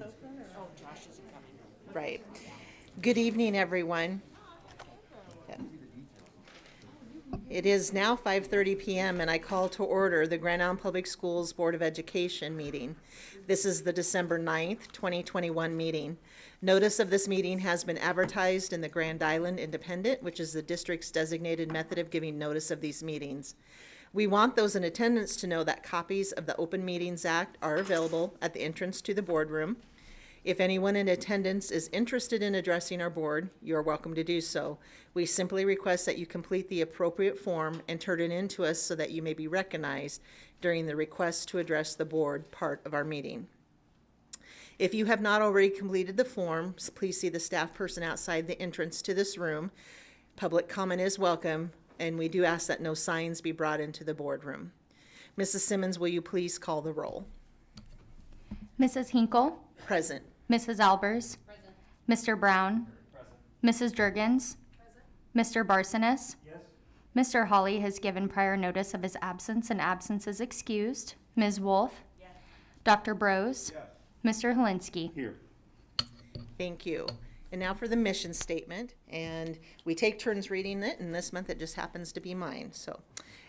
Oh, Josh isn't coming. Right. Good evening, everyone. It is now 5:30 p.m. and I call to order the Grand Island Public Schools Board of Education meeting. This is the December 9th, 2021 meeting. Notice of this meeting has been advertised in the Grand Island Independent, which is the district's designated method of giving notice of these meetings. We want those in attendance to know that copies of the Open Meetings Act are available at the entrance to the boardroom. If anyone in attendance is interested in addressing our board, you are welcome to do so. We simply request that you complete the appropriate form and turn it in to us so that you may be recognized during the request to address the board part of our meeting. If you have not already completed the forms, please see the staff person outside the entrance to this room. Public comment is welcome, and we do ask that no signs be brought into the boardroom. Mrs. Simmons, will you please call the roll? Mrs. Hinkle? Present. Mrs. Albers? Present. Mr. Brown? Present. Mrs. Jurgens? Mr. Barsonis? Yes. Mr. Hawley has given prior notice of his absence and absence is excused. Ms. Wolf? Yes. Dr. Brose? Yes. Mr. Helinski? Here. Thank you. And now for the mission statement, and we take turns reading it, and this month it just happens to be mine. So,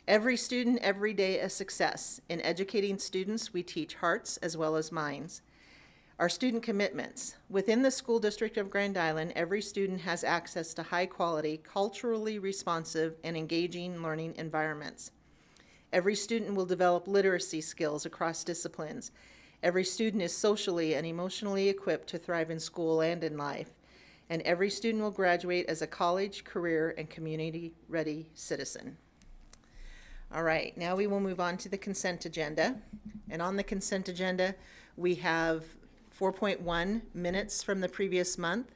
every student, every day a success. In educating students, we teach hearts as well as minds. Our student commitments. Within the school district of Grand Island, every student has access to high quality, culturally responsive, and engaging learning environments. Every student will develop literacy skills across disciplines. Every student is socially and emotionally equipped to thrive in school and in life. And every student will graduate as a college, career, and community-ready citizen. All right, now we will move on to the consent agenda. And on the consent agenda, we have 4.1, minutes from the previous month.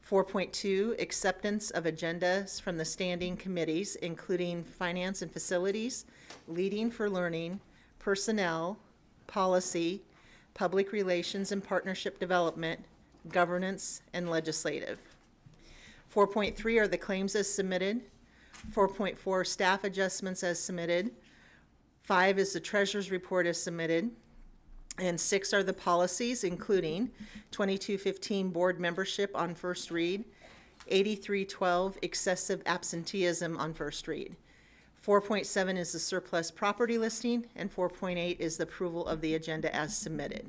4.2, acceptance of agendas from the standing committees, including finance and facilities, leading for learning, personnel, policy, public relations and partnership development, governance, and legislative. 4.3 are the claims as submitted. 4.4, staff adjustments as submitted. 5 is the treasurer's report as submitted. And 6 are the policies, including 2215 board membership on first read, 8312 excessive absenteeism on first read. 4.7 is the surplus property listing, and 4.8 is the approval of the agenda as submitted.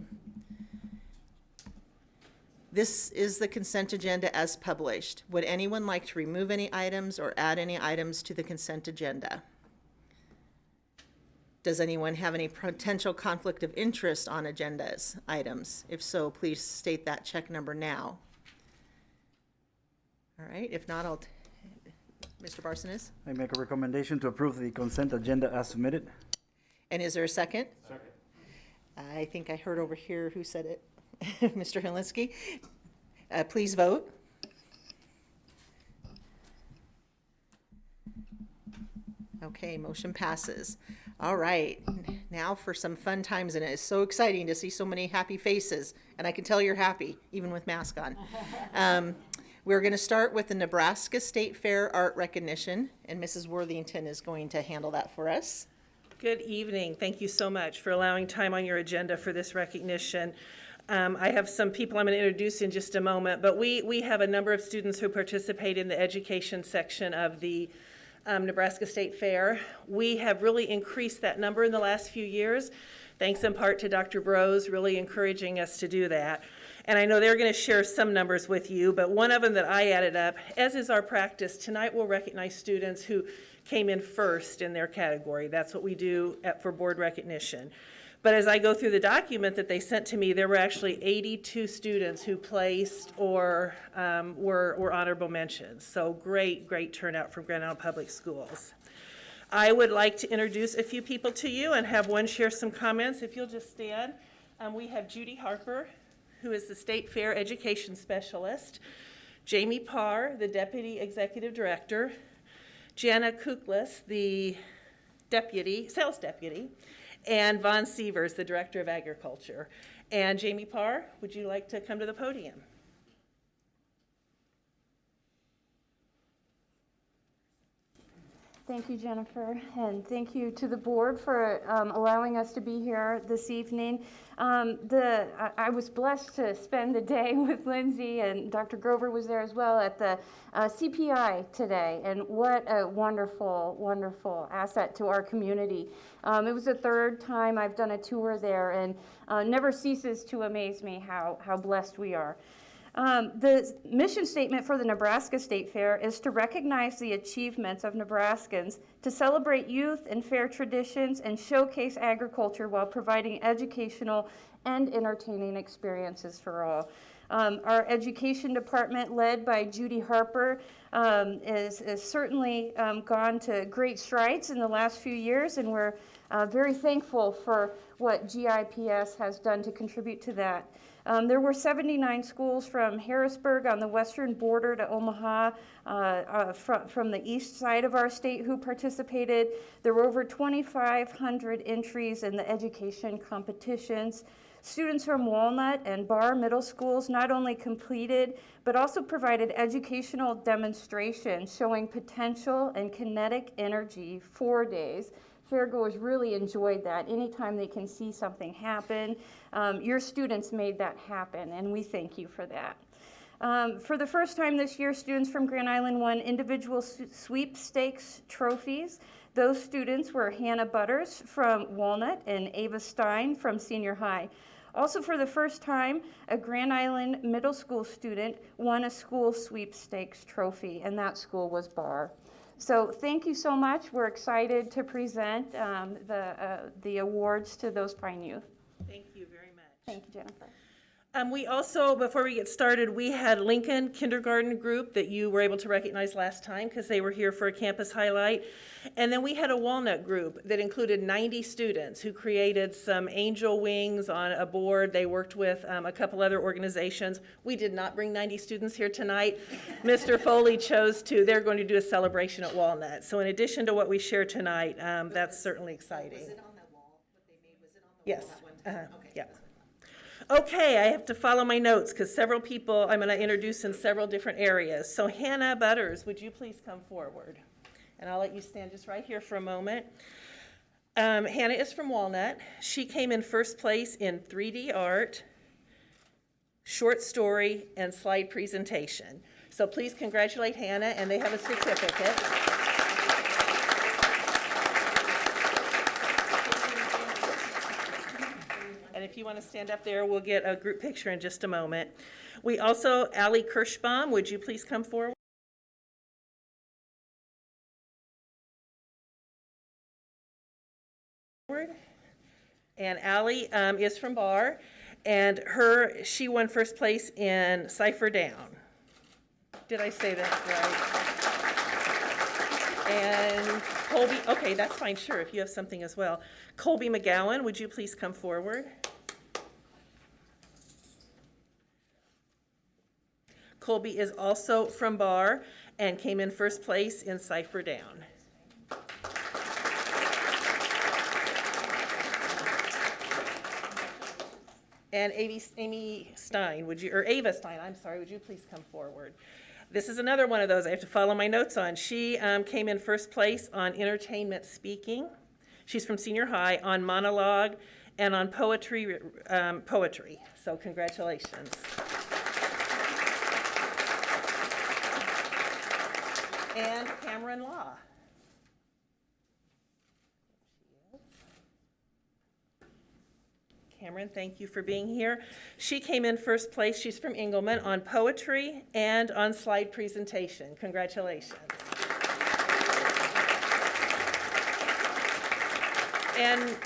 This is the consent agenda as published. Would anyone like to remove any items or add any items to the consent agenda? Does anyone have any potential conflict of interest on agendas items? If so, please state that check number now. All right, if not, Mr. Barsonis? I make a recommendation to approve the consent agenda as submitted. And is there a second? Second. I think I heard over here who said it. Mr. Helinski. Please vote. Okay, motion passes. All right, now for some fun times, and it is so exciting to see so many happy faces, and I can tell you're happy, even with mask on. We're going to start with the Nebraska State Fair Art Recognition, and Mrs. Worthington is going to handle that for us. Good evening. Thank you so much for allowing time on your agenda for this recognition. I have some people I'm going to introduce in just a moment, but we have a number of students who participate in the education section of the Nebraska State Fair. We have really increased that number in the last few years, thanks in part to Dr. Brose really encouraging us to do that. And I know they're going to share some numbers with you, but one of them that I added up, as is our practice, tonight we'll recognize students who came in first in their category. That's what we do for board recognition. But as I go through the document that they sent to me, there were actually 82 students who placed or were honorable mentions. So great turnout from Grand Island Public Schools. I would like to introduce a few people to you and have one share some comments. If you'll just stand. We have Judy Harper, who is the State Fair Education Specialist. Jamie Parr, the Deputy Executive Director. Jana Kuklis, the Sales Deputy. And Von Sievers, the Director of Agriculture. And Jamie Parr, would you like to come to the podium? Thank you, Jennifer, and thank you to the board for allowing us to be here this evening. I was blessed to spend the day with Lindsay, and Dr. Grover was there as well at the CPI today, and what a wonderful, wonderful asset to our community. It was the third time I've done a tour there, and never ceases to amaze me how blessed we are. The mission statement for the Nebraska State Fair is to recognize the achievements of Nebraskans, to celebrate youth and fair traditions, and showcase agriculture while providing educational and entertaining experiences for all. Our education department, led by Judy Harper, is certainly gone to great strides in the last few years, and we're very thankful for what GIPS has done to contribute to that. There were 79 schools from Harrisburg on the western border to Omaha from the east side of our state who participated. There were over 2,500 entries in the education competitions. Students from Walnut and Barr middle schools not only completed, but also provided educational demonstrations showing potential and kinetic energy 4 days. Fairgoers really enjoyed that. Anytime they can see something happen, your students made that happen, and we thank you for that. For the first time this year, students from Grand Island won individual sweepstakes trophies. Those students were Hannah Butters from Walnut and Ava Stein from Senior High. Also, for the first time, a Grand Island middle school student won a school sweepstakes trophy, and that school was Barr. So thank you so much. We're excited to present the awards to those fine youth. Thank you very much. Thank you, Jennifer. We also, before we get started, we had Lincoln Kindergarten Group that you were able to recognize last time because they were here for a campus highlight. And then we had a Walnut group that included 90 students who created some angel wings on a board. They worked with a couple other organizations. We did not bring 90 students here tonight. Mr. Foley chose to. They're going to do a celebration at Walnut. So in addition to what we share tonight, that's certainly exciting. Was it on that wall, what they made? Was it on the Yes. wall that one time? Okay. Yeah. Okay, I have to follow my notes because several people I'm going to introduce in several different areas. So Hannah Butters, would you please come forward? And I'll let you stand just right here for a moment. Hannah is from Walnut. She came in first place in 3D art, short story, and slide presentation. So please congratulate Hannah, and they have a certificate. And if you want to stand up there, we'll get a group picture in just a moment. We also, Allie Kirschbaum, would you please come forward? And Allie is from Barr, and she won first place in Cipher Down. Did I say that right? And Colby, okay, that's fine, sure, if you have something as well. Colby McGowan, would you please come forward? Colby is also from Barr and came in first place in Cipher Down. And Amy Stein, Ava Stein, I'm sorry, would you please come forward? This is another one of those I have to follow my notes on. She came in first place on entertainment speaking. She's from Senior High, on monologue and on poetry. So congratulations. And Cameron Law. Cameron, thank you for being here. She came in first place. She's from Ingleman on poetry and on slide presentation. Congratulations. And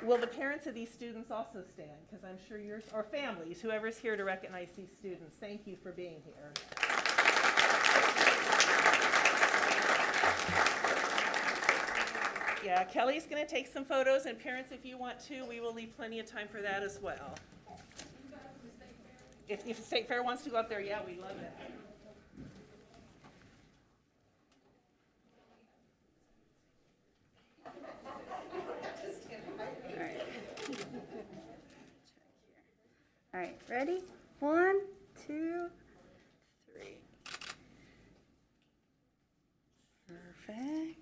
will the parents of these students also stand? Because I'm sure yours, or families, whoever's here to recognize these students, thank you for being here. Yeah, Kelly's going to take some photos, and parents, if you want to, we will leave plenty of time for that as well. If the State Fair wants to go up there, yeah, we love it. All right, ready? 1, 2, 3. Perfect.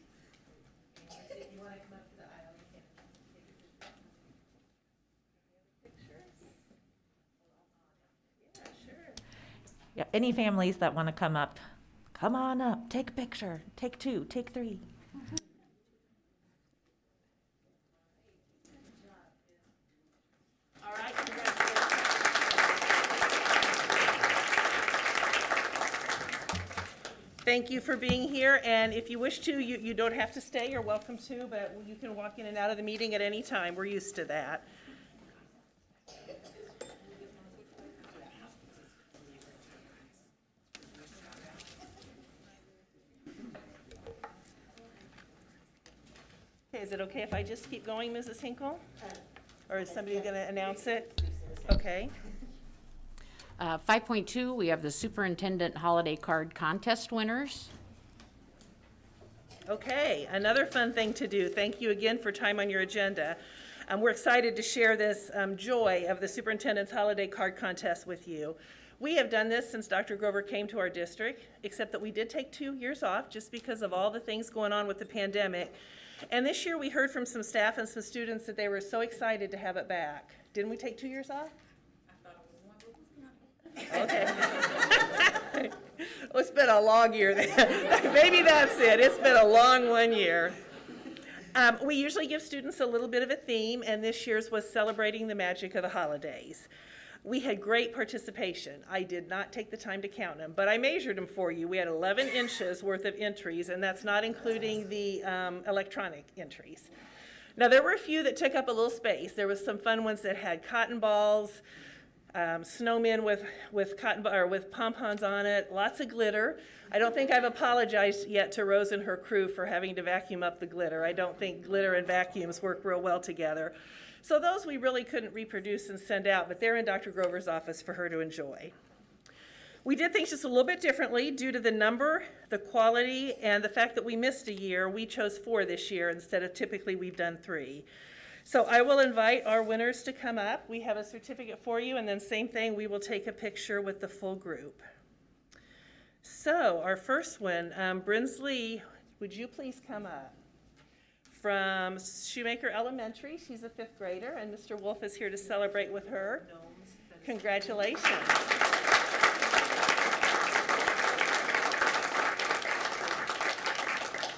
Yeah, any families that want to come up, come on up, take a picture, take 2, take 3. All right, thank you for being here, and if you wish to, you don't have to stay, you're welcome to, but you can walk in and out of the meeting at any time. We're used to that. Okay, is it okay if I just keep going, Mrs. Hinkle? Or is somebody going to announce it? Okay. 5.2, we have the Superintendent Holiday Card Contest winners. Okay, another fun thing to do. Thank you again for time on your agenda. We're excited to share this joy of the Superintendent's Holiday Card Contest with you. We have done this since Dr. Grover came to our district, except that we did take 2 years off just because of all the things going on with the pandemic. And this year we heard from some staff and some students that they were so excited to have it back. Didn't we take 2 years off? Okay. Well, it's been a long year then. Maybe that's it. It's been a long 1 year. We usually give students a little bit of a theme, and this year's was celebrating the magic of the holidays. We had great participation. I did not take the time to count them, but I measured them for you. We had 11 inches worth of entries, and that's not including the electronic entries. Now, there were a few that took up a little space. There was some fun ones that had cotton balls, snowmen with pom-poms on it, lots of glitter. I don't think I've apologized yet to Rose and her crew for having to vacuum up the glitter. I don't think glitter and vacuums work real well together. So those we really couldn't reproduce and send out, but they're in Dr. Grover's office for her to enjoy. We did things just a little bit differently due to the number, the quality, and the fact that we missed a year. We chose 4 this year instead of typically we've done 3. So I will invite our winners to come up. We have a certificate for you, and then same thing, we will take a picture with the full group. So our first one, Brinsley, would you please come up? From Shoemaker Elementary, she's a 5th grader, and Mr. Wolf is here to celebrate with her. Congratulations.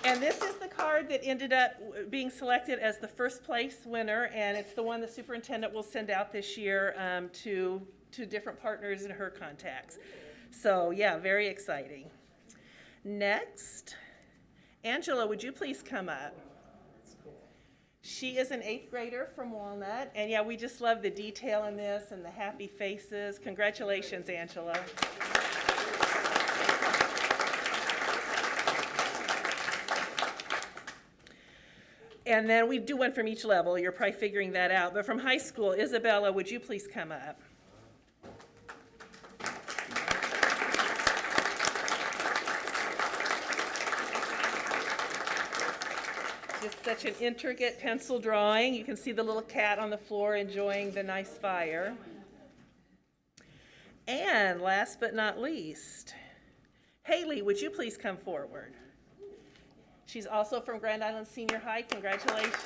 And this is the card that ended up being selected as the first place winner, and it's the one the superintendent will send out this year to different partners in her contacts. So yeah, very exciting. Next, Angela, would you please come up? She is an 8th grader from Walnut, and yeah, we just love the detail in this and the happy faces. Congratulations, Angela. And then we do one from each level. You're probably figuring that out. But from high school, Isabella, would you please come up? Just such an intricate pencil drawing. You can see the little cat on the floor enjoying the nice fire. And last but not least, Haley, would you please come forward? She's also from Grand Island Senior High. Congratulations.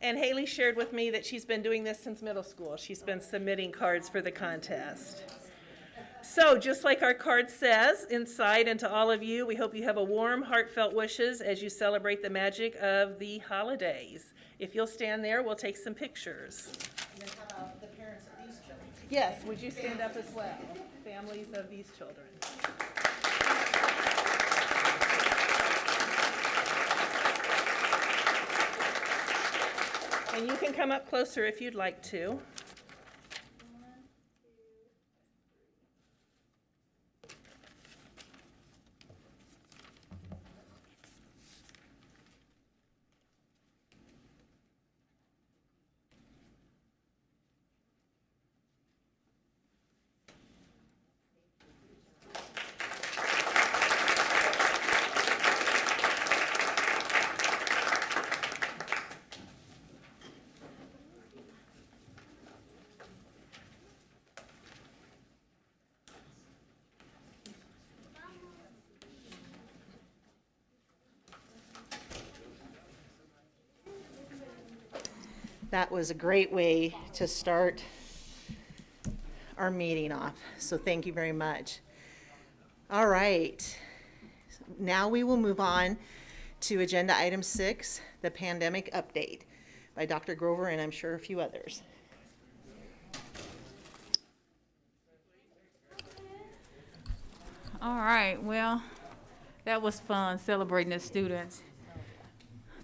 And Haley shared with me that she's been doing this since middle school. She's been submitting cards for the contest. So just like our card says, inside and to all of you, we hope you have a warm, heartfelt wishes as you celebrate the magic of the holidays. If you'll stand there, we'll take some pictures. And then how about the parents of these children? Yes, would you stand up as well? Families of these children. And you can come up closer if you'd like to. That was a great way to start our meeting off, so thank you very much. All right, now we will move on to agenda item 6, the pandemic update by Dr. Grover and I'm sure a few others. All right, well, that was fun celebrating the students.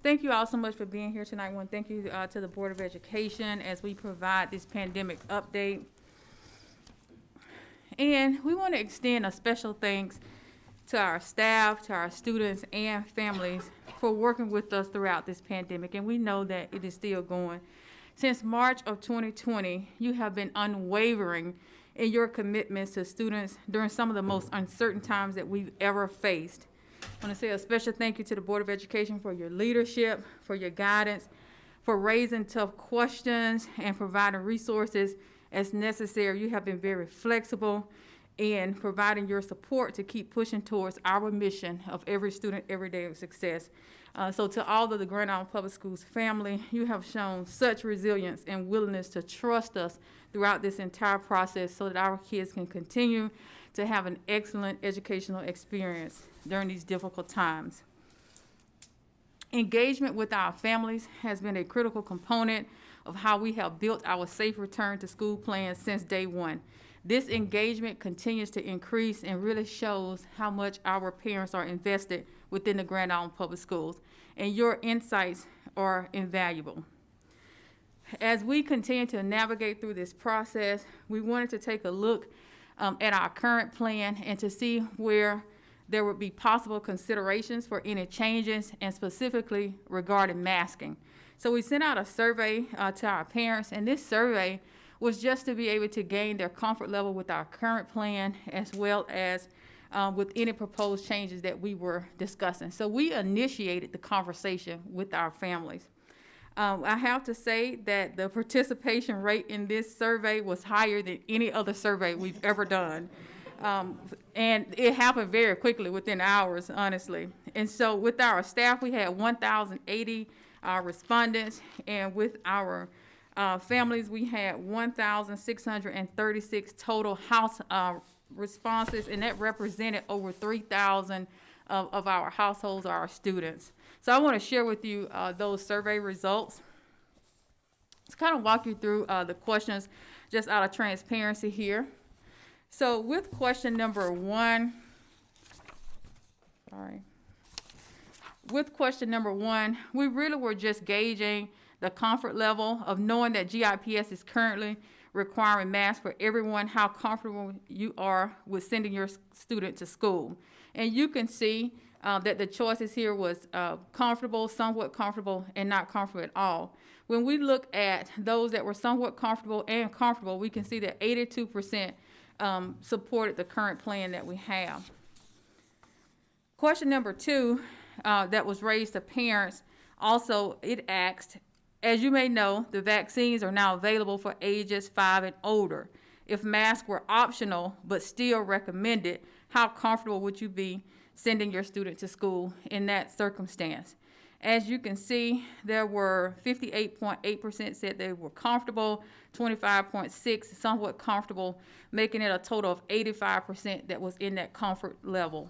Thank you all so much for being here tonight. I want to thank you to the Board of Education as we provide this pandemic update. And we want to extend a special thanks to our staff, to our students and families for working with us throughout this pandemic. And we know that it is still going. Since March of 2020, you have been unwavering in your commitments to students during some of the most uncertain times that we've ever faced. I want to say a special thank you to the Board of Education for your leadership, for your guidance, for raising tough questions and providing resources as necessary. You have been very flexible in providing your support to keep pushing towards our mission of every student, every day of success. So to all of the Grand Island Public Schools family, you have shown such resilience and willingness to trust us throughout this entire process so that our kids can continue to have an excellent educational experience during these difficult times. Engagement with our families has been a critical component of how we have built our safe return to school plans since day one. This engagement continues to increase and really shows how much our parents are invested within the Grand Island Public Schools, and your insights are invaluable. As we continue to navigate through this process, we wanted to take a look at our current plan and to see where there would be possible considerations for any changes, and specifically regarding masking. So we sent out a survey to our parents, and this survey was just to be able to gain their comfort level with our current plan, as well as with any proposed changes that we were discussing. So we initiated the conversation with our families. I have to say that the participation rate in this survey was higher than any other survey we've ever done. And it happened very quickly, within hours, honestly. And so with our staff, we had 1,080 respondents, and with our families, we had 1,636 total house responses, and that represented over 3,000 of our households, our students. So I want to share with you those survey results. Let's kind of walk you through the questions just out of transparency here. So with question number 1, with question number 1, we really were just gauging the comfort level of knowing that GIPS is currently requiring masks for everyone, how comfortable you are with sending your student to school. And you can see that the choices here was comfortable, somewhat comfortable, and not comfortable at all. When we look at those that were somewhat comfortable and comfortable, we can see that 82% supported the current plan that we have. Question number 2 that was raised to parents, also it asked, as you may know, the vaccines are now available for ages 5 and older. If masks were optional but still recommended, how comfortable would you be sending your student to school in that circumstance? As you can see, there were 58.8% said they were comfortable, 25.6% somewhat comfortable, making it a total of 85% that was in that comfort level.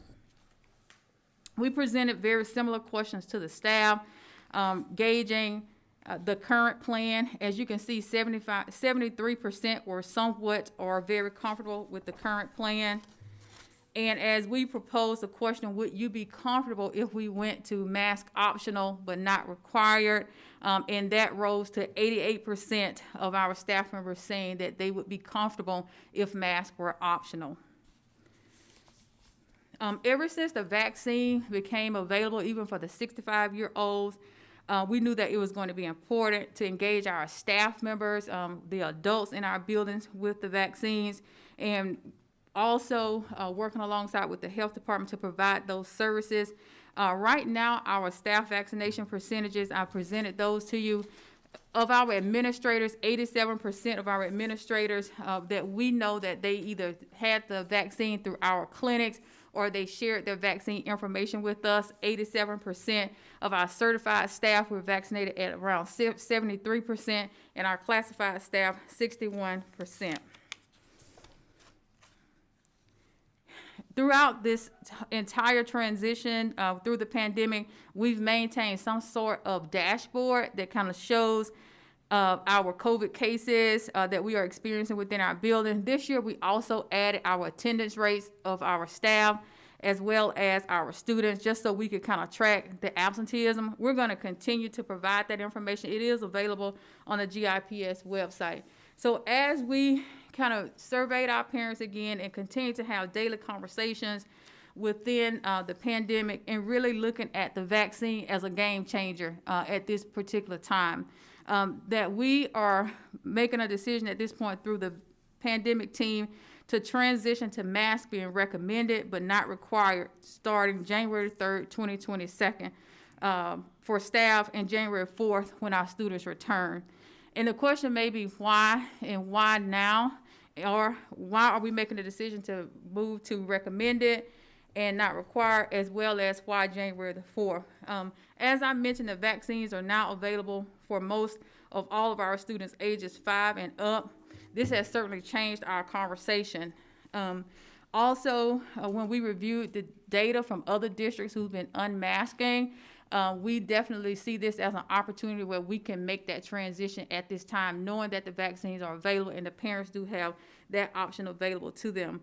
We presented very similar questions to the staff, gauging the current plan. As you can see, 73% were somewhat or very comfortable with the current plan. And as we proposed the question, would you be comfortable if we went to mask optional but not required? And that rose to 88% of our staff members saying that they would be comfortable if masks were optional. Ever since the vaccine became available, even for the 65-year-olds, we knew that it was going to be important to engage our staff members, the adults in our buildings, with the vaccines, and also working alongside with the health department to provide those services. Right now, our staff vaccination percentages, I presented those to you. Of our administrators, 87% of our administrators that we know that they either had the vaccine through our clinics or they shared their vaccine information with us. 87% of our certified staff were vaccinated at around 73%, and our classified staff, 61%. Throughout this entire transition through the pandemic, we've maintained some sort of dashboard that kind of shows our COVID cases that we are experiencing within our building. This year, we also added our attendance rates of our staff as well as our students, just so we could kind of track the absenteeism. We're going to continue to provide that information. It is available on the GIPS website. So as we kind of surveyed our parents again and continue to have daily conversations within the pandemic and really looking at the vaccine as a game changer at this particular time, that we are making a decision at this point through the pandemic team to transition to masks being recommended but not required starting January 3rd, 2022 for staff and January 4th when our students return. And the question may be why and why now, or why are we making the decision to move to recommended and not required, as well as why January the 4th. As I mentioned, the vaccines are now available for most of all of our students ages 5 and up. This has certainly changed our conversation. Also, when we reviewed the data from other districts who've been unmasking, we definitely see this as an opportunity where we can make that transition at this time, knowing that the vaccines are available and the parents do have that option available to them.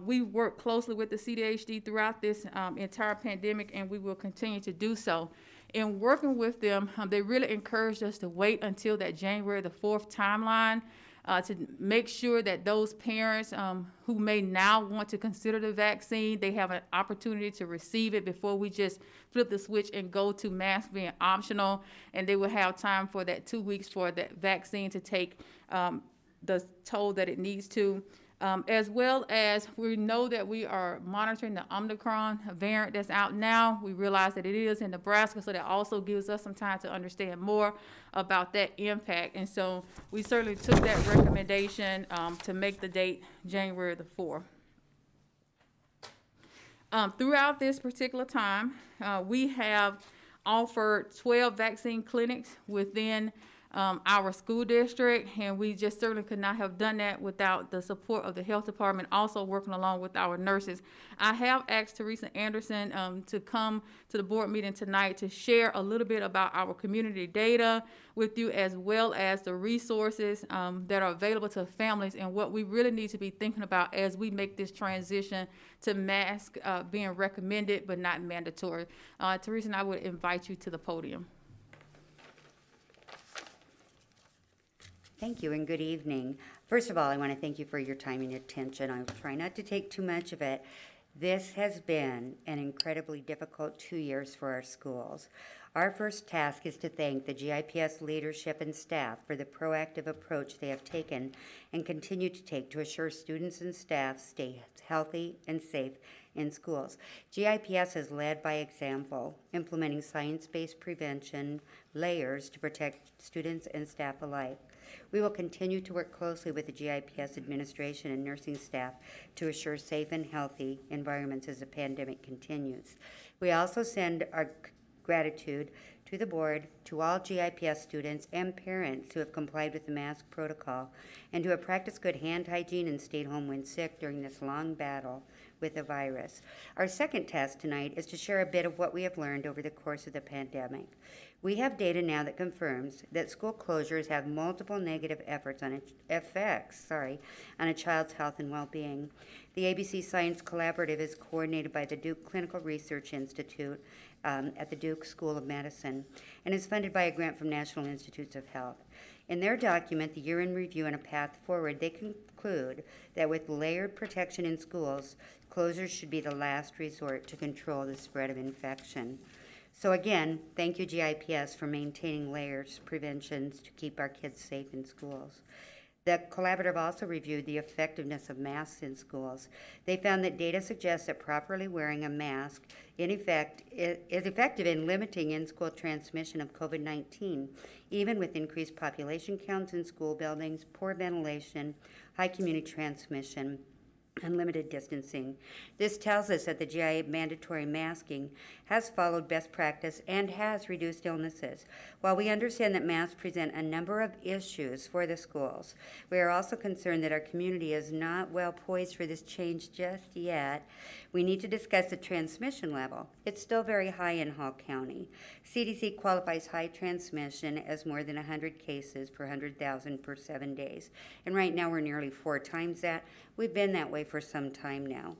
We work closely with the CDHD throughout this entire pandemic, and we will continue to do so. In working with them, they really encouraged us to wait until that January the 4th timeline to make sure that those parents who may now want to consider the vaccine, they have an opportunity to receive it before we just flip the switch and go to masks being optional, and they will have time for that 2 weeks for that vaccine to take the toll that it needs to. As well as we know that we are monitoring the Omicron variant that's out now. We realize that it is in Nebraska, so that also gives us some time to understand more about that impact. And so we certainly took that recommendation to make the date January the 4th. Throughout this particular time, we have offered 12 vaccine clinics within our school district, and we just certainly could not have done that without the support of the health department, also working along with our nurses. I have asked Teresa Anderson to come to the board meeting tonight to share a little bit about our community data with you, as well as the resources that are available to families and what we really need to be thinking about as we make this transition to mask being recommended but not mandatory. Teresa, and I would invite you to the podium. Thank you and good evening. First of all, I want to thank you for your time and attention. I'll try not to take too much of it. This has been an incredibly difficult 2 years for our schools. Our first task is to thank the GIPS leadership and staff for the proactive approach they have taken and continue to take to assure students and staff stay healthy and safe in schools. GIPS has led by example, implementing science-based prevention layers to protect students and staff alike. We will continue to work closely with the GIPS administration and nursing staff to assure safe and healthy environments as the pandemic continues. We also send our gratitude to the board, to all GIPS students and parents who have complied with the mask protocol and who have practiced good hand hygiene and stayed home when sick during this long battle with the virus. Our second task tonight is to share a bit of what we have learned over the course of the pandemic. We have data now that confirms that school closures have multiple negative effects on a child's health and well-being. The ABC Science Collaborative is coordinated by the Duke Clinical Research Institute at the Duke School of Medicine and is funded by a grant from National Institutes of Health. In their document, The Year in Review and a Path Forward, they conclude that with layered protection in schools, closures should be the last resort to control the spread of infection. So again, thank you GIPS for maintaining layers preventions to keep our kids safe in schools. The collaborative also reviewed the effectiveness of masks in schools. They found that data suggests that properly wearing a mask is effective in limiting in-school transmission of COVID-19, even with increased population counts in school buildings, poor ventilation, high community transmission, and limited distancing. This tells us that the GI mandatory masking has followed best practice and has reduced illnesses. While we understand that masks present a number of issues for the schools, we are also concerned that our community is not well poised for this change just yet. We need to discuss the transmission level. It's still very high in Hall County. CDC qualifies high transmission as more than 100 cases per 100,000 per 7 days. And right now we're nearly 4 times that. We've been that way for some time now.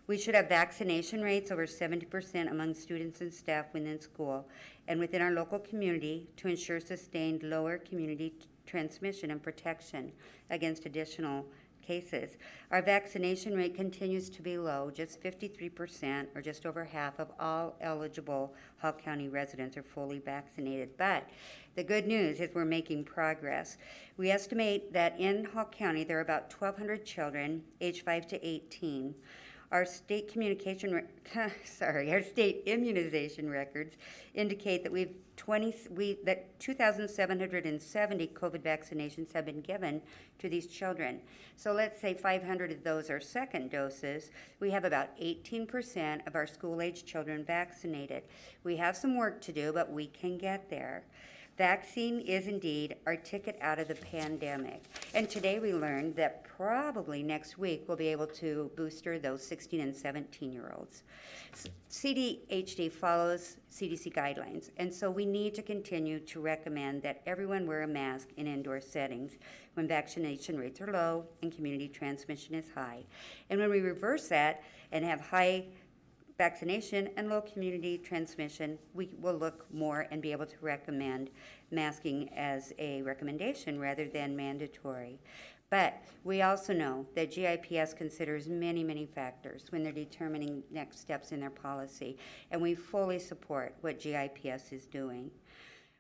We should have vaccination rates over 70% among students and staff within school and within our local community to ensure sustained lower community transmission and protection against additional cases. Our vaccination rate continues to be low. Just 53%, or just over half of all eligible Hall County residents are fully vaccinated. But the good news is we're making progress. We estimate that in Hall County there are about 1,200 children aged 5 to 18. Our state our state immunization records indicate that that 2,770 COVID vaccinations have been given to these children. So let's say 500 of those are second doses. We have about 18% of our school-age children vaccinated. We have some work to do, but we can get there. Vaccine is indeed our ticket out of the pandemic. And today we learned that probably next week we'll be able to booster those 16 and 17-year-olds. CDHD follows CDC guidelines, and so we need to continue to recommend that everyone wear a mask in indoor settings when vaccination rates are low and community transmission is high. And when we reverse that and have high vaccination and low community transmission, we will look more and be able to recommend masking as a recommendation rather than mandatory. But we also know that GIPS considers many, many factors when they're determining next steps in their policy, and we fully support what GIPS is doing.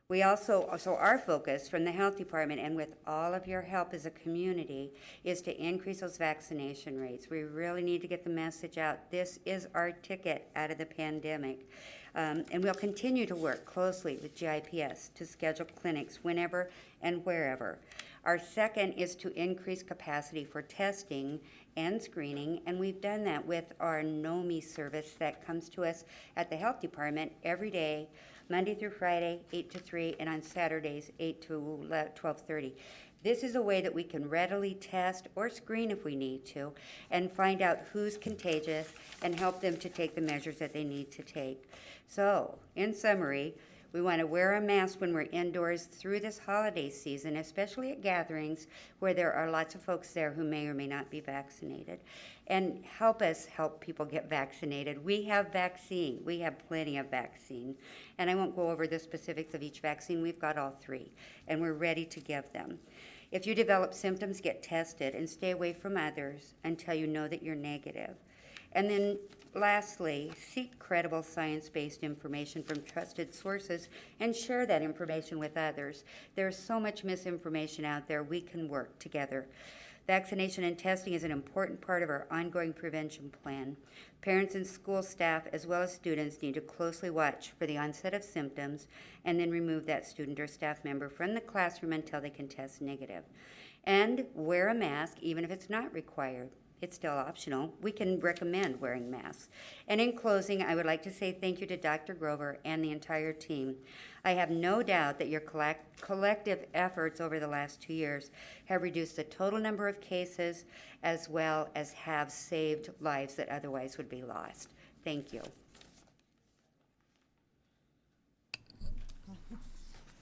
We also, so our focus from the health department and with all of your help as a community is to increase those vaccination rates. We really need to get the message out. This is our ticket out of the pandemic. And we'll continue to work closely with GIPS to schedule clinics whenever and wherever. Our second is to increase capacity for testing and screening, and we've done that with our NOMI service that comes to us at the health department every day, Monday through Friday, 8 to 3, and on Saturdays, 8 to 12:30. This is a way that we can readily test or screen if we need to and find out who's contagious and help them to take the measures that they need to take. So, in summary, we want to wear a mask when we're indoors through this holiday season, especially at gatherings where there are lots of folks there who may or may not be vaccinated. And help us help people get vaccinated. We have vaccine. We have plenty of vaccine. And I won't go over the specifics of each vaccine. We've got all 3, and we're ready to give them. If you develop symptoms, get tested and stay away from others until you know that you're negative. And then lastly, seek credible science-based information from trusted sources and share that information with others. There's so much misinformation out there. We can work together. Vaccination and testing is an important part of our ongoing prevention plan. Parents and school staff, as well as students, need to closely watch for the onset of symptoms and then remove that student or staff member from the classroom until they can test negative. And wear a mask even if it's not required. It's still optional. We can recommend wearing masks. And in closing, I would like to say thank you to Dr. Grover and the entire team. I have no doubt that your collective efforts over the last 2 years have reduced the total number of cases as well as have saved lives that otherwise would be lost. Thank you.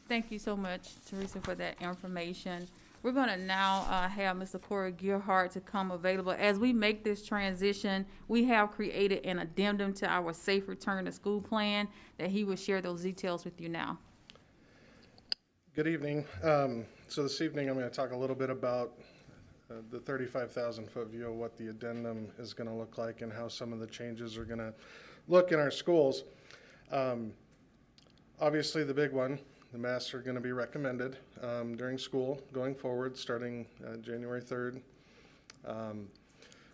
Thank you so much, Teresa, for that information. We're going to now have Mr. Corey Gearhart to come available. As we make this transition, we have created an addendum to our Safe Return to School plan that he will share those details with you now. Good evening. So this evening I'm going to talk a little bit about the 35,000-foot view of what the addendum is going to look like and how some of the changes are going to look in our schools. Obviously the big one, the masks are going to be recommended during school going forward, starting January 3rd.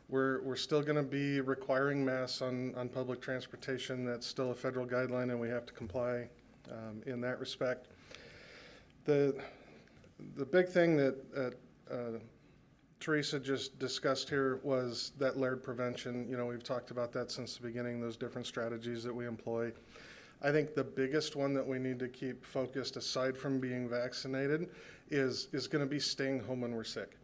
We're still going to be requiring masks on public transportation. That's still a federal guideline, and we have to comply in that respect. The big thing that Teresa just discussed here was that layered prevention. You know, we've talked about that since the beginning, those different strategies that we employ. I think the biggest one that we need to keep focused, aside from being vaccinated, is going to be staying home when we're sick.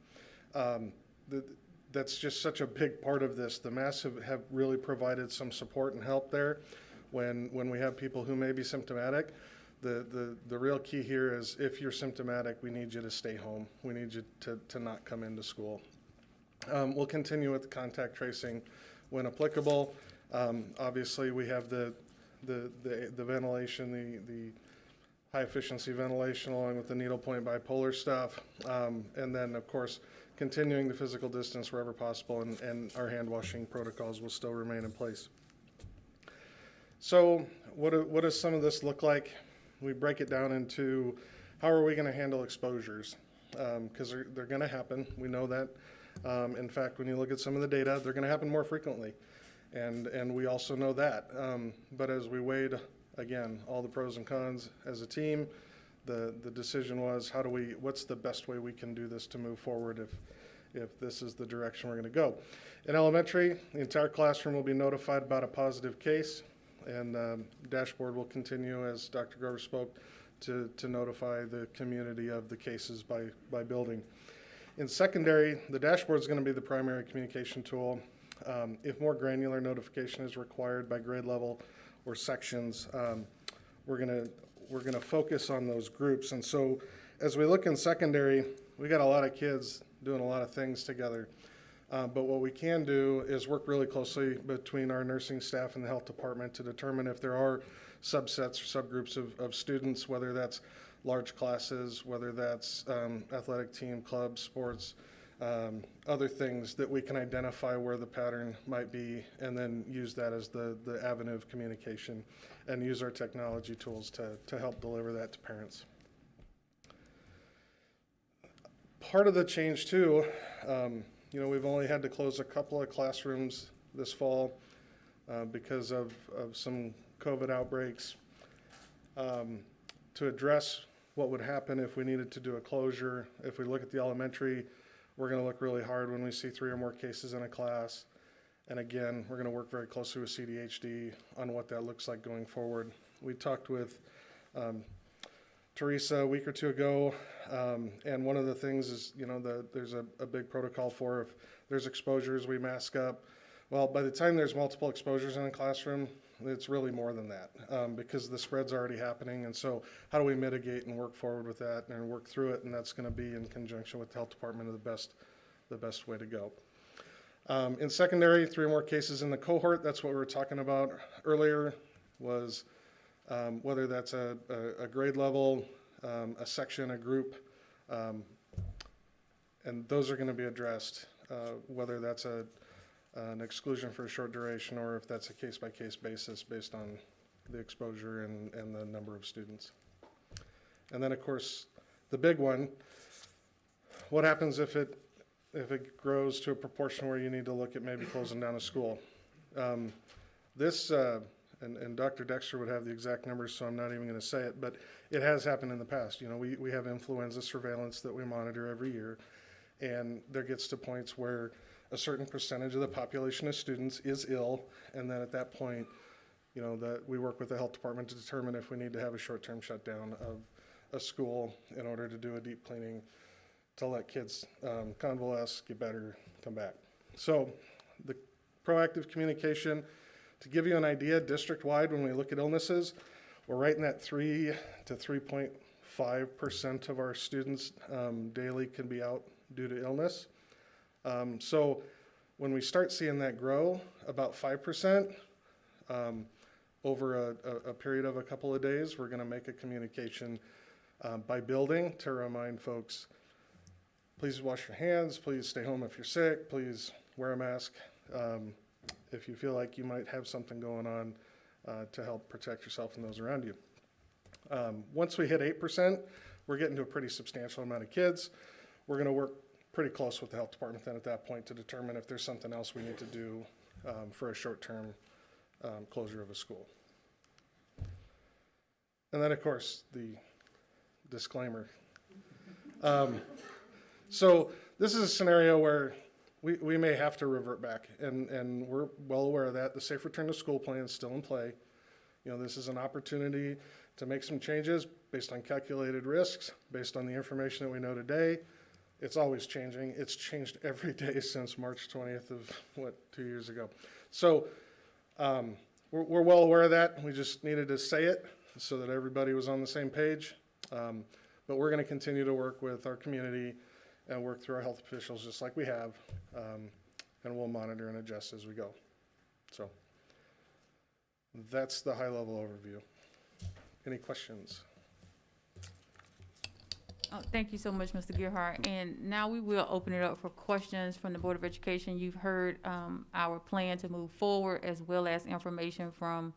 That's just such a big part of this. The masks have really provided some support and help there when we have people who may be symptomatic. The real key here is if you're symptomatic, we need you to stay home. We need you to not come into school. We'll continue with contact tracing when applicable. Obviously, we have the ventilation, the high efficiency ventilation along with the needlepoint bipolar stuff. And then, of course, continuing the physical distance wherever possible, and our hand washing protocols will still remain in place. So what does some of this look like? We break it down into how are we going to handle exposures? Because they're going to happen. We know that. In fact, when you look at some of the data, they're going to happen more frequently. And we also know that. But as we weighed, again, all the pros and cons as a team, the decision was what's the best way we can do this to move forward if this is the direction we're going to go. In elementary, the entire classroom will be notified about a positive case, and dashboard will continue, as Dr. Grover spoke, to notify the community of the cases by building. In secondary, the dashboard is going to be the primary communication tool. If more granular notification is required by grade level or sections, we're going to focus on those groups. And so as we look in secondary, we got a lot of kids doing a lot of things together. But what we can do is work really closely between our nursing staff and the health department to determine if there are subsets or subgroups of students, whether that's large classes, whether that's athletic team, clubs, sports, other things that we can identify where the pattern might be, and then use that as the avenue of communication and use our technology tools to help deliver that to parents. Part of the change too, we've only had to close a couple of classrooms this fall because of some COVID outbreaks. To address what would happen if we needed to do a closure, if we look at the elementary, we're going to look really hard when we see 3 or more cases in a class. And again, we're going to work very closely with CDHD on what that looks like going forward. We talked with Teresa a week or two ago, and one of the things is, there's a big protocol for if there's exposures, we mask up. Well, by the time there's multiple exposures in a classroom, it's really more than that because the spread's already happening. And so how do we mitigate and work forward with that and work through it? And that's going to be in conjunction with the health department the best way to go. In secondary, 3 or more cases in the cohort. That's what we were talking about earlier, was whether that's a grade level, a section, a group, and those are going to be addressed, whether that's an exclusion for a short duration or if that's a case-by-case basis based on the exposure and the number of students. And then, of course, the big one, what happens if it grows to a proportion where you need to look at maybe closing down a school? And Dr. Dexter would have the exact numbers, so I'm not even going to say it, but it has happened in the past. We have influenza surveillance that we monitor every year, and there gets to points where a certain percentage of the population of students is ill, and then at that point, that we work with the health department to determine if we need to have a short-term shutdown of a school in order to do a deep cleaning to let kids convalesce, get better, come back. So the proactive communication, to give you an idea, district-wide, when we look at illnesses, we're right in that 3 to 3.5% of our students daily can be out due to illness. So when we start seeing that grow about 5% over a period of a couple of days, we're going to make a communication by building to remind folks, please wash your hands, please stay home if you're sick, please wear a mask if you feel like you might have something going on to help protect yourself and those around you. Once we hit 8%, we're getting to a pretty substantial amount of kids. We're going to work pretty close with the health department then at that point to determine if there's something else we need to do for a short-term closure of a school. And then, of course, the disclaimer. So this is a scenario where we may have to revert back, and we're well aware of that. The Safe Return to School plan is still in play. You know, this is an opportunity to make some changes based on calculated risks, based on the information that we know today. It's always changing. It's changed every day since March 20th of, 2 years ago. So we're well aware of that. We just needed to say it so that everybody was on the same page. But we're going to continue to work with our community and work through our health officials just like we have. And we'll monitor and adjust as we go. So that's the high-level overview. Any questions? Oh, thank you so much, Mr. Gearhart. And now we will open it up for questions from the Board of Education. You've heard our plan to move forward, as well as information from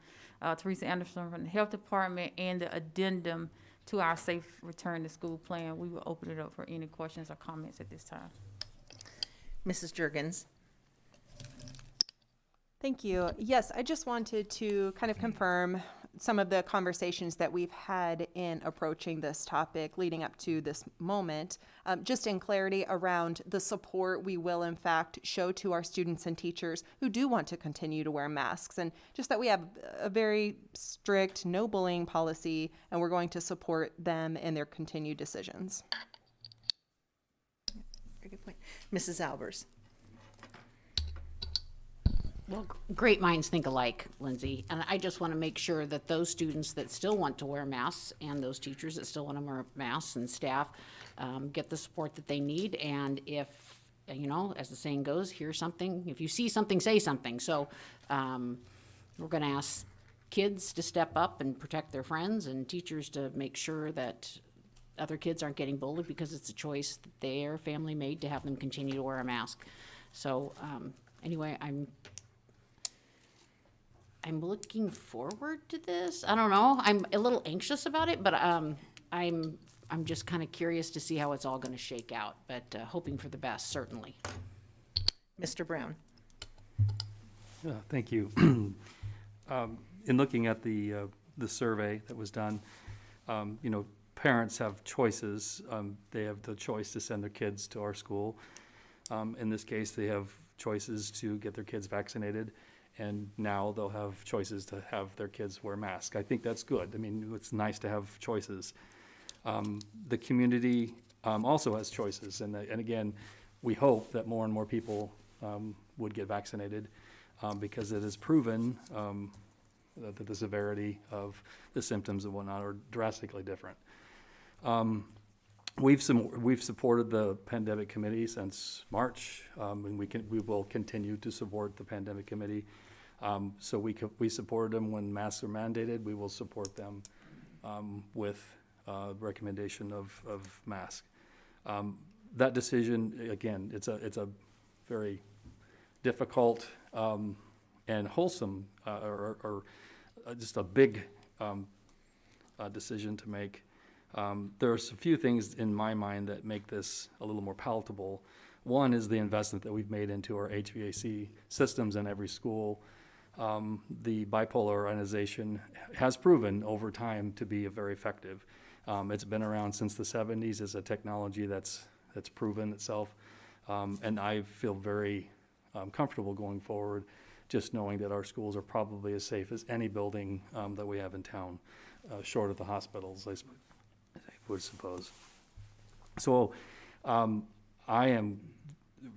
Teresa Anderson from the Health Department and the addendum to our Safe Return to School plan. We will open it up for any questions or comments at this time. Mrs. Juergens. Thank you. Yes, I just wanted to kind of confirm some of the conversations that we've had in approaching this topic leading up to this moment, just in clarity around the support we will in fact show to our students and teachers who do want to continue to wear masks, and just that we have a very strict no bullying policy and we're going to support them in their continued decisions. Very good point. Mrs. Albers. Well, great minds think alike, Lindsay. And I just want to make sure that those students that still want to wear masks and those teachers that still want to wear masks and staff get the support that they need. And if, you know, as the saying goes, hear something. If you see something, say something. So we're going to ask kids to step up and protect their friends, and teachers to make sure that other kids aren't getting bullied, because it's a choice that their family made to have them continue to wear a mask. So anyway, I'm looking forward to this. I don't know. I'm a little anxious about it, but I'm just kind of curious to see how it's all going to shake out. But hoping for the best, certainly. Mr. Brown. Thank you. In looking at the survey that was done, you know, parents have choices. They have the choice to send their kids to our school. In this case, they have choices to get their kids vaccinated. And now they'll have choices to have their kids wear masks. I think that's good. I mean, it's nice to have choices. The community also has choices. And again, we hope that more and more people would get vaccinated because it is proven that the severity of the symptoms and whatnot are drastically different. We've supported the pandemic committee since March, and we will continue to support the pandemic committee. So we supported them when masks are mandated. We will support them with recommendation of mask. That decision, again, it's a very difficult and wholesome or just a big decision to make. There's a few things in my mind that make this a little more palatable. One is the investment that we've made into our HVAC systems in every school. The bipolar ionization has proven over time to be very effective. It's been around since the 70s as a technology that's proven itself. And I feel very comfortable going forward, just knowing that our schools are probably as safe as any building that we have in town, short of the hospitals, I would suppose. So I am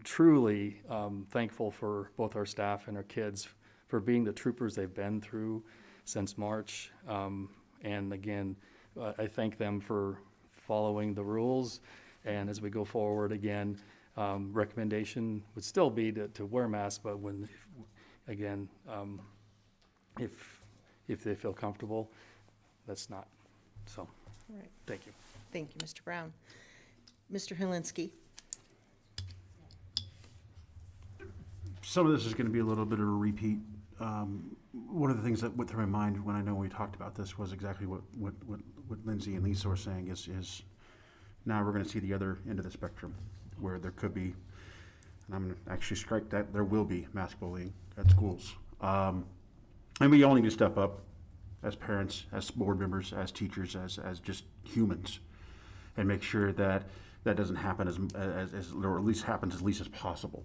truly thankful for both our staff and our kids for being the troopers they've been through since March. And again, I thank them for following the rules. And as we go forward, again, recommendation would still be to wear masks, but when, again, if they feel comfortable, that's not. So, All right. Thank you. Thank you, Mr. Brown. Mr. Helinski. Some of this is going to be a little bit of a repeat. One of the things that went through my mind when I know we talked about this was exactly what Lindsay and Lisa were saying is now we're going to see the other end of the spectrum where there could be, and I'm going to actually strike that, there will be mask bullying at schools. And we all need to step up as parents, as board members, as teachers, as just humans, and make sure that that doesn't happen or at least happens as least as possible.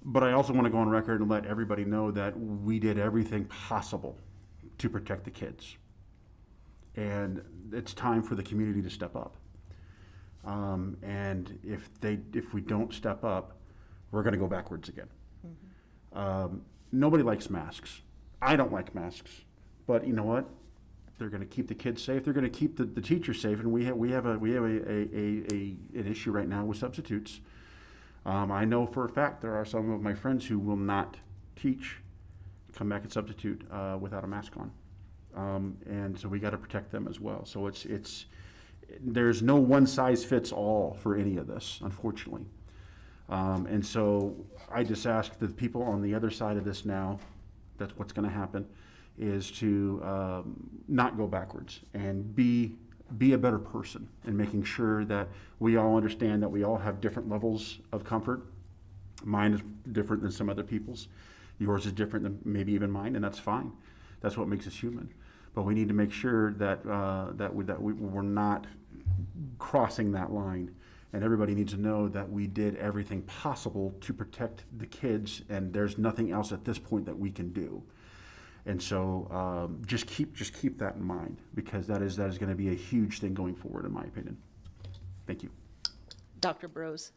But I also want to go on record and let everybody know that we did everything possible to protect the kids. And it's time for the community to step up. And if we don't step up, we're going to go backwards again. Nobody likes masks. I don't like masks. But you know what? They're going to keep the kids safe. They're going to keep the teachers safe. And we have an issue right now with substitutes. I know for a fact there are some of my friends who will not teach, come back and substitute without a mask on, and so we got to protect them as well. So there's no one size fits all for any of this, unfortunately. And so I just ask the people on the other side of this now, that's what's going to happen, is to not go backwards and be a better person, and making sure that we all understand that we all have different levels of comfort. Mine is different than some other people's. Yours is different than maybe even mine, and that's fine. That's what makes us human. But we need to make sure that we're not crossing that line. And everybody needs to know that we did everything possible to protect the kids, and there's nothing else at this point that we can do. And so just keep that in mind, because that is going to be a huge thing going forward, in my opinion. Thank you. Dr. Brose.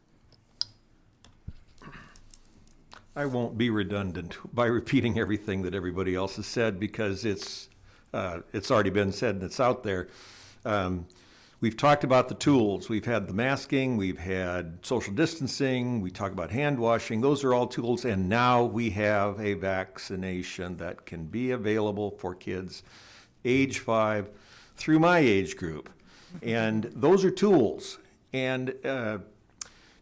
I won't be redundant by repeating everything that everybody else has said, because it's already been said and it's out there. We've talked about the tools. We've had the masking, we've had social distancing, we talk about hand washing. Those are all tools, and now we have a vaccination that can be available for kids age 5 through my age group. And those are tools. And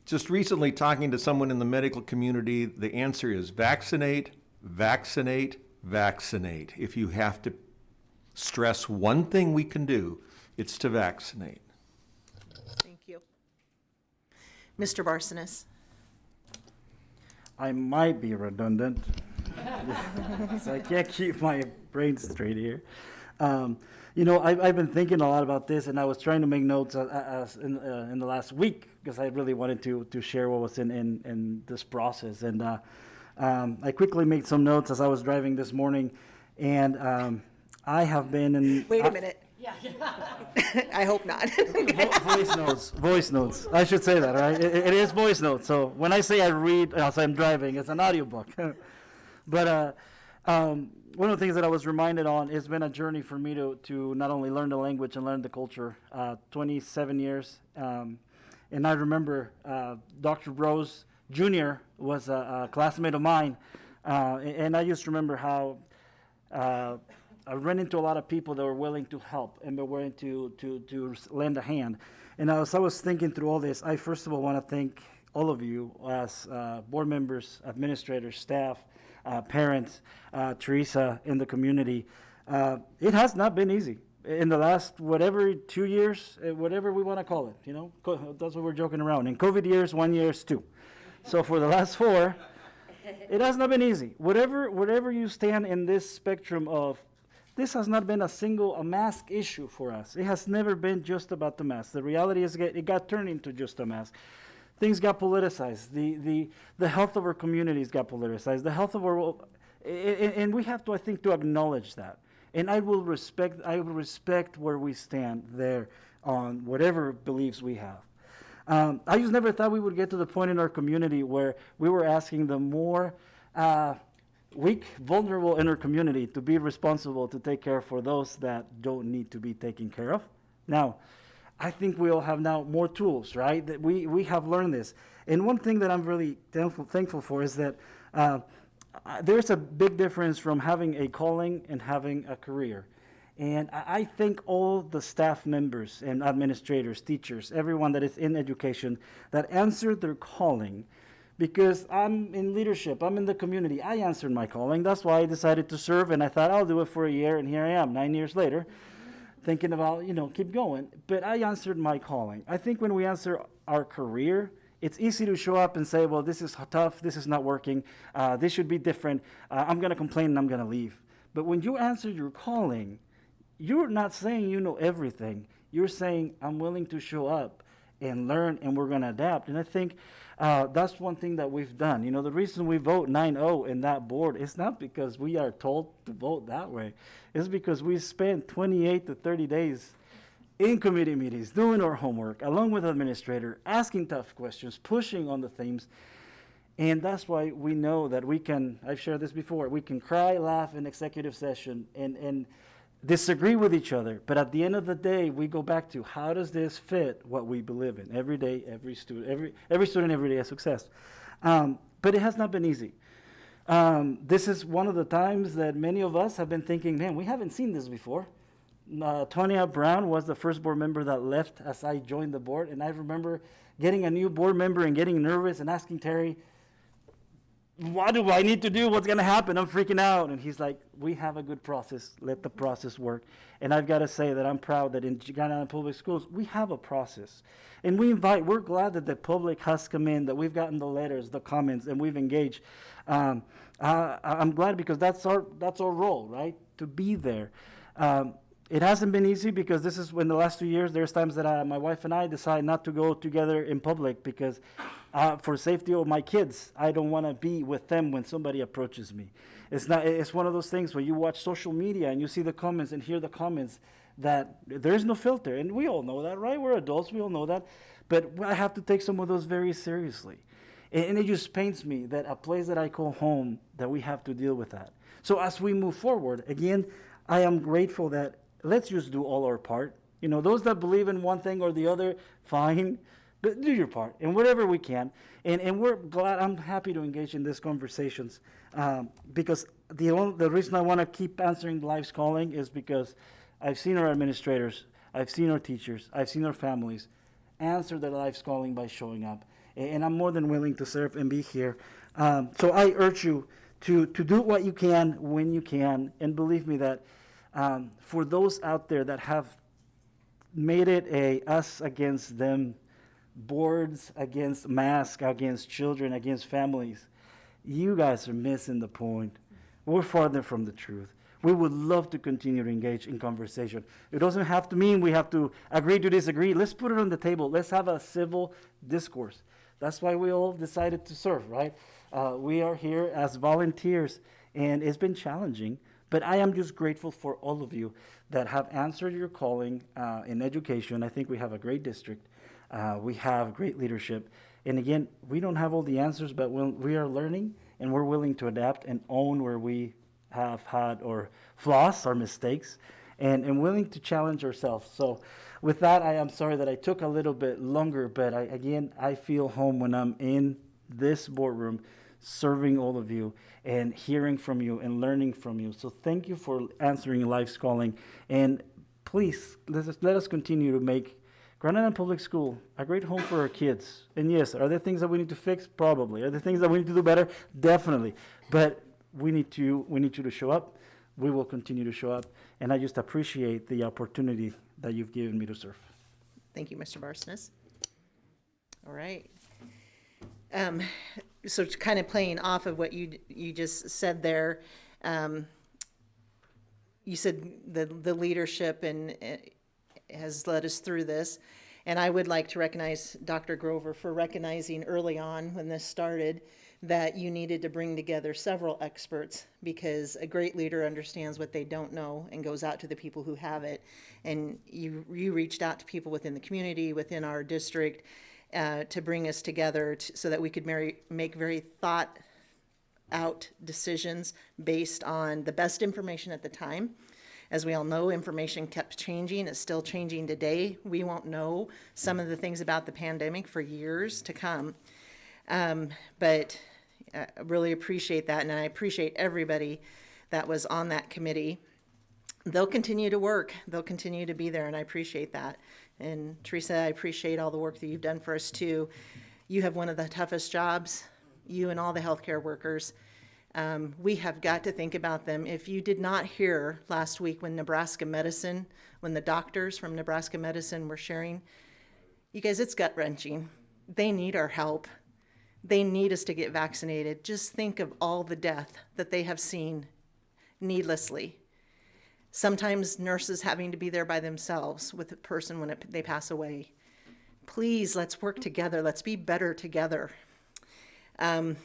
just recently talking to someone in the medical community, the answer is vaccinate, vaccinate, vaccinate. If you have to stress one thing we can do, it's to vaccinate. Thank you. Mr. Barsanis. I might be redundant, so I can't keep my brain straight here. I've been thinking a lot about this, and I was trying to make notes in the last week, because I really wanted to share what was in this process. And I quickly made some notes as I was driving this morning, and I have been in... Wait a minute. Yeah. I hope not. Voice notes. I should say that, right? It is voice notes. So when I say I read as I'm driving, it's an audiobook. But one of the things that I was reminded on, it's been a journey for me to not only learn the language and learn the culture. 27 years. And I remember Dr. Brose Jr. was a classmate of mine. And I just remember how I ran into a lot of people that were willing to help and were willing to lend a hand. And as I was thinking through all this, I first of all want to thank all of you as board members, administrators, staff, parents, Teresa, in the community. It has not been easy. In the last, 2 years, whatever we want to call it, that's what we're joking around. In COVID years, 1 year is 2. So for the last 4, it has not been easy. Whatever you stand in this spectrum of, this has not been a mask issue for us. It has never been just about the mask. The reality is it got turned into just a mask. Things got politicized. The health of our communities got politicized. The health of our, and we have to, I think, to acknowledge that. And I will respect where we stand there on whatever beliefs we have. I just never thought we would get to the point in our community where we were asking the more weak, vulnerable in our community to be responsible to take care for those that don't need to be taken care of. Now, I think we all have now more tools, right? That we have learned this. And one thing that I'm really thankful for is that there's a big difference from having a calling and having a career. And I thank all the staff members and administrators, teachers, everyone that is in education that answered their calling, because I'm in leadership, I'm in the community. I answered my calling. That's why I decided to serve, and I thought I'll do it for a year, and here I am, 9 years later, thinking about, keep going. But I answered my calling. I think when we answer our career, it's easy to show up and say, well, this is tough, this is not working, this should be different, I'm going to complain and I'm going to leave. But when you answer your calling, you're not saying you know everything. You're saying, I'm willing to show up and learn, and we're going to adapt. And I think that's one thing that we've done. You know, the reason we vote 9-0 in that board is not because we are told to vote that way. It's because we spent 28 to 30 days in committee meetings, doing our homework, along with administrator, asking tough questions, pushing on the themes. And that's why we know that we can, I've shared this before, we can cry, laugh in executive session and disagree with each other. But at the end of the day, we go back to how does this fit what we believe in? Every day, every student, every day has success. But it has not been easy. This is one of the times that many of us have been thinking, man, we haven't seen this before. Tonya Brown was the first board member that left as I joined the board. And I remember getting a new board member and getting nervous and asking Terry, what do I need to do? What's going to happen? I'm freaking out. And he's like, we have a good process. Let the process work. And I've got to say that I'm proud that in Ghana Public Schools, we have a process. And we're glad that the public has come in, that we've gotten the letters, the comments, and we've engaged. I'm glad because that's our role, right? To be there. It hasn't been easy because this is when the last 2 years, there's times that my wife and I decide not to go together in public because for safety of my kids, I don't want to be with them when somebody approaches me. It's one of those things where you watch social media and you see the comments and hear the comments that there's no filter. And we all know that, right? We're adults, we all know that. But I have to take some of those very seriously. And it just pains me that a place that I call home, that we have to deal with that. So as we move forward, again, I am grateful that let's just do all our part. You know, those that believe in one thing or the other, fine, but do your part and whatever we can. And we're glad, I'm happy to engage in these conversations because the reason I want to keep answering Life's Calling is because I've seen our administrators, I've seen our teachers, I've seen our families answer their Life's Calling by showing up. And I'm more than willing to serve and be here. So I urge you to do what you can when you can. And believe me that for those out there that have made it a us against them, boards against masks, against children, against families, you guys are missing the point. We're farther from the truth. We would love to continue to engage in conversation. It doesn't have to mean we have to agree to disagree. Let's put it on the table. Let's have a civil discourse. That's why we all decided to serve, right? We are here as volunteers, and it's been challenging. But I am just grateful for all of you that have answered your calling in education. I think we have a great district. We have great leadership. And again, we don't have all the answers, but we are learning, and we're willing to adapt and own where we have had or flaws or mistakes, and willing to challenge ourselves. So with that, I am sorry that I took a little bit longer, but I feel home when I'm in this boardroom serving all of you and hearing from you and learning from you. So thank you for answering Life's Calling. And please, let us continue to make Grand Island Public School a great home for our kids. And yes, are there things that we need to fix? Probably. Are there things that we need to do better? Definitely. But we need you to show up. We will continue to show up. And I just appreciate the opportunity that you've given me to serve. Thank you, Mr. Barsness. All right. So kind of playing off of what you just said there, you said the leadership and has led us through this. And I would like to recognize Dr. Grover for recognizing early on when this started that you needed to bring together several experts, because a great leader understands what they don't know and goes out to the people who have it. And you reached out to people within the community, within our district, to bring us together so that we could make very thought out decisions based on the best information at the time. As we all know, information kept changing. It's still changing today. We won't know some of the things about the pandemic for years to come. But I really appreciate that, and I appreciate everybody that was on that committee. They'll continue to work. They'll continue to be there, and I appreciate that. And Teresa, I appreciate all the work that you've done for us too. You have one of the toughest jobs, you and all the healthcare workers. We have got to think about them. If you did not hear last week when the doctors from Nebraska Medicine were sharing, you guys, it's gut-wrenching. They need our help. They need us to get vaccinated. Just think of all the death that they have seen needlessly. Sometimes nurses having to be there by themselves with a person when they pass away. Please, let's work together. Let's be better together. Our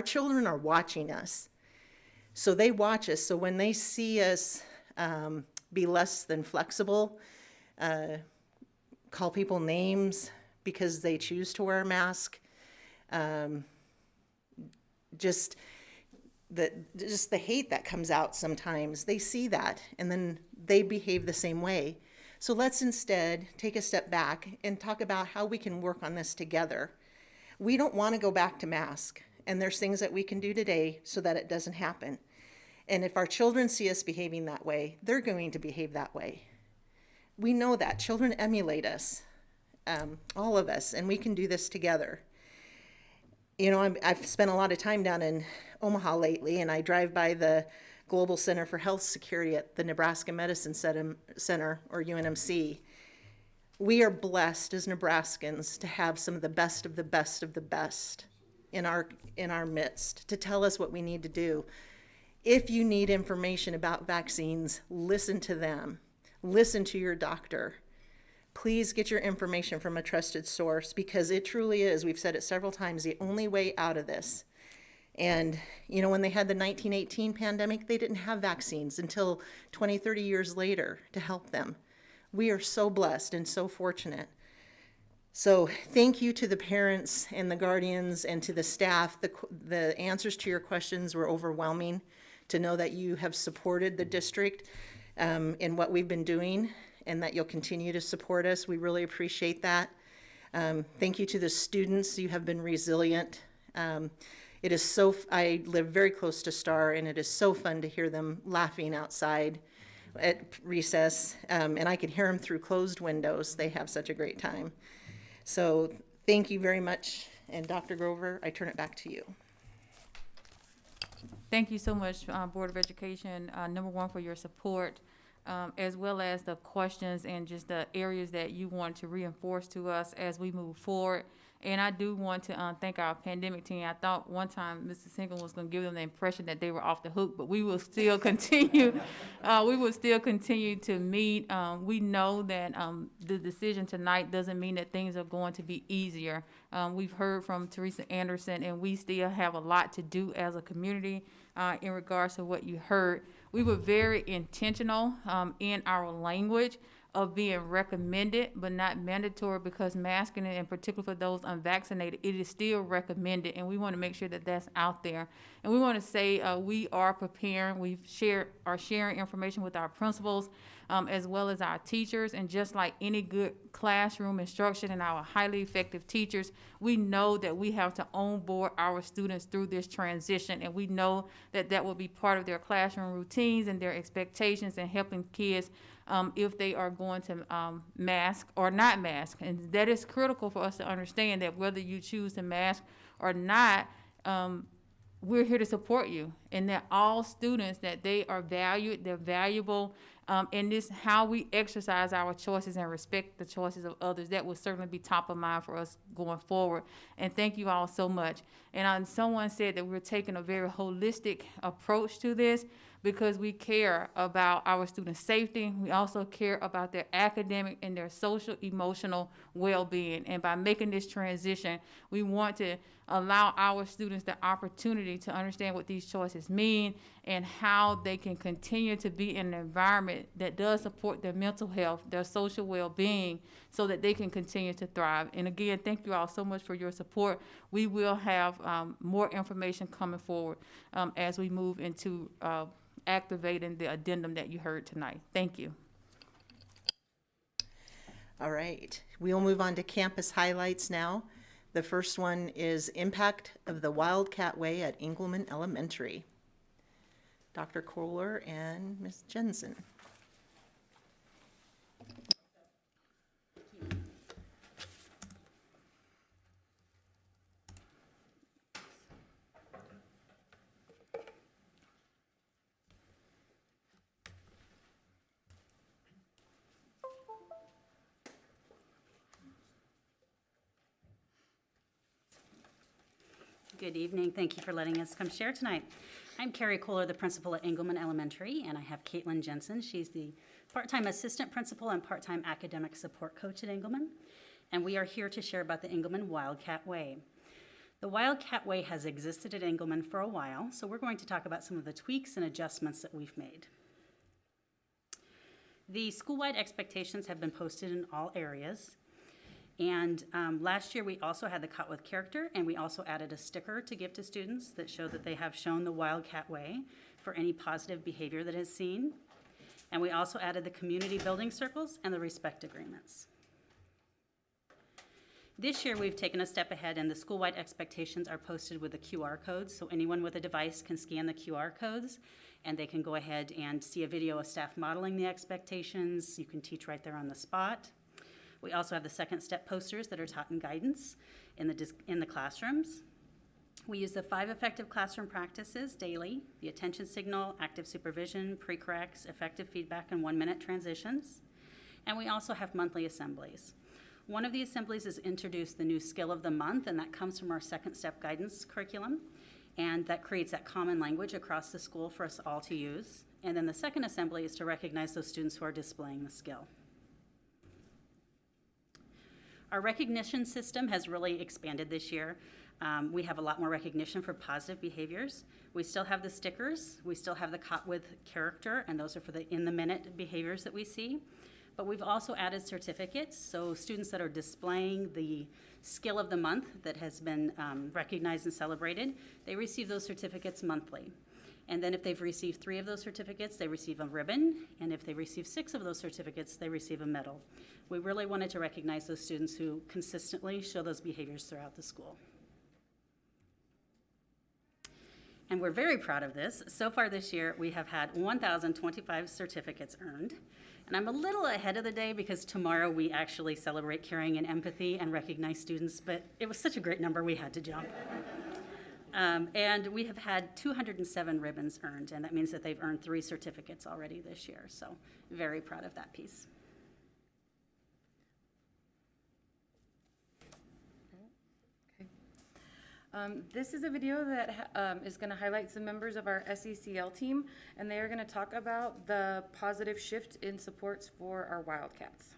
children are watching us. So they watch us. So when they see us be less than flexible, call people names because they choose to wear a mask, just the hate that comes out sometimes, they see that and then they behave the same way. So let's instead take a step back and talk about how we can work on this together. We don't want to go back to mask, and there's things that we can do today so that it doesn't happen. And if our children see us behaving that way, they're going to behave that way. We know that. Children emulate us, all of us, and we can do this together. You know, I've spent a lot of time down in Omaha lately, and I drive by the Global Center for Health Security at the Nebraska Medicine Center, or UNMC. We are blessed as Nebraskans to have some of the best of the best of the best in our midst to tell us what we need to do. If you need information about vaccines, listen to them. Listen to your doctor. Please get your information from a trusted source, because it truly is, we've said it several times, the only way out of this. And, you know, when they had the 1918 pandemic, they didn't have vaccines until 20, 30 years later to help them. We are so blessed and so fortunate. So thank you to the parents and the guardians and to the staff. The answers to your questions were overwhelming, to know that you have supported the district in what we've been doing and that you'll continue to support us. We really appreciate that. Thank you to the students. You have been resilient. It is so, I live very close to Star, and it is so fun to hear them laughing outside at recess, and I can hear them through closed windows. They have such a great time. So thank you very much, and Dr. Grover, I turn it back to you. Thank you so much, Board of Education, number one, for your support, as well as the questions and just the areas that you want to reinforce to us as we move forward. And I do want to thank our pandemic team. I thought one time Mr. Single was going to give them the impression that they were off the hook, but we will still continue. We will still continue to meet. We know that the decision tonight doesn't mean that things are going to be easier. We've heard from Teresa Anderson, and we still have a lot to do as a community in regards to what you heard. We were very intentional in our language of being recommended but not mandatory, because masking, in particular for those unvaccinated, it is still recommended, and we want to make sure that that's out there. And we want to say we are preparing. We've are sharing information with our principals as well as our teachers, and just like any good classroom instruction and our highly effective teachers, we know that we have to onboard our students through this transition, and we know that that will be part of their classroom routines and their expectations, and helping kids if they are going to mask or not mask. And that is critical for us to understand, that whether you choose to mask or not, we're here to support you, and that all students, that they are valued, they're valuable, and this how we exercise our choices and respect the choices of others. That will certainly be top of mind for us going forward. And thank you all so much. And someone said that we're taking a very holistic approach to this, because we care about our students' safety. We also care about their academic and their social, emotional well-being. And by making this transition, we want to allow our students the opportunity to understand what these choices mean and how they can continue to be in an environment that does support their mental health, their social well-being, so that they can continue to thrive. And again, thank you all so much for your support. We will have more information coming forward as we move into activating the addendum that you heard tonight. Thank you. All right, we'll move on to campus highlights now. The first one is impact of the Wildcat Way at Ingleman Elementary. Dr. Kohler and Ms. Jensen. Good evening. Thank you for letting us come share tonight. I'm Carrie Kohler, the principal at Ingleman Elementary, and I have Caitlin Jensen. She's the part-time assistant principal and part-time academic support coach at Ingleman. and we are here to share about the Ingleman Wildcat Way. The Wildcat Way has existed at Ingleman for a while, so we're going to talk about some of the tweaks and adjustments that we've made. The school-wide expectations have been posted in all areas. And last year, we also had the Caught with Character, and we also added a sticker to give to students that show that they have shown the Wildcat Way for any positive behavior that is seen. And we also added the community building circles and the respect agreements. This year, we've taken a step ahead, and the school-wide expectations are posted with the QR codes, so anyone with a device can scan the QR codes, and they can go ahead and see a video of staff modeling the expectations. You can teach right there on the spot. We also have the second step posters that are taught in guidance in the classrooms. We use the 5 effective classroom practices daily: the attention signal, active supervision, pre-corrects, effective feedback, and 1-minute transitions. And we also have monthly assemblies. One of the assemblies is introduce the new skill of the month, and that comes from our second step guidance curriculum. And that creates that common language across the school for us all to use. And then the second assembly is to recognize those students who are displaying the skill. Our recognition system has really expanded this year. We have a lot more recognition for positive behaviors. We still have the stickers. We still have the Caught with Character, and those are for the in-the-minute behaviors that we see. But we've also added certificates, so students that are displaying the skill of the month that has been recognized and celebrated, they receive those certificates monthly. And then if they've received 3 of those certificates, they receive a ribbon, and if they receive 6 of those certificates, they receive a medal. We really wanted to recognize those students who consistently show those behaviors throughout the school. And we're very proud of this. So far this year, we have had 1,025 certificates earned. And I'm a little ahead of the day because tomorrow we actually celebrate caring and empathy and recognize students, but it was such a great number we had to jump. And we have had 207 ribbons earned, and that means that they've earned 3 certificates already this year. So very proud of that piece. This is a video that is going to highlight some members of our SECL team, and they are going to talk about the positive shift in supports for our Wildcats.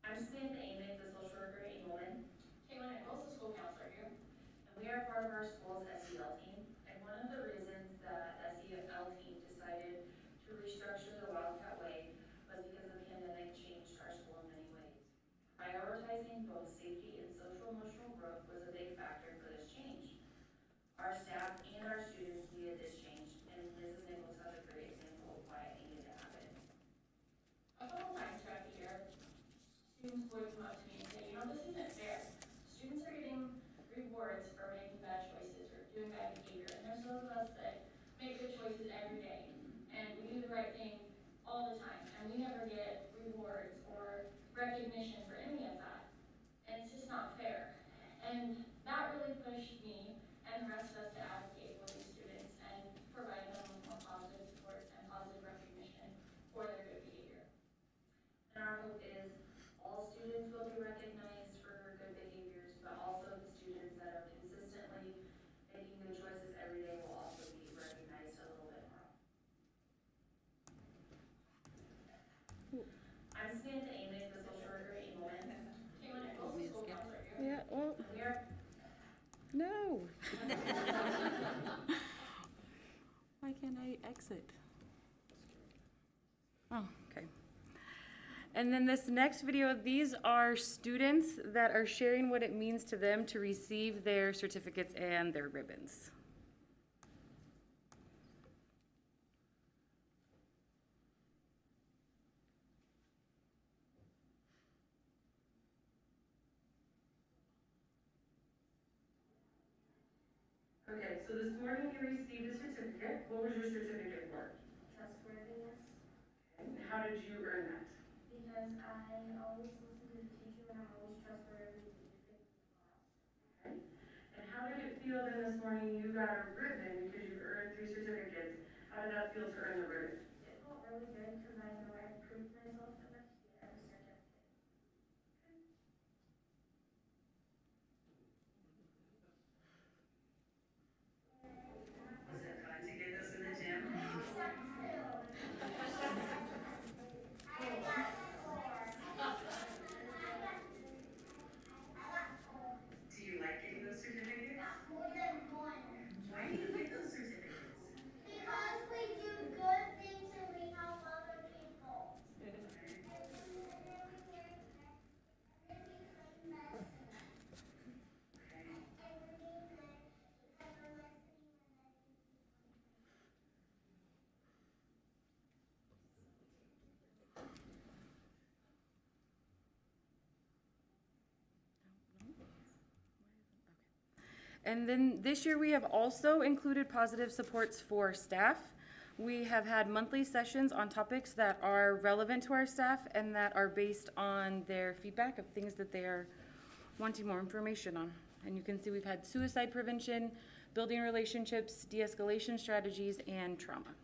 I'm Samantha Amick, the social worker at Ingleman. Caitlin Nichols, the school counselor here. And we are part of our school's SEL team. And one of the reasons the SEL team decided to restructure the Wildcat Way was because the pandemic changed our school in many ways. Prioritizing both safety and social emotional growth was a big factor for this change. Our staff and our students needed this change, and Mrs. Nichols has a great example of why it needed to happen. A couple times throughout the year, students would come up to me and say, you know, this isn't fair. Students are getting rewards for making bad choices or doing bad behavior, and there's those of us that make good choices every day, and we do the right thing all the time, and we never get rewards or recognition for any of that, and it's just not fair. And that really pushed me and the rest of us to advocate for these students and provide them with more positive supports and positive recognition for their good behavior. And our hope is all students will be recognized for good behaviors, but also the students that are consistently making good choices every day will also be recognized a little bit more. I'm Samantha Amick, the social worker at Ingleman. Caitlin Nichols, the school counselor here. Yeah, well, We are no. Why can't I exit? Oh, okay. And then this next video, these are students that are sharing what it means to them to receive their certificates and their ribbons. Okay, so this morning you received a certificate. What was your certificate for? Trustworthiness. And how did you earn that? Because I always listen to the teacher and I'm always trustworthy to do things in class. Okay. And how did it feel then this morning you got a ribbon because you earned 3 certificates? How did that feel to earn the ribbon? It felt really good because I know I proved myself enough to get every certificate. Was it fun to get this in the gym? And then this year we have also included positive supports for staff. We have had monthly sessions on topics that are relevant to our staff and that are based on their feedback of things that they are wanting more information on. And you can see we've had suicide prevention, building relationships, de-escalation strategies, and trauma.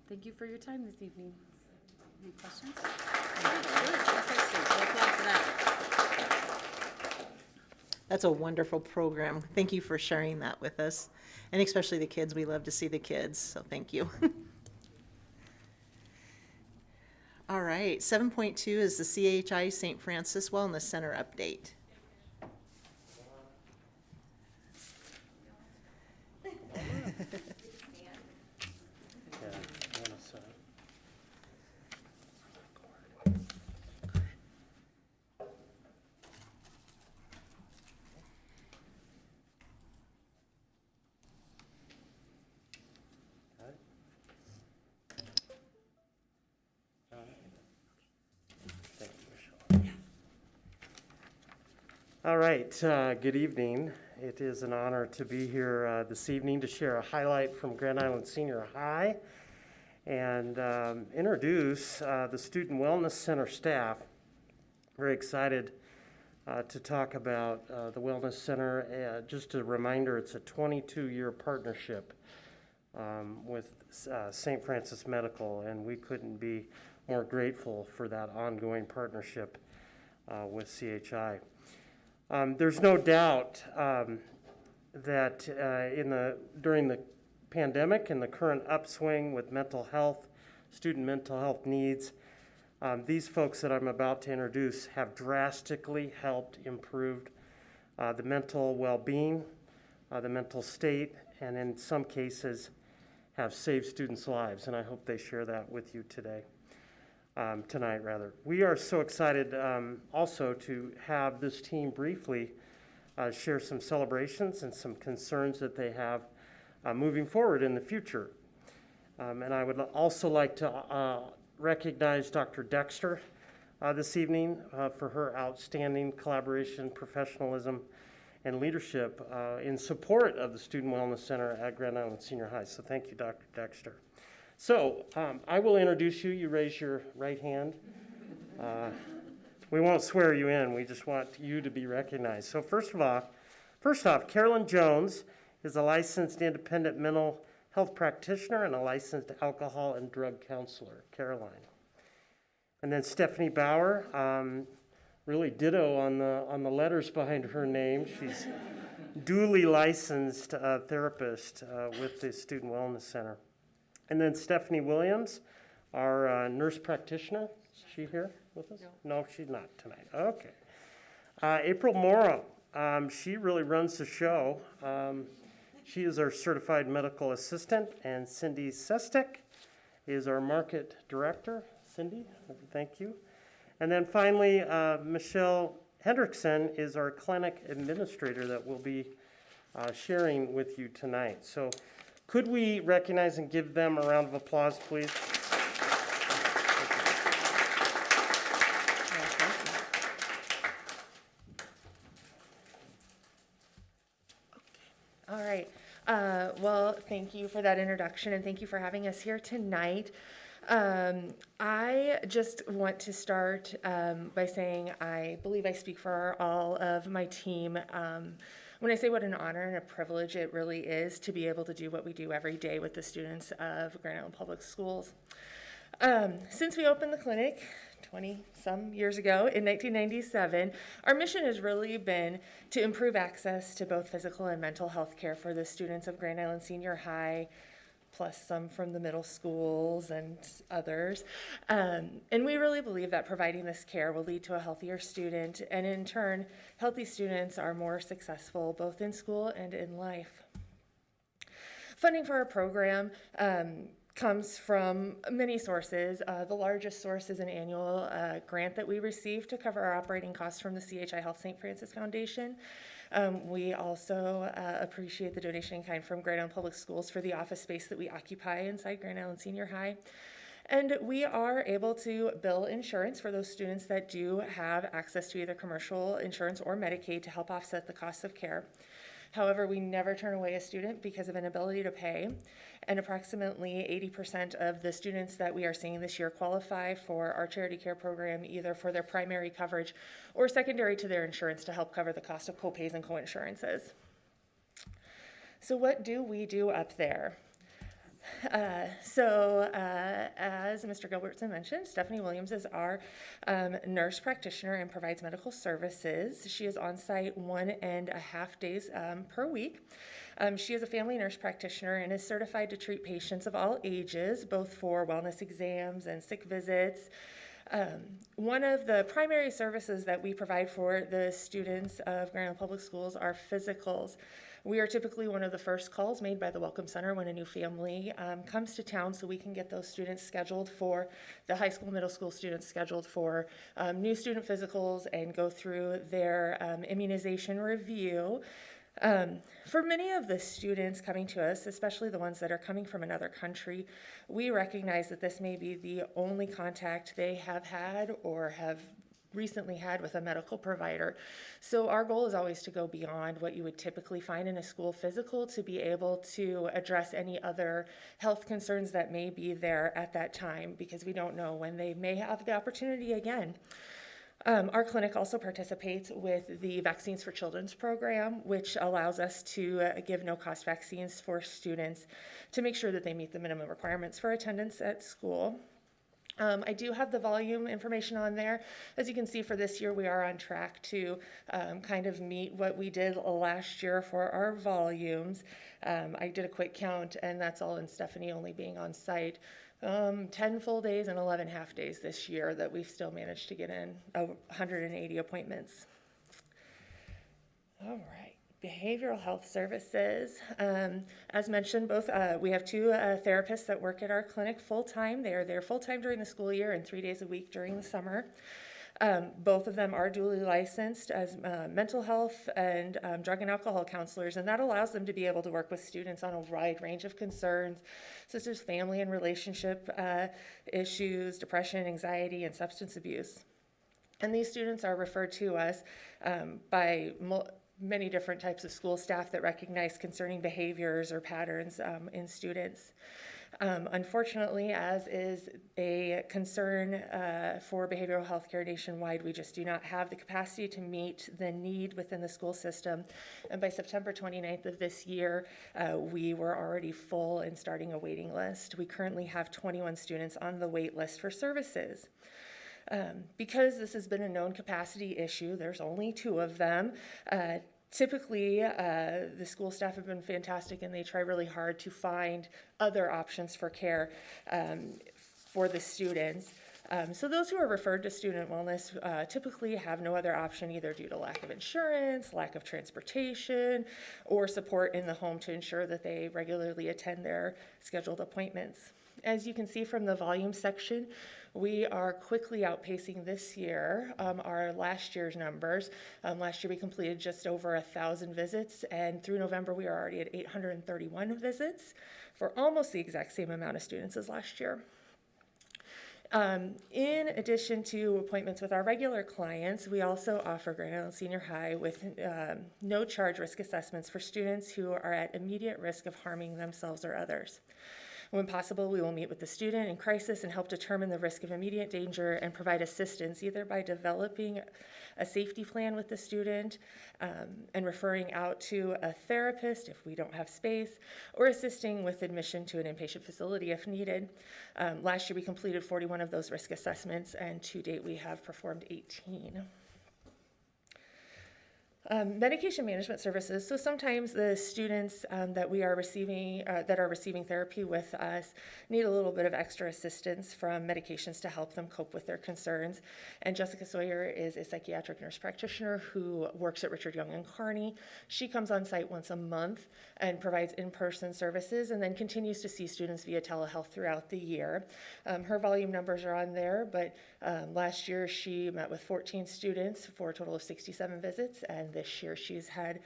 Thank you for your time this evening. Any questions? Okay, applause for that. That's a wonderful program. Thank you for sharing that with us, and especially the kids. We love to see the kids, so thank you. All right, 7.2 is the CHI St. Francis Wellness Center update. All right, good evening. It is an honor to be here this evening to share a highlight from Grand Island Senior High and introduce the Student Wellness Center staff. Very excited to talk about the Wellness Center. Just a reminder, it's a 22-year partnership with St. Francis Medical, and we couldn't be more grateful for that ongoing partnership with CHI. There's no doubt that during the pandemic and the current upswing with mental health, student mental health needs, these folks that I'm about to introduce have drastically helped improve the mental well-being, the mental state, and in some cases have saved students' lives, and I hope they share that with you today. Tonight, rather. We are so excited also to have this team briefly share some celebrations and some concerns that they have moving forward in the future. And I would also like to recognize Dr. Dexter this evening for her outstanding collaboration, professionalism, and leadership in support of the Student Wellness Center at Grand Island Senior High. So thank you, Dr. Dexter. So I will introduce you. You raise your right hand. We won't swear you in. We just want you to be recognized. So first off, Carolyn Jones is a licensed independent mental health practitioner and a licensed alcohol and drug counselor. Caroline. And then Stephanie Bauer, really ditto on the letters behind her name. She's duly licensed therapist with the Student Wellness Center. And then Stephanie Williams, our nurse practitioner. Is she here with us? No, she's not tonight. Okay. April Morrow, she really runs the show. She is our certified medical assistant, and Cindy Sestek is our market director. Cindy, thank you. And then finally, Michelle Hendrickson is our clinic administrator that will be sharing with you tonight. So could we recognize and give them a round of applause, please? All right. Well, thank you for that introduction, and thank you for having us here tonight. I just want to start by saying I believe I speak for all of my team when I say what an honor and a privilege it really is to be able to do what we do every day with the students of Grand Island Public Schools. Since we opened the clinic 20-some years ago in 1997, our mission has really been to improve access to both physical and mental health care for the students of Grand Island Senior High, plus some from the middle schools and others. And we really believe that providing this care will lead to a healthier student, and in turn, healthy students are more successful both in school and in life. Funding for our program comes from many sources. The largest source is an annual grant that we receive to cover our operating costs from the CHI Health St. Francis Foundation. We also appreciate the donation in kind from Grand Island Public Schools for the office space that we occupy inside Grand Island Senior High. And we are able to bill insurance for those students that do have access to either commercial insurance or Medicaid to help offset the cost of care. However, we never turn away a student because of inability to pay, and approximately 80% of the students that we are seeing this year qualify for our charity care program, either for their primary coverage or secondary to their insurance to help cover the cost of co-pays and co-insurances. So what do we do up there? As Mr. Gilbertson mentioned, Stephanie Williams is our nurse practitioner and provides medical services. She is on site 1.5 days per week. She is a family nurse practitioner and is certified to treat patients of all ages, both for wellness exams and sick visits. One of the primary services that we provide for the students of Grand Island Public Schools are physicals. We are typically one of the first calls made by the Welcome Center when a new family comes to town, so we can get those students scheduled for the high school, middle school students scheduled for new student physicals and go through their immunization review. For many of the students coming to us, especially the ones that are coming from another country, we recognize that this may be the only contact they have had or have recently had with a medical provider. So our goal is always to go beyond what you would typically find in a school physical to be able to address any other health concerns that may be there at that time, because we don't know when they may have the opportunity again. Our clinic also participates with the Vaccines for Children's program, which allows us to give no-cost vaccines for students to make sure that they meet the minimum requirements for attendance at school. I do have the volume information on there. As you can see, for this year, we are on track to kind of meet what we did last year for our volumes. I did a quick count, and that's all in Stephanie only being on site. 10 full days and 11 half days this year that we've still managed to get in 180 appointments. All right. Behavioral health services. As mentioned, we have two therapists that work at our clinic full-time. They are there full-time during the school year and 3 days a week during the summer. Both of them are duly licensed as mental health and drug and alcohol counselors, and that allows them to be able to work with students on a wide range of concerns, such as family and relationship issues, depression, anxiety, and substance abuse. And these students are referred to us by many different types of school staff that recognize concerning behaviors or patterns in students. Unfortunately, as is a concern for behavioral health care nationwide, we just do not have the capacity to meet the need within the school system. And by September 29th of this year, we were already full and starting a waiting list. We currently have 21 students on the wait list for services. Because this has been a known capacity issue, there's only 2 of them. Typically, the school staff have been fantastic, and they try really hard to find other options for care for the students. So those who are referred to student wellness typically have no other option, either due to lack of insurance, lack of transportation, or support in the home to ensure that they regularly attend their scheduled appointments. As you can see from the volume section, we are quickly outpacing this year our last year's numbers. Last year we completed just over 1,000 visits, and through November we are already at 831 visits for almost the exact same amount of students as last year. In addition to appointments with our regular clients, we also offer Grand Island Senior High with no charge risk assessments for students who are at immediate risk of harming themselves or others. When possible, we will meet with the student in crisis and help determine the risk of immediate danger and provide assistance, either by developing a safety plan with the student and referring out to a therapist if we don't have space, or assisting with admission to an inpatient facility if needed. Last year, we completed 41 of those risk assessments, and to date, we have performed 18. Medication management services. So sometimes the students that are receiving therapy with us need a little bit of extra assistance from medications to help them cope with their concerns. And Jessica Sawyer is a psychiatric nurse practitioner who works at Richard Young and Kearney. She comes on site once a month and provides in-person services, and then continues to see students via telehealth throughout the year. Her volume numbers are on there, but last year she met with 14 students for a total of 67 visits, and this year she's had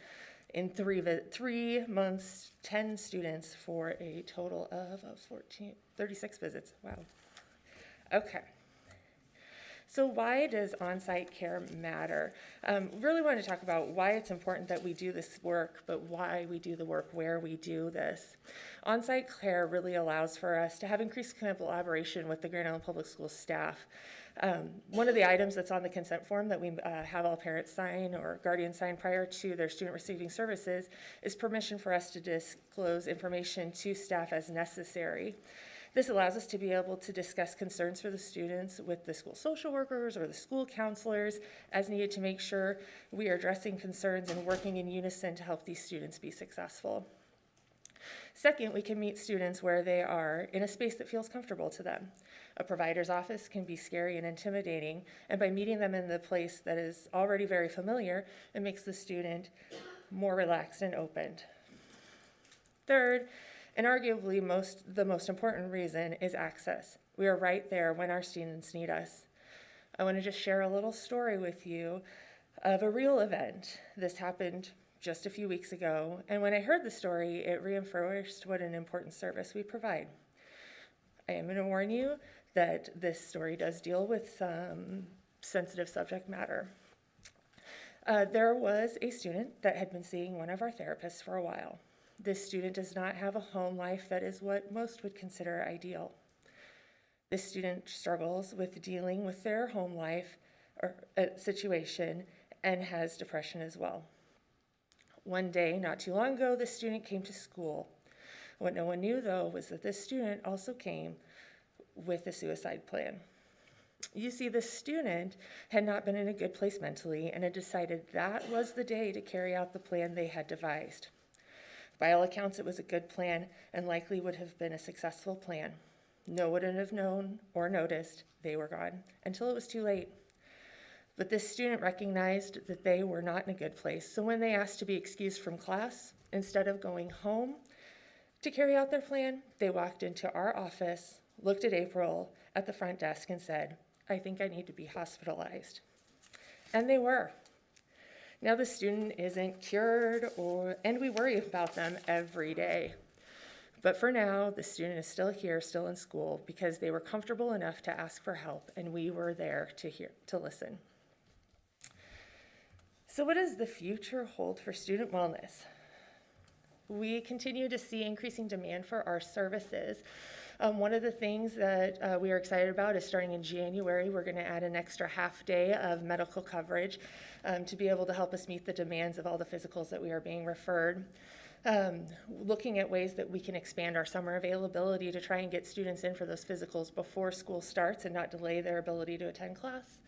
in 3 months 10 students for a total of 36 visits. Wow. Okay. So why does on-site care matter? Really want to talk about why it's important that we do this work, but why we do the work where we do this. On-site care really allows for us to have increased collaboration with the Grand Island Public Schools staff. One of the items that's on the consent form that we have all parents sign or guardians sign prior to their student receiving services is permission for us to disclose information to staff as necessary. This allows us to be able to discuss concerns for the students with the school social workers or the school counselors as needed to make sure we are addressing concerns and working in unison to help these students be successful. Second, we can meet students where they are in a space that feels comfortable to them. A provider's office can be scary and intimidating, and by meeting them in the place that is already very familiar, it makes the student more relaxed and opened. Third, and arguably the most important reason, is access. We are right there when our students need us. I want to just share a little story with you of a real event. This happened just a few weeks ago, and when I heard the story, it reinforced what an important service we provide. I am going to warn you that this story does deal with some sensitive subject matter. There was a student that had been seeing one of our therapists for a while. This student does not have a home life that is what most would consider ideal. This student struggles with dealing with their home life or situation and has depression as well. One day, not too long ago, this student came to school. What no one knew, though, was that this student also came with a suicide plan. You see, the student had not been in a good place mentally and had decided that was the day to carry out the plan they had devised. By all accounts, it was a good plan and likely would have been a successful plan. No one would have known or noticed they were gone until it was too late. But this student recognized that they were not in a good place, so when they asked to be excused from class, instead of going home to carry out their plan, they walked into our office, looked at April at the front desk and said, "I think I need to be hospitalized." And they were. Now the student isn't cured, and we worry about them every day. But for now, the student is still here, still in school, because they were comfortable enough to ask for help, and we were there to listen. So what does the future hold for student wellness? We continue to see increasing demand for our services. One of the things that we are excited about is starting in January, we're going to add an extra half day of medical coverage to be able to help us meet the demands of all the physicals that we are being referred. Looking at ways that we can expand our summer availability to try and get students in for those physicals before school starts and not delay their ability to attend class.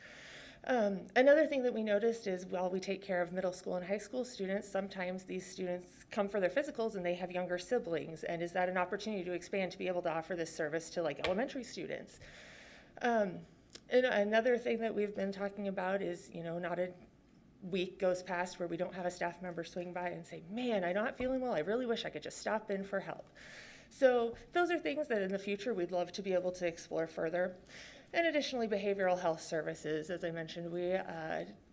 Another thing that we noticed is while we take care of middle school and high school students, sometimes these students come for their physicals and they have younger siblings. And is that an opportunity to expand to be able to offer this service to like elementary students? And another thing that we've been talking about is, not a week goes past where we don't have a staff member swing by and say, "Man, I'm not feeling well. I really wish I could just stop in for help." So those are things that in the future we'd love to be able to explore further. And additionally, behavioral health services. As I mentioned, we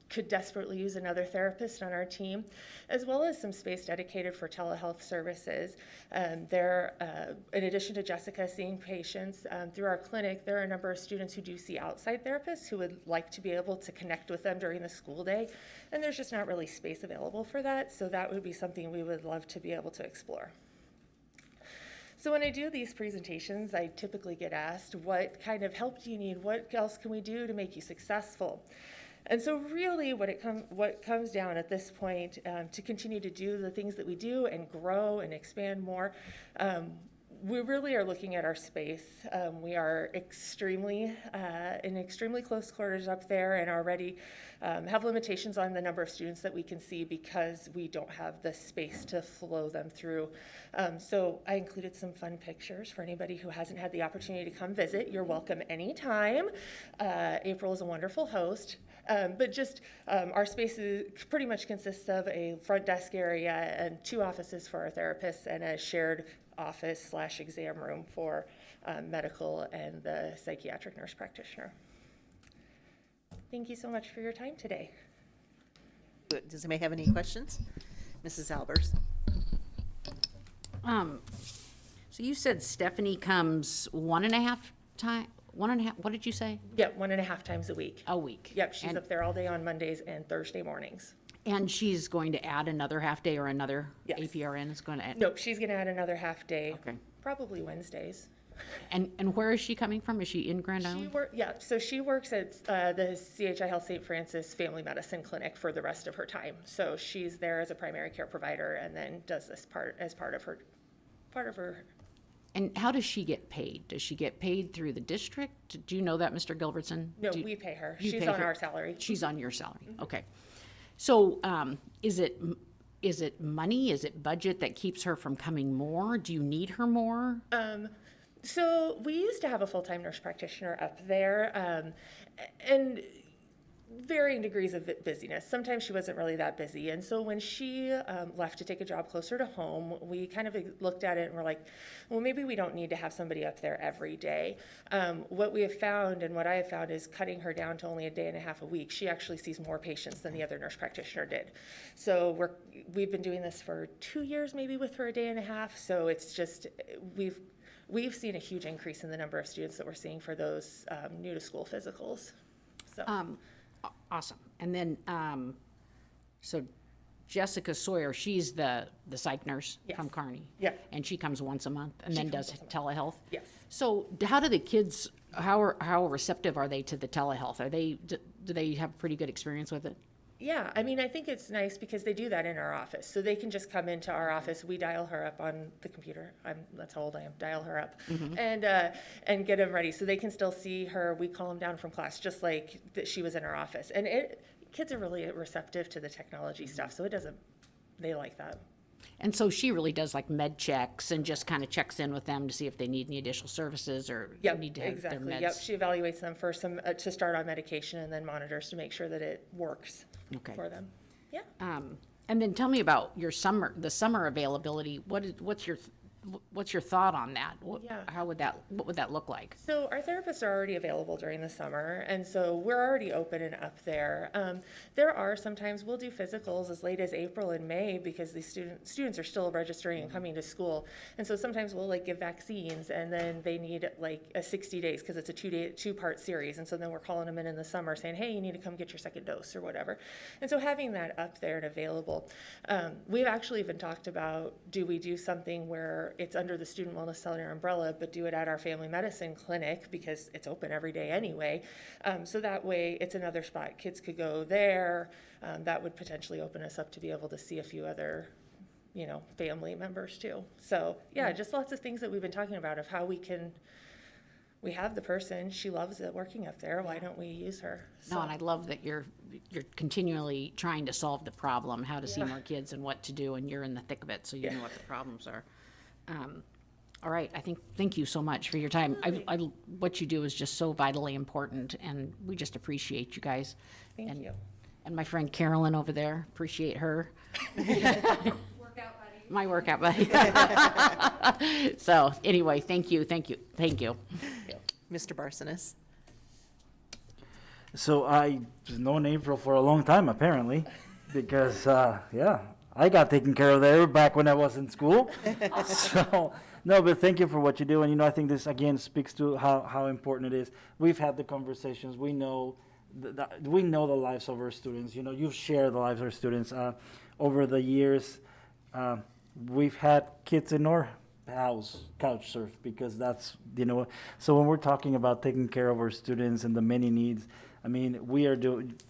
could desperately use another therapist on our team, as well as some space dedicated for telehealth services. In addition to Jessica seeing patients through our clinic, there are a number of students who do see outside therapists who would like to be able to connect with them during the school day, and there's just not really space available for that, so that would be something we would love to be able to explore. So when I do these presentations, I typically get asked, what kind of help do you need? What else can we do to make you successful? And so really what comes down at this point to continue to do the things that we do and grow and expand more, we really are looking at our space. We are in extremely close quarters up there and already have limitations on the number of students that we can see because we don't have the space to flow them through. So I included some fun pictures for anybody who hasn't had the opportunity to come visit. You're welcome anytime. April is a wonderful host. But just our space pretty much consists of a front desk area and 2 offices for our therapists and a shared office/exam room for medical and the psychiatric nurse practitioner. Thank you so much for your time today. Does anybody have any questions? Mrs. Albers. So you said Stephanie comes 1.5 1.5, what did you say? Yeah, 1.5 times a week. A week. Yep, she's And- up there all day on Mondays and Thursday mornings. And she's going to add another half day or another Yes. APRN is going to add? Nope, she's gonna add another half day. Okay. Probably Wednesdays. And where is she coming from? Is she in Grand Island? So she works at the CHI Health St. Francis Family Medicine Clinic for the rest of her time. So she's there as a primary care provider and then does this part as part of her. And how does she get paid? Does she get paid through the district? Do you know that, Mr. Gilbertson? No, we pay her. You She's pay on her. our salary. She's on your salary, okay. So, is it money, is it budget that keeps her from coming more? Do you need her more? So we used to have a full-time nurse practitioner up there, and varying degrees of busyness. Sometimes she wasn't really that busy. And so when she left to take a job closer to home, we kind of looked at it and we're like, well, maybe we don't need to have somebody up there every day. What we have found and what I have found is cutting her down to only 1.5 days a week. She actually sees more patients than the other nurse practitioner did. So we've been doing this for 2 years, maybe with her 1.5 days. So it's just, we've seen a huge increase in the number of students that we're seeing for those new to school physicals. So. Awesome. And then, so Jessica Sawyer, she's the psych nurse from Kearney. Yeah. And she comes once a month and She then comes does once telehealth? Yes. So how do the kids, how receptive are they to the telehealth? Do they have pretty good experience with it? Yeah, I mean, I think it's nice because they do that in our office. So they can just come into our office. We dial her up on the computer. That's how old I am. Dial her up and get them ready. So they can still see her. We call them down from class just like that she was in our office. And kids are really receptive to the technology stuff. So they like that. And so she really does like med checks and just kind of checks in with them to see if they need any additional services or need to have their meds. Yep, she evaluates them for some to start on medication and then monitors to make sure that it works for them. Yeah. And then tell me about the summer availability. What's your thought on that? What would that look like? So our therapists are already available during the summer, and so we're already open and up there. There are sometimes we'll do physicals as late as April and May because the students are still registering and coming to school, and so sometimes we'll give vaccines, and then they need a 60 days because it's a two-part series, and so then we're calling them in the summer saying, hey, you need to come get your second dose or whatever. And so having that up there and available, we've actually even talked about, do we do something where it's under the Student Wellness Center umbrella, but do it at our family medicine clinic because it's open every day anyway. So that way it's another spot. Kids could go there. That would potentially open us up to be able to see a few other, family members too. So yeah, just lots of things that we've been talking about of how we have the person, she loves it working up there. Why don't we use her? No, and I love that you're continually trying to solve the problem, how to see more kids and what to do, and you're in the thick of it, so you know what the problems are. All right, thank you so much for your time. What you do is just so vitally important, and we just appreciate you guys. Thank you. And my friend Carolyn over there, appreciate her. My workout buddy. So anyway, thank you. Mr. Barsonis. So I've known April for a long time, apparently, because, I got taken care of there back when I was in school. So, no, but thank you for what you do. And, I think this, again, speaks to how important it is. We've had the conversations. We know the lives of our students. You've shared the lives of our students. Over the years, we've had kids in our house couch surf because that's, so when we're talking about taking care of our students and the many needs, I mean,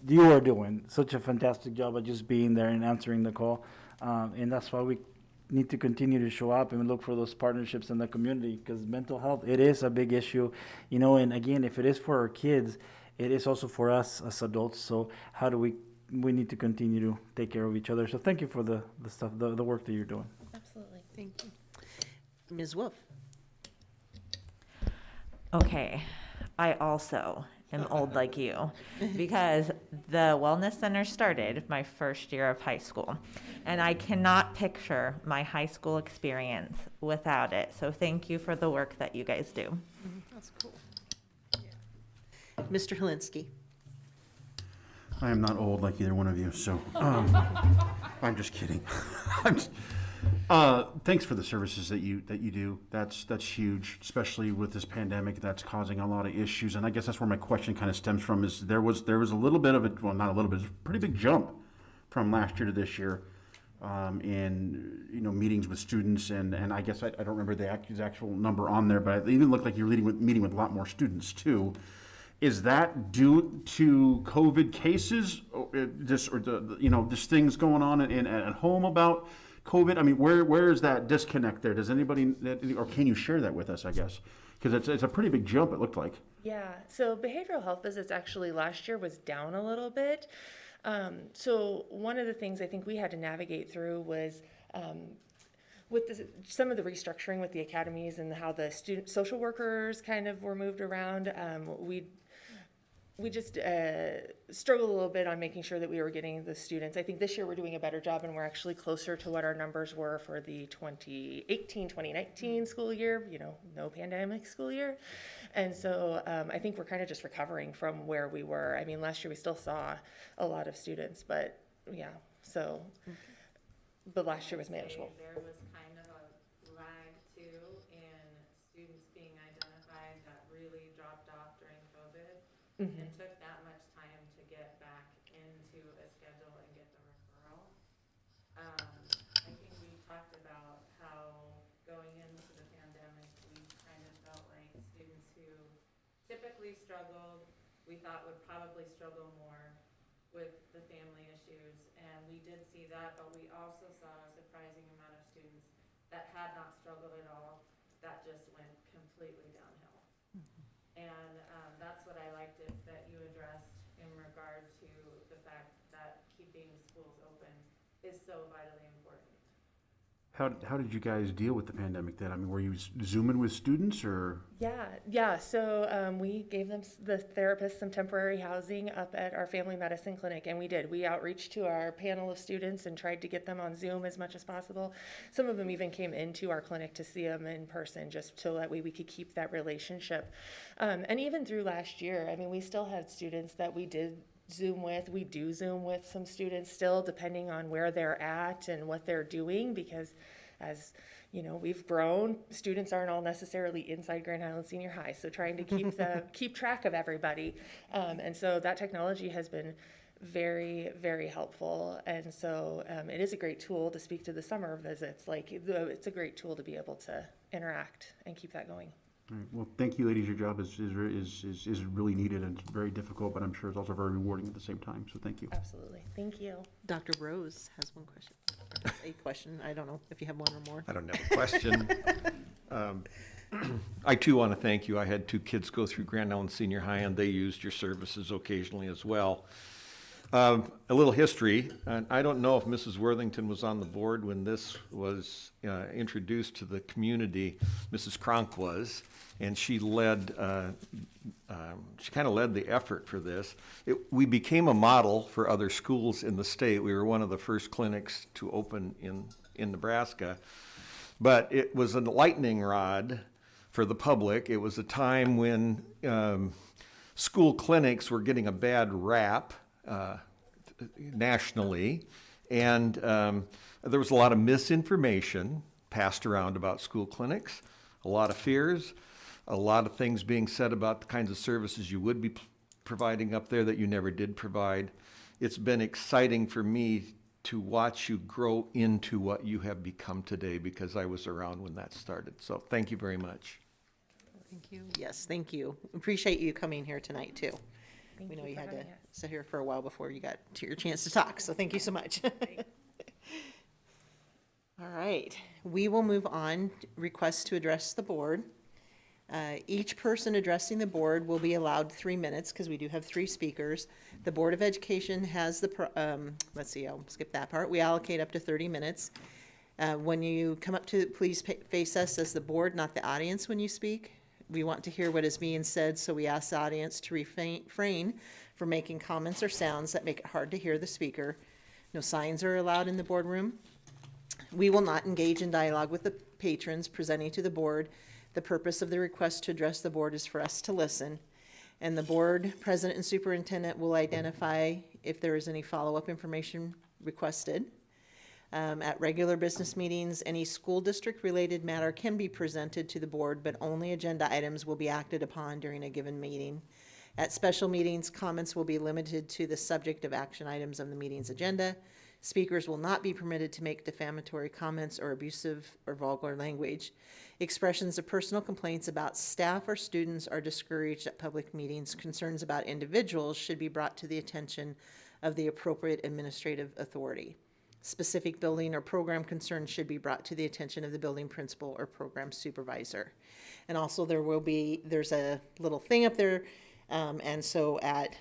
you are doing such a fantastic job of just being there and answering the call. And that's why we need to continue to show up and look for those partnerships in the community because mental health, it is a big issue, and again, if it is for our kids, it is also for us as adults. So how do we need to continue to take care of each other. So thank you for the stuff, the work that you're doing. Absolutely. Thank you. Ms. Wolf. Okay, I also am old like you because the Wellness Center started my first year of high school, and I cannot picture my high school experience without it. So thank you for the work that you guys do. That's cool. Yeah. Mr. Helinski. I am not old like either one of you, so I'm just kidding. Thanks for the services that you do. That's huge, especially with this pandemic that's causing a lot of issues. And I guess that's where my question kind of stems from. Is there was a little bit of a, well, not a little bit, a pretty big jump from last year to this year in meetings with students, and I guess I don't remember the actual number on there, but it even looked like you're meeting with a lot more students too. Is that due to COVID cases, or just things going on at home about COVID? I mean, where is that disconnect there? Does anybody, or can you share that with us, I guess? Because it's a pretty big jump, it looked like. Yeah, so behavioral health visits actually last year was down a little bit. So one of the things I think we had to navigate through was with some of the restructuring with the academies and how the student social workers kind of were moved around. We just struggled a little bit on making sure that we were getting the students. I think this year we're doing a better job, and we're actually closer to what our numbers were for the 2018-2019 school year, no pandemic school year. And so I think we're kind of just recovering from where we were. I mean, last year we still saw a lot of students, but yeah, so, but last year was manageable. There was kind of a lag too in students being identified that really dropped off during COVID. Mm-hmm. It took that much time to get back into a schedule and get the referral. I think we talked about how going into the pandemic, we kind of felt like students who typically struggled, we thought would probably struggle more with the family issues. And we did see that, but we also saw a surprising amount of students that had not struggled at all, that just went completely downhill. And that's what I liked that you addressed in regard to the fact that keeping schools open is so vitally important. How did you guys deal with the pandemic then? I mean, were you Zooming with students or? Yeah. So we gave them, the therapists, some temporary housing up at our family medicine clinic, and we did. We outreached to our panel of students and tried to get them on Zoom as much as possible. Some of them even came into our clinic to see them in person, just so that way we could keep that relationship. And even through last year, I mean, we still had students that we did Zoom with. We do Zoom with some students still, depending on where they're at and what they're doing, because as we've grown, students aren't all necessarily inside Grand Island Senior High, so trying to keep track of everybody. And so that technology has been very, very helpful. And so it is a great tool to speak to the summer visits. It's a great tool to be able to interact and keep that going. All right. Well, thank you, ladies. Your job is really needed, and it's very difficult, but I'm sure it's also very rewarding at the same time. So thank you. Absolutely. Thank you. Dr. Rose has one question. A question. I don't know if you have one or more. I don't have a question. I too want to thank you. I had 2 kids go through Grand Island Senior High, and they used your services occasionally as well. A little history, and I don't know if Mrs. Worthington was on the board when this was introduced to the community. Mrs. Cronk was, and she led, she kind of led the effort for this. We became a model for other schools in the state. We were one of the first clinics to open in Nebraska, but it was a lightning rod for the public. It was a time when school clinics were getting a bad rap nationally, and there was a lot of misinformation passed around about school clinics, a lot of fears, a lot of things being said about the kinds of services you would be providing up there that you never did provide. It's been exciting for me to watch you grow into what you have become today, because I was around when that started. So thank you very much. Thank you. Yes, thank you. Appreciate you coming here tonight too. We know you had to sit here for a while before you got to your chance to talk, so thank you so much. All right, we will move on. Requests to address the board. Each person addressing the board will be allowed 3 minutes, because we do have 3 speakers. The Board of Education has let's see, I'll skip that part. We allocate up to 30 minutes. When you come up to, please face us as the board, not the audience when you speak. We want to hear what is being said, so we ask the audience to refrain from making comments or sounds that make it hard to hear the speaker. No signs are allowed in the boardroom. We will not engage in dialogue with the patrons presenting to the board. The purpose of the request to address the board is for us to listen, and the board president and superintendent will identify if there is any follow-up information requested. At regular business meetings, any school district-related matter can be presented to the board, but only agenda items will be acted upon during a given meeting. At special meetings, comments will be limited to the subject of action items on the meeting's agenda. Speakers will not be permitted to make defamatory comments or abusive or vulgar language. Expressions of personal complaints about staff or students are discouraged at public meetings. Concerns about individuals should be brought to the attention of the appropriate administrative authority. Specific building or program concerns should be brought to the attention of the building principal or program supervisor. And also there's a little thing up there, and so at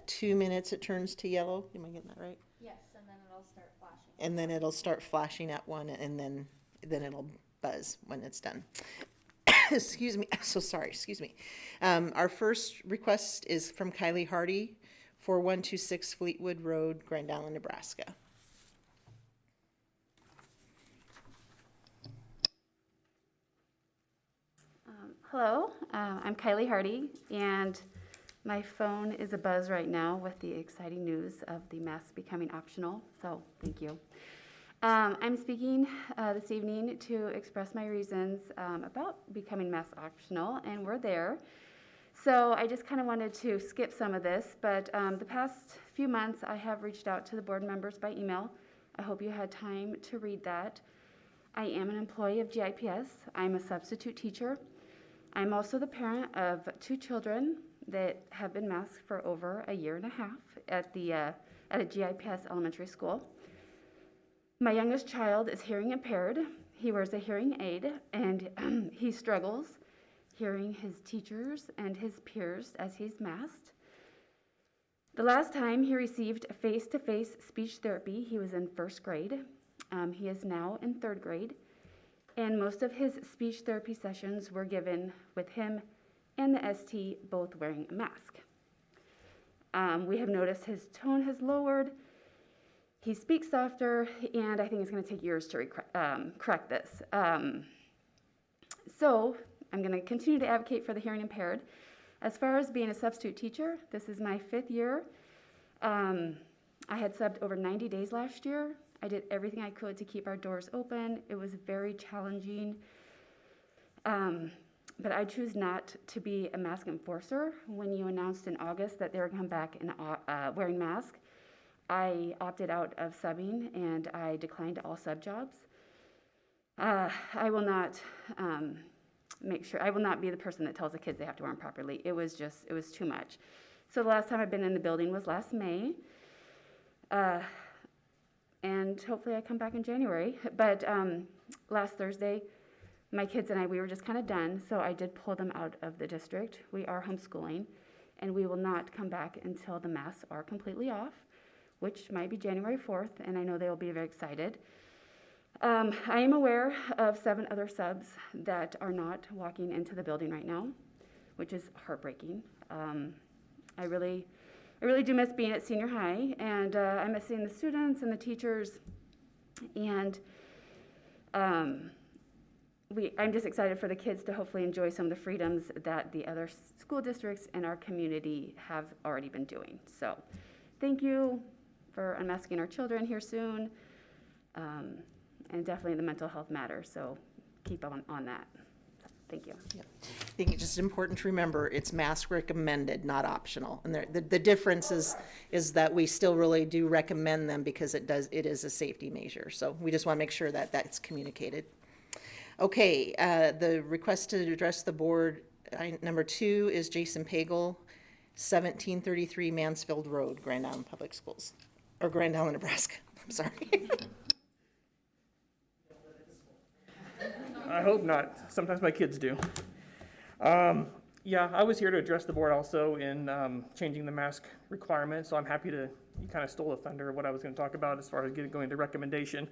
2 minutes it turns to yellow. Am I getting that right? Yes, and then it'll start flashing. And then it'll start flashing at 1, and then it'll buzz when it's done. Excuse me, so sorry, excuse me. Our first request is from Kylie Hardy, 4126 Fleetwood Road, Grand Island, Nebraska. Hello, I'm Kylie Hardy, and my phone is abuzz right now with the exciting news of the mask becoming optional, so thank you. I'm speaking this evening to express my reasons about becoming mask optional, and we're there. So I just kind of wanted to skip some of this, but the past few months I have reached out to the board members by email. I hope you had time to read that. I am an employee of GIPS. I'm a substitute teacher. I'm also the parent of 2 children that have been masked for over a year and a half at a GIPS elementary school. My youngest child is hearing impaired. He wears a hearing aid, and he struggles hearing his teachers and his peers as he's masked. The last time he received face-to-face speech therapy, he was in 1st grade. He is now in 3rd grade, and most of his speech therapy sessions were given with him and the ST both wearing a mask. We have noticed his tone has lowered, he speaks softer, and I think it's going to take years to correct this. So I'm going to continue to advocate for the hearing impaired. As far as being a substitute teacher, this is my 5th year. I had subbed over 90 days last year. I did everything I could to keep our doors open. It was very challenging. But I choose not to be a mask enforcer. When you announced in August that they were going to come back in wearing masks, I opted out of subbing, and I declined all sub jobs. I will not I will not be the person that tells the kids they have to wear them properly. It was too much. So the last time I've been in the building was last May. And hopefully I come back in January. But last Thursday, my kids and we were just kind of done, so I did pull them out of the district. We are homeschooling, and we will not come back until the masks are completely off, which might be January 4th, and I know they will be very excited. I am aware of 7 other subs that are not walking into the building right now, which is heartbreaking. I really do miss being at senior high, and I'm missing the students and the teachers, and I'm just excited for the kids to hopefully enjoy some of the freedoms that the other school districts in our community have already been doing. So thank you for unmasking our children here soon. And definitely the mental health matters, so keep on that. Thank you. Yep. I think it's just important to remember it's mask recommended, not optional. And the difference is that we still really do recommend them because it is a safety measure. So we just want to make sure that that's communicated. Okay, the request to address the board, number 2 is Jason Pagel, 1733 Mansfield Road, Grand Island Public Schools, or Grand Island, Nebraska. I'm sorry. I hope not. Sometimes my kids do. Yeah, I was here to address the board also in changing the mask requirement, so I'm happy to, you kind of stole the thunder of what I was going to talk about as far as going to recommendation.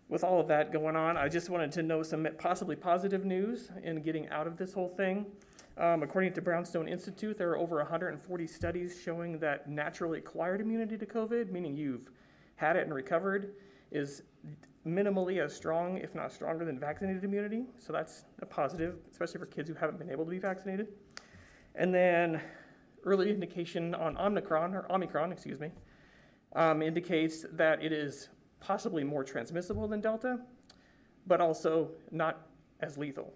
With all of that going on, I just wanted to know some possibly positive news in getting out of this whole thing. According to Brownstone Institute, there are over 140 studies showing that naturally acquired immunity to COVID, meaning you've had it and recovered, is minimally as strong, if not stronger, than vaccinated immunity. So that's a positive, especially for kids who haven't been able to be vaccinated. And then early indication on Omicron, indicates that it is possibly more transmissible than Delta, but also not as lethal.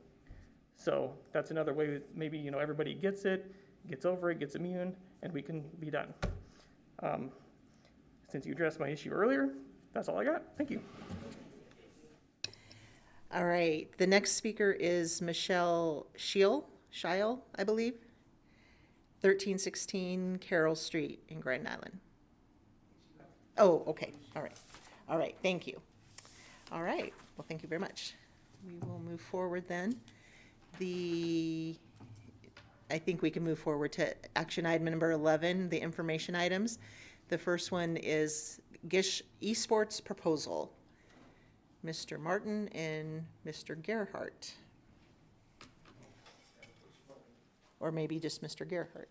So that's another way that maybe, you know, everybody gets it, gets over it, gets immune, and we can be done. Since you addressed my issue earlier, that's all I got. Thank you. All right, the next speaker is Michelle Shiel, I believe, 1316 Carroll Street in Grand Island. Oh, okay, all right, thank you. All right, well, thank you very much. We will move forward then. I think we can move forward to action item number 11, the information items. The first one is GISH esports proposal. Mr. Martin and Mr. Gerhart. Or maybe just Mr. Gerhart.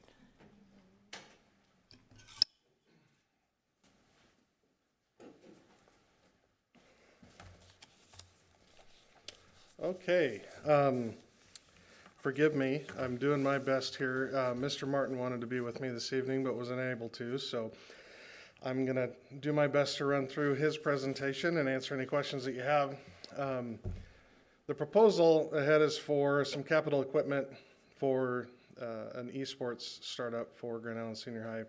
Okay, forgive me, I'm doing my best here. Mr. Martin wanted to be with me this evening, but was unable to, so I'm gonna do my best to run through his presentation and answer any questions that you have. The proposal ahead is for some capital equipment for an esports startup for Grand Island Senior High.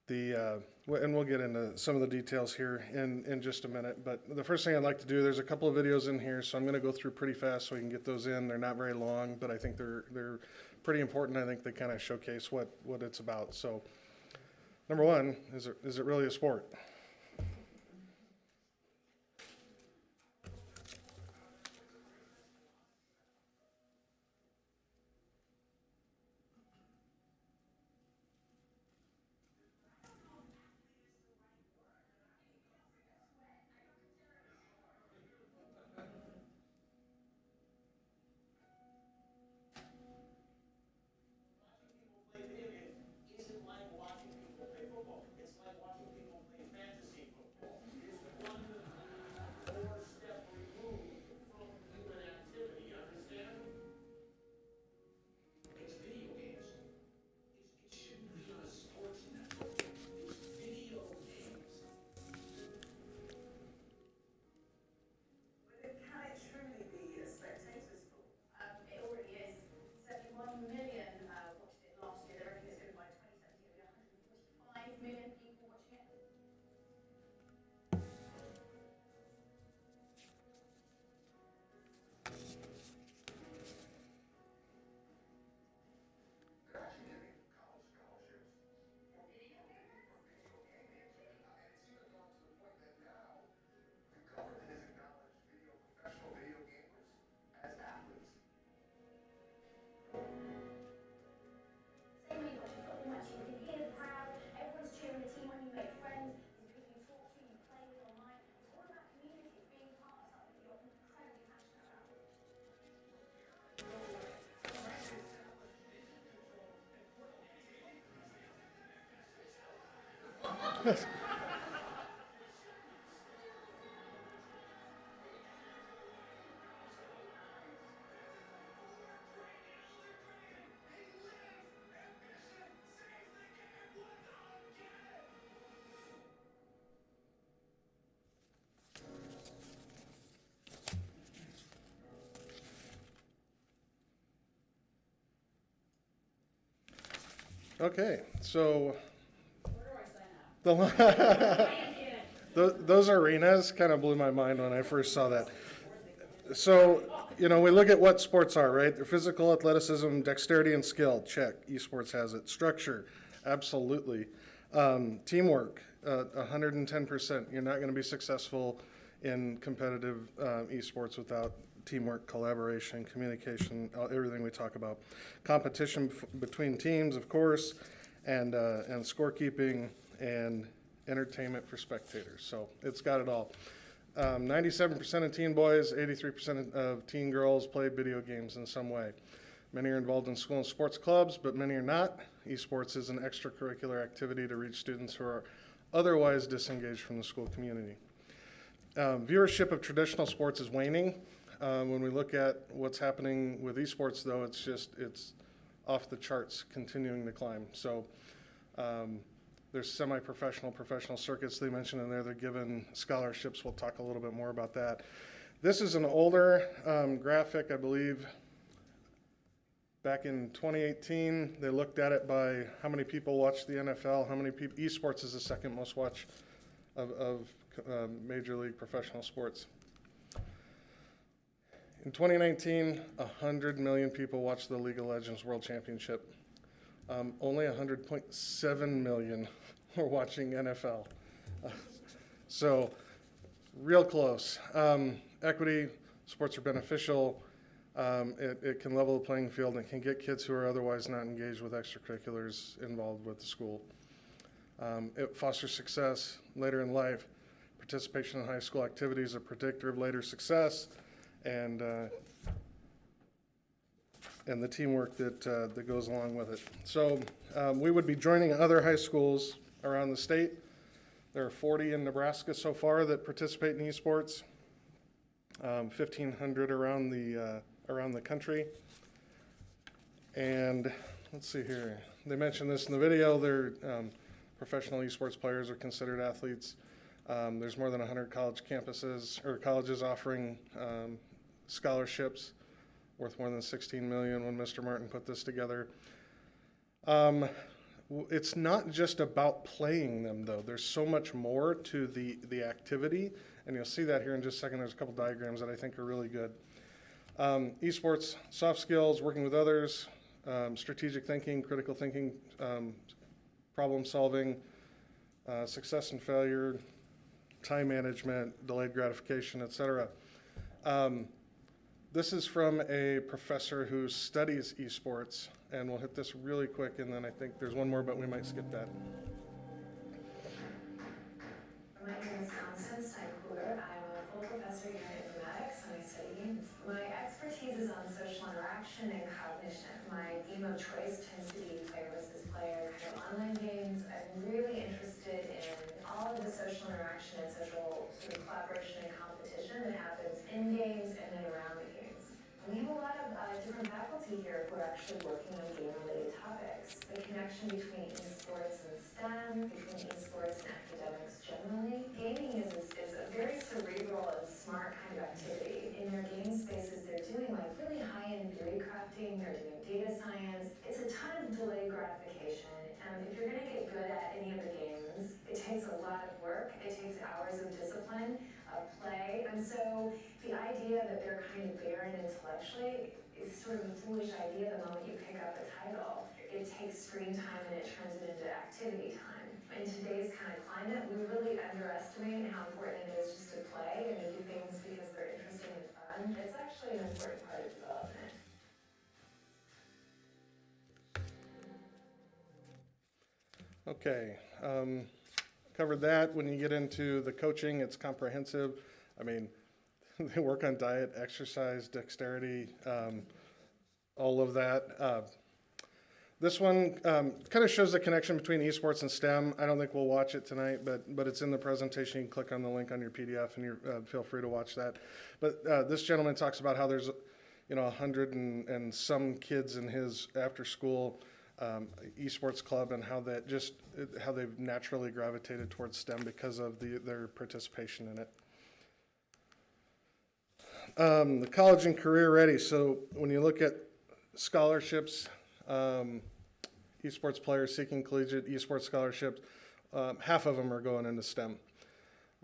And we'll get into some of the details here in just a minute, but the first thing I'd like to do, there's a couple of videos in here, so I'm gonna go through pretty fast so we can get those in. They're not very long, but I think they're pretty important. I think they kind of showcase what it's about. So, number one, is it really a sport? Okay, so those arenas kind of blew my mind when I first saw that. So, you know, we look at what sports are, right? They're physical, athleticism, dexterity, and skill. Check. Esports has it. Structure. Absolutely. Teamwork. 110%. You're not going to be successful in competitive esports without teamwork, collaboration, communication, everything we talk about. Competition between teams, of course, and scorekeeping and entertainment for spectators. So it's got it all. 97% of teen boys, 83% of teen girls play video games in some way. Many are involved in school and sports clubs, but many are not. Esports is an extracurricular activity to reach students who are otherwise disengaged from the school community. Viewership of traditional sports is waning. When we look at what's happening with esports, though, it's off the charts, continuing to climb. So There's semi-professional, professional circuits they mentioned in there. They're given scholarships. We'll talk a little bit more about that. This is an older graphic, I believe. Back in 2018, they looked at it by how many people watch the NFL, how many people, esports is the second most watch of Major League professional sports. In 2019, 100 million people watched the League of Legends World Championship. Only 100.7 million were watching NFL. So, real close. Equity, sports are beneficial. It can level the playing field and it can get kids who are otherwise not engaged with extracurriculars involved with the school. It fosters success later in life. Participation in high school activities are a predictor of later success, and the teamwork that goes along with it. So we would be joining other high schools around the state. There are 40 in Nebraska so far that participate in esports. 1,500 around the country. And let's see here. They mentioned this in the video. Their professional esports players are considered athletes. There's more than 100 college campuses or colleges offering scholarships worth more than $16 million when Mr. Martin put this together. It's not just about playing them, though. There's so much more to the activity, and you'll see that here in just a second. There's a couple diagrams that I think are really good. Esports, soft skills, working with others, strategic thinking, critical thinking, problem solving, success and failure, time management, delayed gratification, etc. This is from a professor who studies esports, and we'll hit this really quick, and then I think there's one more, but we might skip that. My name is Stakeholder. I'm a full professor here in informatics, and I study games. My expertise is on social interaction and cognition. My game of choice tends to be player versus player kind of online games. I'm really interested in all of the social interaction and social sort of collaboration and competition that happens in games and then around the games. We have a lot of different faculty here who are actually working on game-related topics. The connection between esports and STEM, between esports and academics generally. Gaming is a very cerebral and smart kind of activity. In their game spaces, they're doing like really high-end theory crafting, they're doing data science. It's a ton of delayed gratification. If you're going to get good at any of the games, it takes a lot of work, it takes hours of discipline, of play, and so the idea that they're kind of barren intellectually is sort of a foolish idea the moment you pick up a title. It takes screen time and it turns it into activity time. In today's kind of climate, we really underestimate how important it is just to play and to do things because they're interesting and fun. It's actually an important part of development. Okay, covered that. When you get into the coaching, it's comprehensive. I mean, they work on diet, exercise, dexterity, all of that. This one kind of shows the connection between esports and STEM. I don't think we'll watch it tonight, but it's in the presentation. You can click on the link on your PDF and you feel free to watch that. But this gentleman talks about how there's 100 and some kids in his after school esports club, and how they've naturally gravitated towards STEM because of their participation in it. The college and career ready. So when you look at scholarships, esports players seeking collegiate esports scholarships, half of them are going into STEM,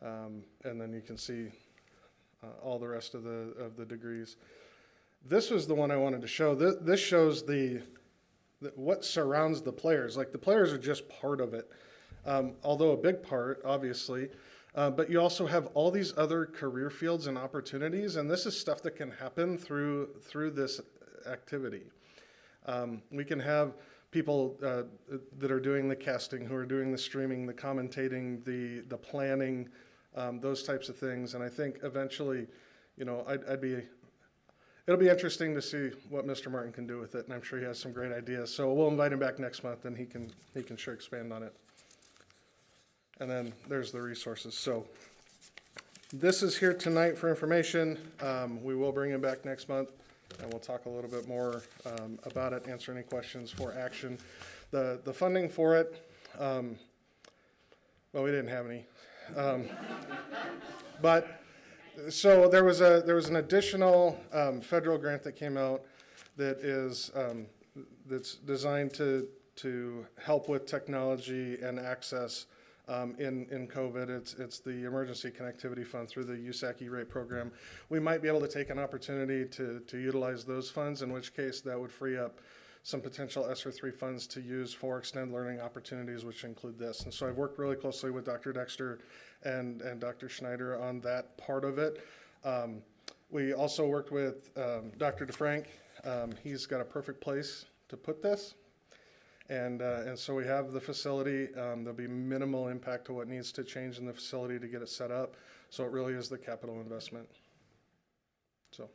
and then you can see all the rest of the degrees. This was the one I wanted to show. This shows what surrounds the players. Like, the players are just part of it, although a big part, obviously. But you also have all these other career fields and opportunities, and this is stuff that can happen through this activity. We can have people that are doing the casting, who are doing the streaming, the commentating, the planning, those types of things. And I think eventually, it'll be interesting to see what Mr. Martin can do with it, and I'm sure he has some great ideas. So we'll invite him back next month, and he can sure expand on it. And then there's the resources. So this is here tonight for information. We will bring him back next month, and we'll talk a little bit more about it, answer any questions for action. The funding for it, Well, we didn't have any. But, so there was an additional federal grant that came out that is, that's designed to help with technology and access in COVID. It's the Emergency Connectivity Fund through the USAC E-rate program. We might be able to take an opportunity to utilize those funds, in which case that would free up some potential ESSER 3 funds to use for extended learning opportunities, which include this. And so I've worked really closely with Dr. Dexter and Dr. Schneider on that part of it. We also worked with Dr. DeFrank. He's got a perfect place to put this. And so we have the facility. There'll be minimal impact to what needs to change in the facility to get it set up. So it really is the capital investment. So,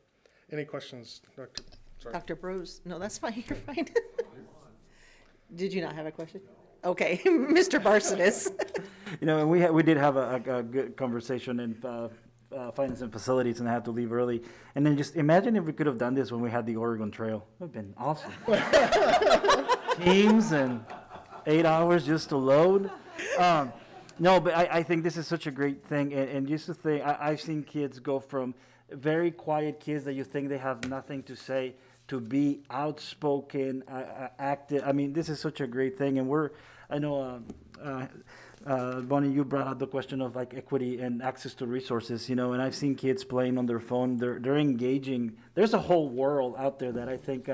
any questions, Dr.? Sorry. Dr. Brose, no, that's fine, you're fine. Did you not have a question? Okay, Mr. Barsitis. You know, and we did have a good conversation in finance and facilities, and I had to leave early. And then just imagine if we could have done this when we had the Oregon Trail. It would have been awesome. Teams and 8 hours just to load. No, but I think this is such a great thing. And just to think, I've seen kids go from very quiet kids that you think they have nothing to say to be outspoken, active. I mean, this is such a great thing. And I know, Bonnie, you brought up the question of like equity and access to resources, you know, and I've seen kids playing on their phone. They're engaging. There's a whole world out there that I think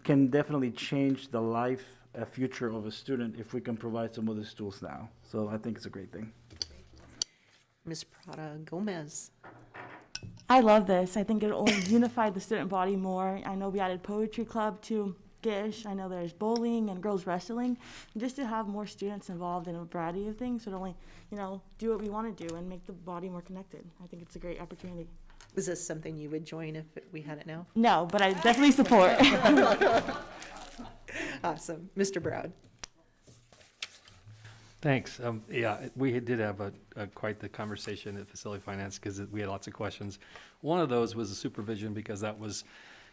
can definitely change the life, future of a student if we can provide some of these tools now. So I think it's a great thing. Ms. Prada Gomez. I love this. I think it only unified the student body more. I know we added poetry club to GISH. I know there's bowling and girls wrestling. Just to have more students involved in a variety of things would only, you know, do what we want to do and make the body more connected. I think it's a great opportunity. Is this something you would join if we had it now? No, but I definitely support. Awesome. Mr. Brown. Thanks. Yeah, we did have quite the conversation at Facility Finance because we had lots of questions. One of those was the supervision, because that was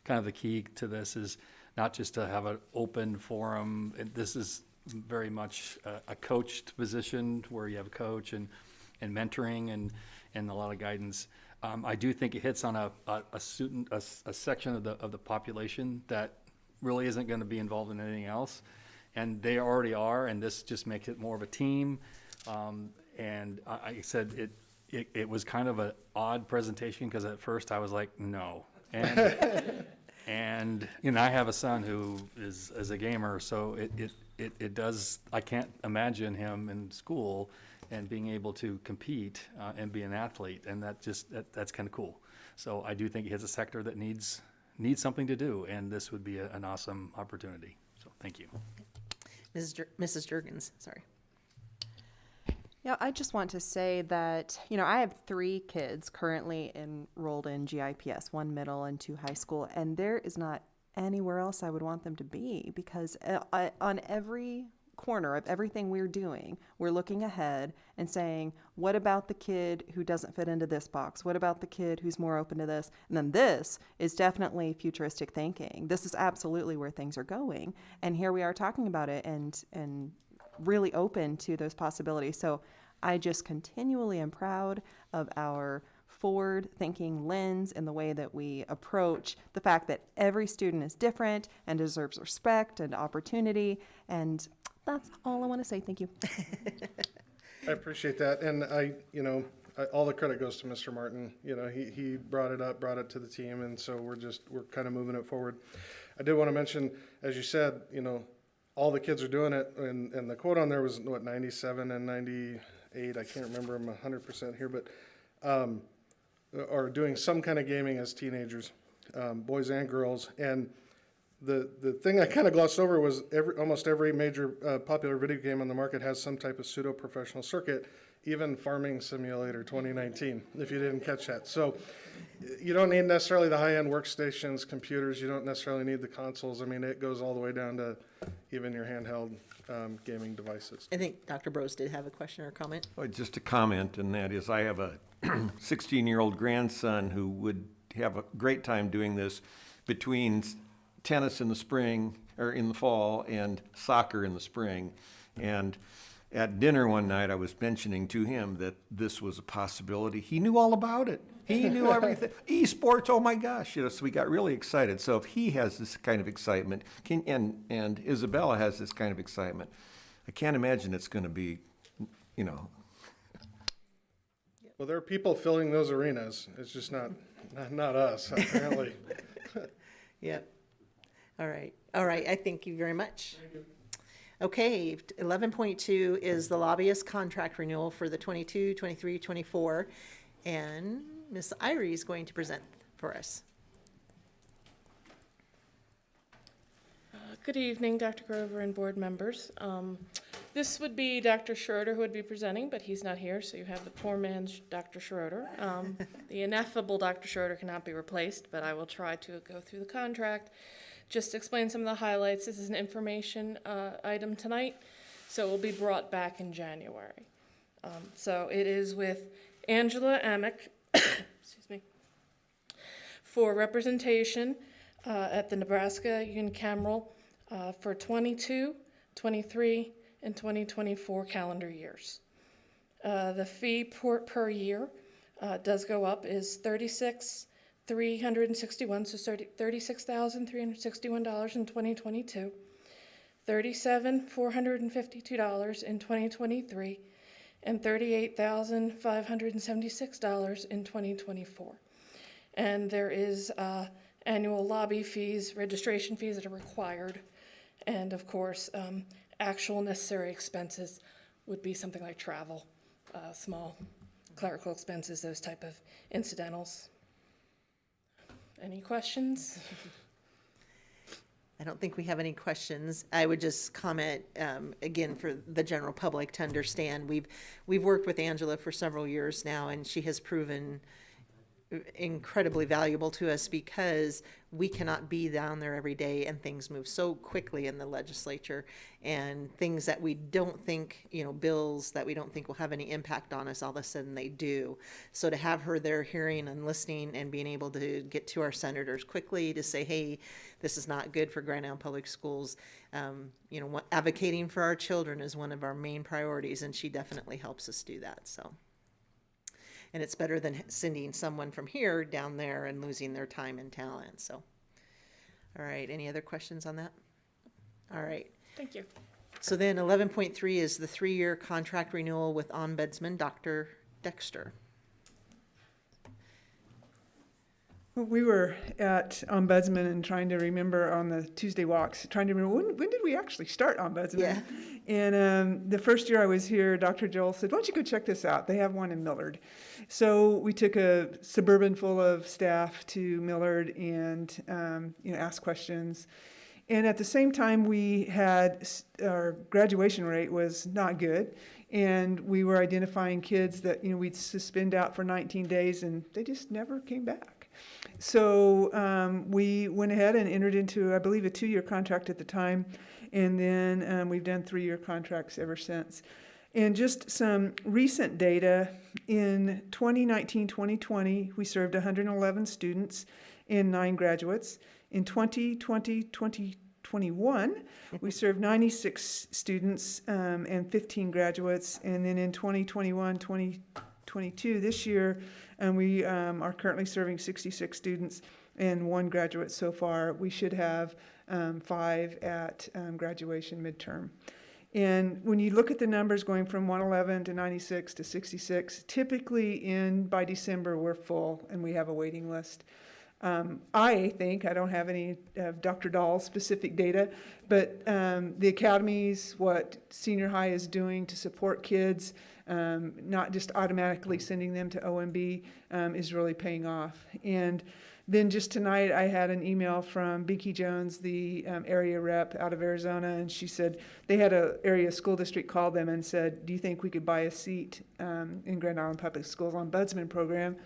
kind of the key to this, is not just to have an open forum. This is very much a coached position where you have a coach and mentoring and a lot of guidance. I do think it hits on a section of the population that really isn't going to be involved in anything else. And they already are, and this just makes it more of a team. And I said it was kind of an odd presentation because at first I was like, no. And you know, I have a son who is a gamer, so it does. I can't imagine him in school and being able to compete and be an athlete, and that's kind of cool. So I do think it hits a sector that needs something to do, and this would be an awesome opportunity. So thank you. Mrs. Jurgens, sorry. Yeah, I just want to say that, you know, I have 3 kids currently enrolled in GIPS, 1 middle and 2 high school, and there is not anywhere else I would want them to be, because on every corner of everything we're doing, we're looking ahead and saying, what about the kid who doesn't fit into this box? What about the kid who's more open to this? And then this is definitely futuristic thinking. This is absolutely where things are going. And here we are talking about it and really open to those possibilities. So I just continually am proud of our forward-thinking lens and the way that we approach the fact that every student is different and deserves respect and opportunity. And that's all I want to say. Thank you. I appreciate that. And all the credit goes to Mr. Martin. You know, he brought it to the team, and so we're kind of moving it forward. I did want to mention, as you said, you know, all the kids are doing it, and the quote on there was, 97 and 98, I can't remember, I'm 100% here, but are doing some kind of gaming as teenagers, boys and girls. And the thing I kind of glossed over was almost every major popular video game on the market has some type of pseudo-professional circuit, even Farming Simulator 2019, if you didn't catch that. So you don't need necessarily the high-end workstations, computers. You don't necessarily need the consoles. I mean, it goes all the way down to even your handheld gaming devices. I think Dr. Brose did have a question or comment. Oh, just a comment, and that is I have a 16-year-old grandson who would have a great time doing this between tennis in the spring or in the fall and soccer in the spring. And at dinner one night, I was mentioning to him that this was a possibility. He knew all about it. He knew everything. Esports, oh my gosh, so we got really excited. So if he has this kind of excitement, and Isabella has this kind of excitement, I can't imagine it's going to be, Well, there are people filling those arenas. It's just not us, apparently. Yep. All right. I thank you very much. Okay, 11.2 is the lobbyist contract renewal for the 22, 23, 24. And Ms. Irie is going to present for us. Good evening, Dr. Grover and board members. This would be Dr. Schroeder who would be presenting, but he's not here, so you have the poor man's Dr. Schroeder. The ineffable Dr. Schroeder cannot be replaced, but I will try to go through the contract, just explain some of the highlights. This is an information item tonight, so it will be brought back in January. So it is with Angela Amick, excuse me, for representation at the Nebraska unicameral for 22, 23, and 2024 calendar years. The fee per year does go up is $36,361, so $36,361 in 2022, $37,452 in 2023, and $38,576 in 2024. And there is annual lobby fees, registration fees that are required, and of course, actual necessary expenses would be something like travel, small clerical expenses, those type of incidentals. Any questions? I don't think we have any questions. I would just comment, again, for the general public to understand, we've worked with Angela for several years now, and she has proven incredibly valuable to us because we cannot be down there every day, and things move so quickly in the legislature, and things that we don't think, bills that we don't think will have any impact on us, all of a sudden they do. So to have her there hearing and listening and being able to get to our senators quickly to say, hey, this is not good for Grand Island Public Schools. Advocating for our children is one of our main priorities, and she definitely helps us do that. So. And it's better than sending someone from here down there and losing their time and talent. So, all right, any other questions on that? All right. Thank you. So then 11.3 is the 3-year contract renewal with Ombudsman Dr. Dexter. We were at Ombudsman and trying to remember on the Tuesday walks, trying to remember when did we actually start Ombudsman? Yeah. And the first year I was here, Dr. Joel said, why don't you go check this out? They have one in Millard. So we took a Suburban full of staff to Millard and asked questions. And at the same time, we had our graduation rate was not good. And we were identifying kids that we'd suspend out for 19 days and they just never came back. So we went ahead and entered into, I believe, a 2-year contract at the time, and then we've done 3-year contracts ever since. And just some recent data, in 2019-2020, we served 111 students and 9 graduates. In 2020-2021, we served 96 students and 15 graduates. And then in 2021-2022, this year, we are currently serving 66 students and 1 graduate so far. We should have 5 at graduation midterm. And when you look at the numbers going from 111 to 96 to 66, typically by December we're full and we have a waiting list. I think, I don't have any Dr. Dahl's specific data, but the academies, what senior high is doing to support kids, not just automatically sending them to OMB, is really paying off. And then just tonight I had an email from Beaky Jones, the area rep out of Arizona, and she said they had an area school district call them and said, do you think we could buy a seat in Grand Island Public Schools Ombudsman program,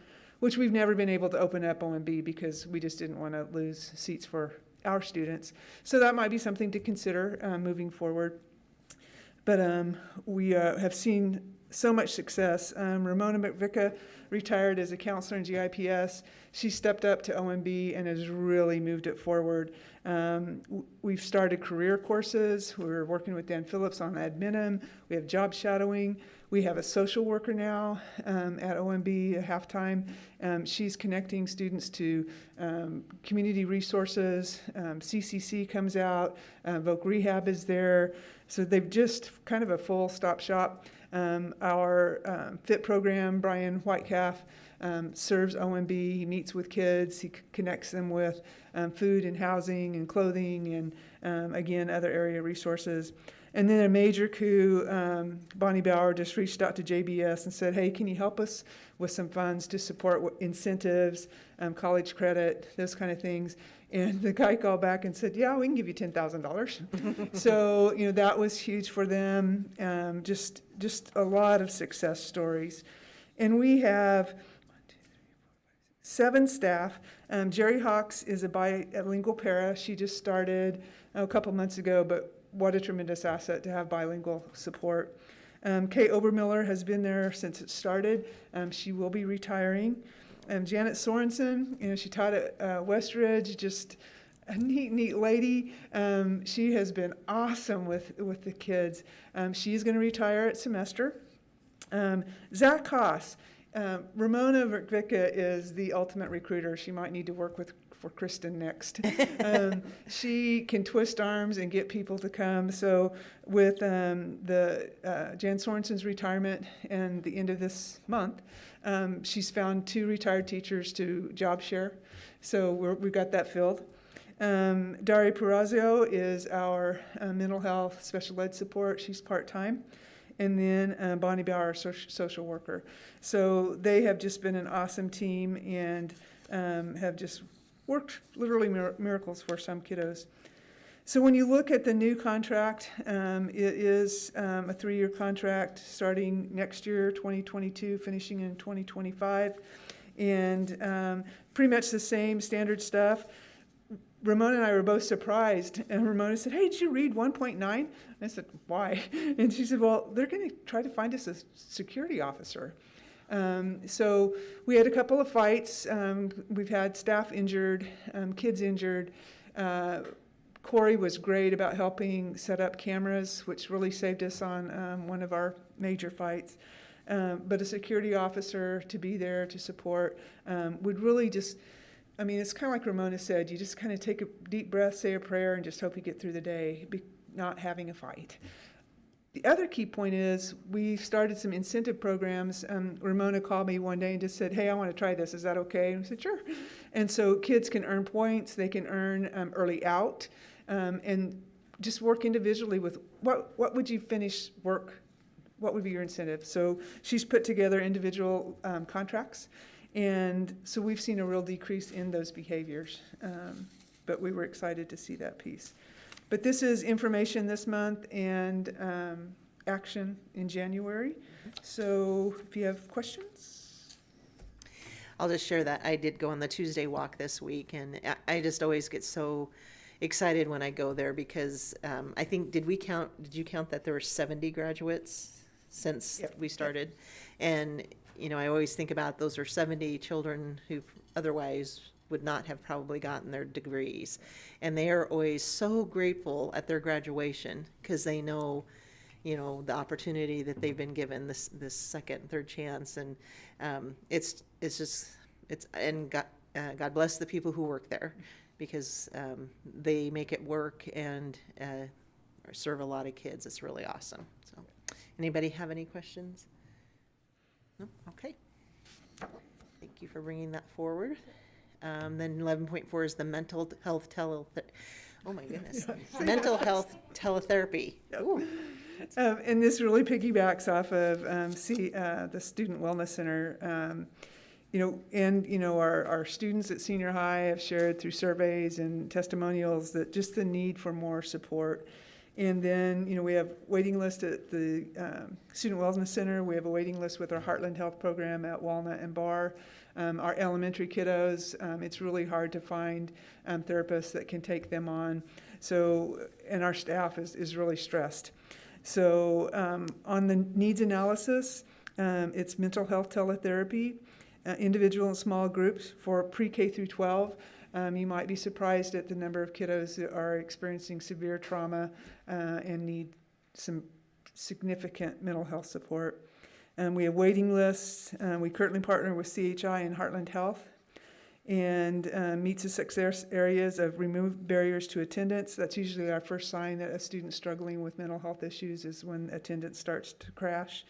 which we've never been able to open up OMB because we just didn't want to lose seats for our students. So that might be something to consider moving forward. But we have seen so much success. Ramona McVicka retired as a counselor in GIPS. She stepped up to OMB and has really moved it forward. We've started career courses. We're working with Dan Phillips on Addendum. We have job shadowing. We have a social worker now at OMB at halftime. She's connecting students to community resources. CCC comes out. Voc Rehab is there. So they've just kind of a full stop shop. Our FIT program, Brian Whitecalf, serves OMB. He meets with kids. He connects them with food and housing and clothing and, again, other area resources. And then a major coup, Bonnie Bauer just reached out to JBS and said, hey, can you help us with some funds to support incentives, college credit, those kind of things. And the guy called back and said, yeah, we can give you $10,000. So, that was huge for them. Just a lot of success stories. And we have 7 staff. Jerry Hawks is a bilingual para. She just started a couple months ago, but what a tremendous asset to have bilingual support. Kay Obermiller has been there since it started. She will be retiring. Janet Sorensen, she taught at Westridge, just a neat lady. She has been awesome with the kids. She's going to retire at semester. Zach Koss. Ramona Vertvicka is the ultimate recruiter. She might need to work for Kristen next. She can twist arms and get people to come. So with Jan Sorensen's retirement and the end of this month, she's found 2 retired teachers to job share. So we've got that filled. Daria Purazio is our mental health special ed support. She's part-time. And then Bonnie Bauer, social worker. So they have just been an awesome team and have just worked literally miracles for some kiddos. So when you look at the new contract, it is a 3-year contract starting next year, 2022, finishing in 2025. And pretty much the same standard stuff. Ramona and I were both surprised, and Ramona said, hey, did you read 1.9? And I said, why? And she said, well, they're going to try to find us a security officer. So we had a couple of fights. We've had staff injured, kids injured. Corey was great about helping set up cameras, which really saved us on one of our major fights. But a security officer to be there to support would really just, it's kind of like Ramona said, you just kind of take a deep breath, say a prayer, and just hope you get through the day, not having a fight. The other key point is we started some incentive programs. Ramona called me one day and just said, hey, I want to try this. Is that okay? And I said, sure. And so kids can earn points. They can earn early out and just work individually with what would you finish work? What would be your incentive? So she's put together individual contracts. And so we've seen a real decrease in those behaviors. But we were excited to see that piece. But this is information this month and action in January. So if you have questions. I'll just share that I did go on the Tuesday walk this week, and I just always get so excited when I go there because I think, did you count that there were 70 graduates since we started? And, I always think about those are 70 children who otherwise would not have probably gotten their degrees. And they are always so grateful at their graduation because they know, the opportunity that they've been given, this second, third chance. And God bless the people who work there because they make it work and serve a lot of kids. It's really awesome. So anybody have any questions? No? Okay. Thank you for bringing that forward. Then 11.4 is the mental health mental health teletherapy. Ooh. And this really piggybacks off of the Student Wellness Center. Our students at senior high have shared through surveys and testimonials that just the need for more support. And then, we have waiting list at the Student Wellness Center. We have a waiting list with our Heartland Health Program at Walnut and Barr. Our elementary kiddos, it's really hard to find therapists that can take them on. So, and our staff is really stressed. So on the needs analysis, it's mental health teletherapy, individual and small groups for pre-K through 12. You might be surprised at the number of kiddos that are experiencing severe trauma and need some significant mental health support. We have waiting lists. We currently partner with CHI and Heartland Health, and meets the success areas of remove barriers to attendance. That's usually our first sign that a student's struggling with mental health issues, is when attendance starts to crash.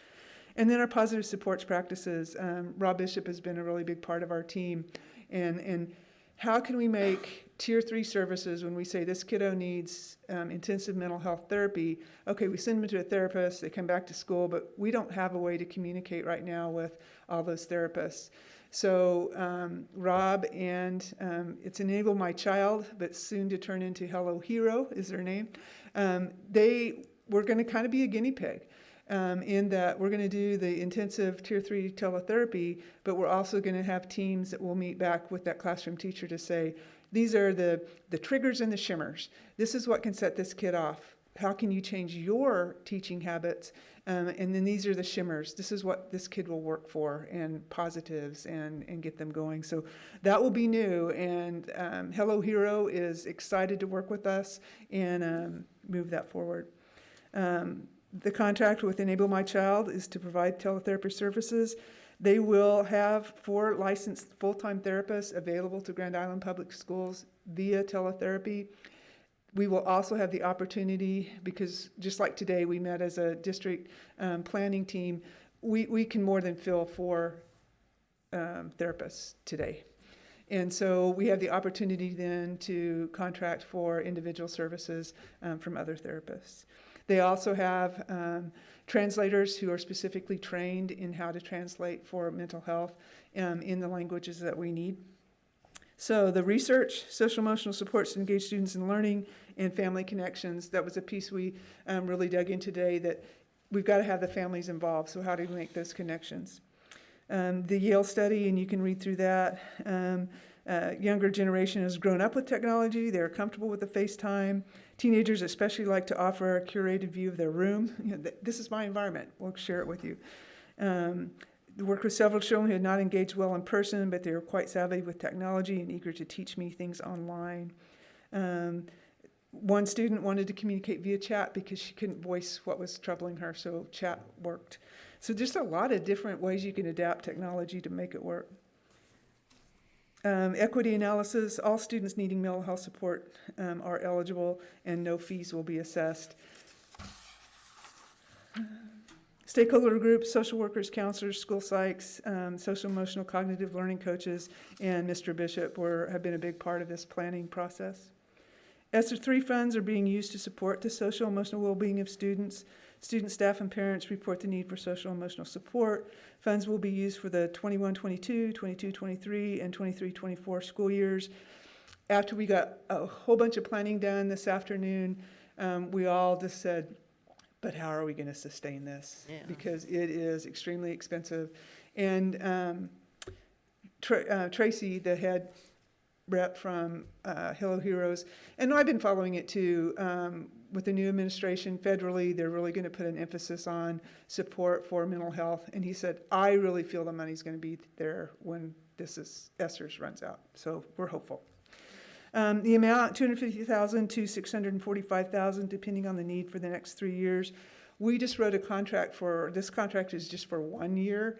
And then our positive supports practices. Rob Bishop has been a really big part of our team. And how can we make Tier 3 services, when we say this kiddo needs intensive mental health therapy, okay, we send them to a therapist, they come back to school, but we don't have a way to communicate right now with all those therapists. So Rob and it's Enable My Child, but soon to turn into Hello Hero is their name. We're going to kind of be a guinea pig. In that we're going to do the intensive Tier 3 teletherapy, but we're also going to have teams that will meet back with that classroom teacher to say, these are the triggers and the shimmers. This is what can set this kid off. How can you change your teaching habits? And then these are the shimmers. This is what this kid will work for, and positives, and get them going. So that will be new, and Hello Hero is excited to work with us and move that forward. The contract with Enable My Child is to provide teletherapy services. They will have 4 licensed full-time therapists available to Grand Island Public Schools via teletherapy. We will also have the opportunity, because just like today we met as a district planning team, we can more than fill 4 therapists today. And so we have the opportunity then to contract for individual services from other therapists. They also have translators who are specifically trained in how to translate for mental health in the languages that we need. So the research, social emotional supports to engage students in learning, and family connections, that was a piece we really dug in today, that we've got to have the families involved. So how do we make those connections? The Yale study, and you can read through that. Younger generation has grown up with technology. They're comfortable with the FaceTime. Teenagers especially like to offer a curated view of their room. You know, this is my environment. We'll share it with you. Worked with several children who had not engaged well in person, but they were quite savvy with technology and eager to teach me things online. One student wanted to communicate via chat because she couldn't voice what was troubling her, so chat worked. So just a lot of different ways you can adapt technology to make it work. Equity analysis, all students needing mental health support are eligible, and no fees will be assessed. Stakeholder groups, social workers, counselors, school psychs, social emotional cognitive learning coaches, and Mr. Bishop have been a big part of this planning process. ESSER 3 funds are being used to support the social emotional well-being of students. Student, staff, and parents report the need for social emotional support. Funds will be used for the 21-22, 22-23, and 23-24 school years. After we got a whole bunch of planning done this afternoon, we all just said, but how are we going to sustain this? Yeah. Because it is extremely expensive. And Tracy, the head rep from Hello Heroes, and I've been following it too, with the new administration federally, they're really going to put an emphasis on support for mental health. And he said, I really feel the money's going to be there when ESSERS runs out. So we're hopeful. The amount, $250,000 to $645,000, depending on the need for the next 3 years. We just wrote a contract this contract is just for 1 year.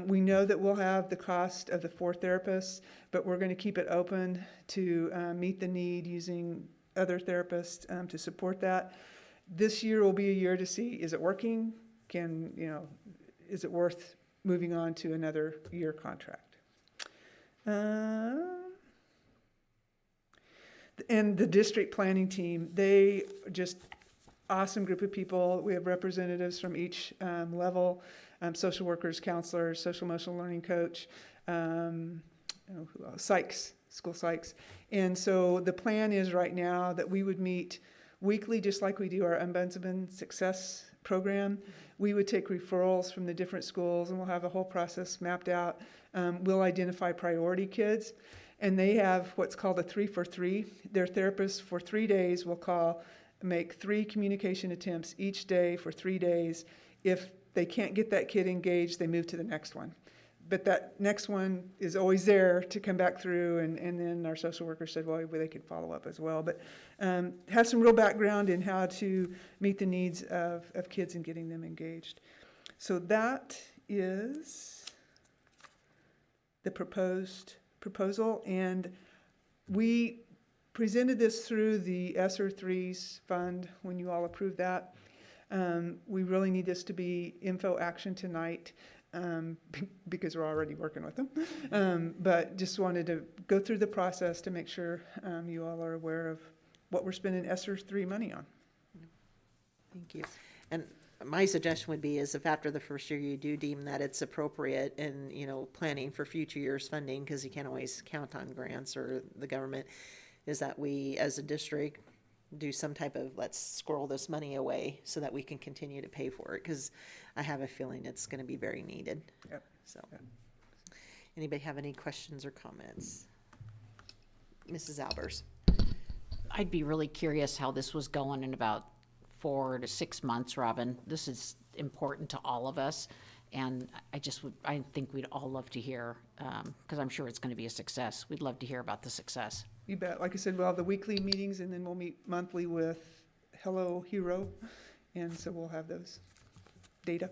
We know that we'll have the cost of the 4 therapists, but we're going to keep it open to meet the need using other therapists to support that. This year will be a year to see, is it working? Is it worth moving on to another year contract? And the district planning team, they just awesome group of people. We have representatives from each level, social workers, counselors, social emotional learning coach, psychs, school psychs. And so the plan is right now that we would meet weekly, just like we do our Ombudsman Success program. We would take referrals from the different schools, and we'll have a whole process mapped out. We'll identify priority kids, and they have what's called a 3-for-3. Their therapists for 3 days will call make 3 communication attempts each day for 3 days. If they can't get that kid engaged, they move to the next one. But that next one is always there to come back through, and then our social worker said, well, they could follow up as well. But have some real background in how to meet the needs of kids and getting them engaged. So that is the proposed proposal, and we presented this through the ESSER 3's fund when you all approved that. We really need this to be info action tonight because we're already working with them. But just wanted to go through the process to make sure you all are aware of what we're spending ESSER 3 money on. Thank you. And my suggestion would be is if after the first year you do deem that it's appropriate and, planning for future years funding, because you can't always count on grants or the government, is that we as a district do some type of let's squirrel this money away so that we can continue to pay for it, because I have a feeling it's going to be very needed. Yep. So, anybody have any questions or comments? Mrs. Albers. I'd be really curious how this was going in about 4 to 6 months, Robin. This is important to all of us, and I think we'd all love to hear, because I'm sure it's going to be a success. We'd love to hear about the success. You bet. Like I said, we'll have the weekly meetings, and then we'll meet monthly with Hello Hero, and so we'll have those data.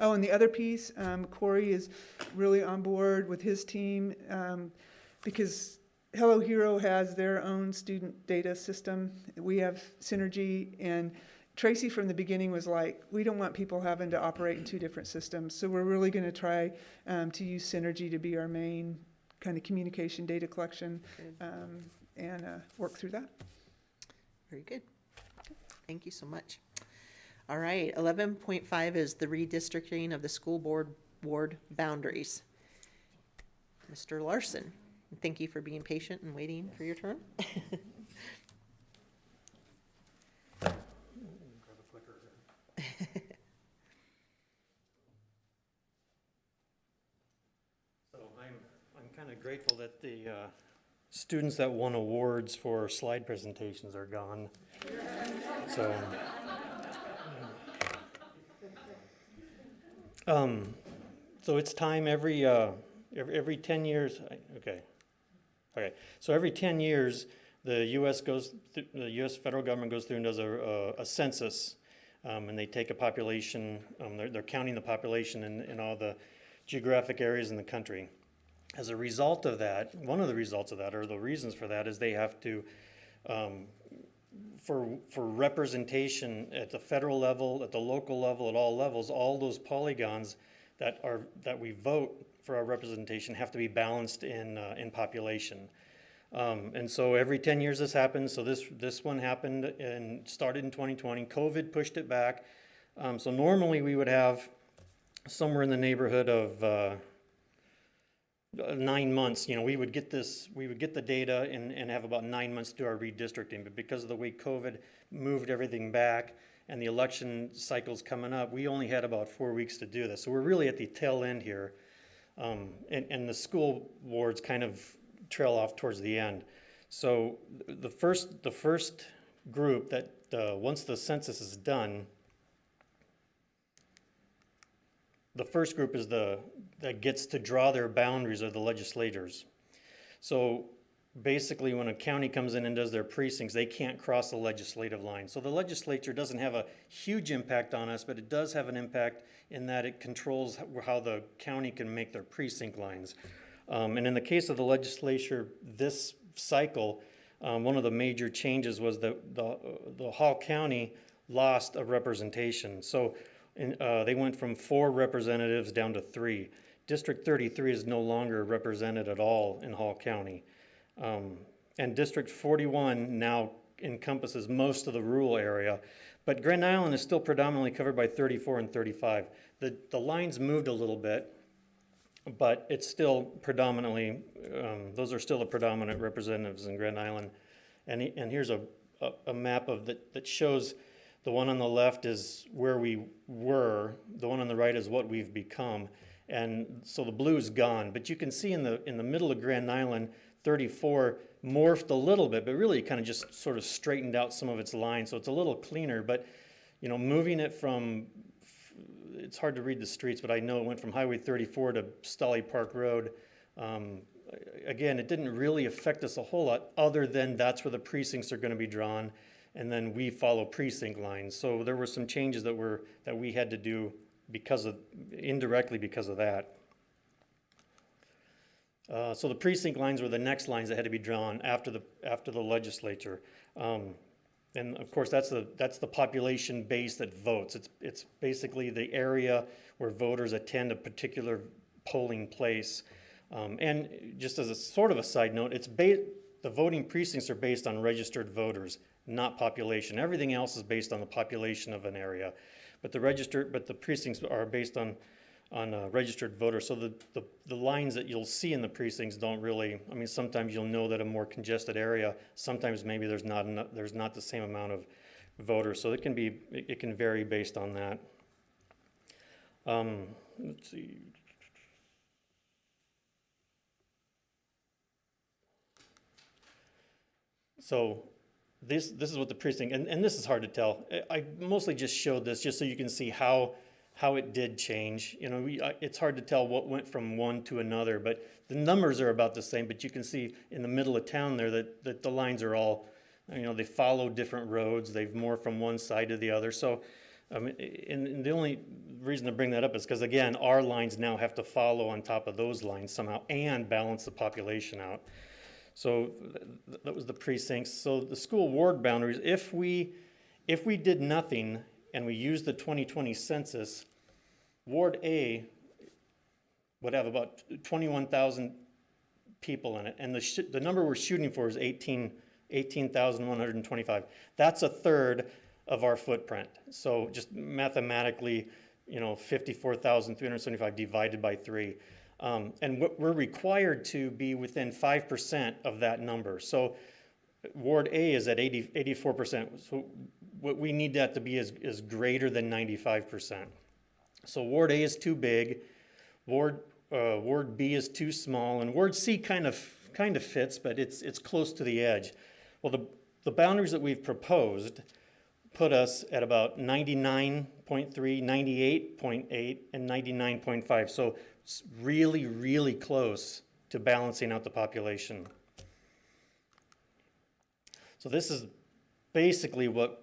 Oh, and the other piece, Corey is really on board with his team, because Hello Hero has their own student data system. We have Synergy, and Tracy from the beginning was like, we don't want people having to operate in 2 different systems. So we're really going to try to use Synergy to be our main kind of communication data collection and work through that. Very good. Thank you so much. All right, 11.5 is the redistricting of the school board ward boundaries. Mr. Larson. Thank you for being patient and waiting for your turn. So I'm kind of grateful that the students that won awards for slide presentations are gone. So it's time every 10 years. Okay, so every 10 years, the U.S. federal government goes through and does a census, and they take a population. They're counting the population in all the geographic areas in the country. As a result of that, one of the results of that, or the reasons for that, is they have to, for representation at the federal level, at the local level, at all levels, all those polygons that we vote for our representation have to be balanced in population. And so every 10 years this happens. So this one happened and started in 2020. COVID pushed it back. So normally we would have somewhere in the neighborhood of 9 months. We would get the data and have about 9 months to do our redistricting. But because of the way COVID moved everything back and the election cycles coming up, we only had about 4 weeks to do this. So we're really at the tail end here. And the school wards kind of trail off towards the end. So the first group that once the census is done, the first group is that gets to draw their boundaries are the legislators. So basically when a county comes in and does their precincts, they can't cross the legislative line. So the legislature doesn't have a huge impact on us, but it does have an impact in that it controls how the county can make their precinct lines. And in the case of the legislature this cycle, one of the major changes was that the Hall County lost a representation. So they went from 4 representatives down to 3. District 33 is no longer represented at all in Hall County. And District 41 now encompasses most of the rural area, but Grand Island is still predominantly covered by 34 and 35. The lines moved a little bit, but it's still predominantly, those are still the predominant representatives in Grand Island. And here's a map of that shows the one on the left is where we were, the one on the right is what we've become. And so the blue is gone, but you can see in the middle of Grand Island, 34 morphed a little bit, but really kind of just sort of straightened out some of its lines, so it's a little cleaner. But, you know, moving it from, it's hard to read the streets, but I know it went from Highway 34 to Stolly Park Road. Again, it didn't really affect us a whole lot, other than that's where the precincts are going to be drawn, and then we follow precinct lines. So there were some changes that we had to do indirectly because of that. So the precinct lines were the next lines that had to be drawn after the legislature. And of course, that's the population base that votes. It's basically the area where voters attend a particular polling place. And just as a sort of a side note, the voting precincts are based on registered voters, not population. Everything else is based on the population of an area, but the precincts are based on registered voters. So the lines that you'll see in the precincts don't really, I mean, sometimes you'll know that a more congested area, sometimes maybe there's not the same amount of voters. So it can vary based on that. Let's see. So this is what the precinct, and this is hard to tell. I mostly just showed this just so you can see how it did change. You know, it's hard to tell what went from one to another, but the numbers are about the same. But you can see in the middle of town there that the lines are all, you know, they follow different roads. They've more from one side to the other. So, and the only reason to bring that up is because, again, our lines now have to follow on top of those lines somehow and balance the population out. So that was the precincts. So the school ward boundaries, if we did nothing and we used the 2020 census, Ward A would have about 21,000 people in it. And the number we're shooting for is 18,125. That's a third of our footprint. So just mathematically, you know, 54,375 divided by 3. And we're required to be within 5% of that number. So Ward A is at 84%. So what we need that to be is greater than 95%. So Ward A is too big, Ward B is too small, and Ward C kind of fits, but it's close to the edge. Well, the boundaries that we've proposed put us at about 99.3, 98.8, and 99.5. So it's really, really close to balancing out the population. So this is basically what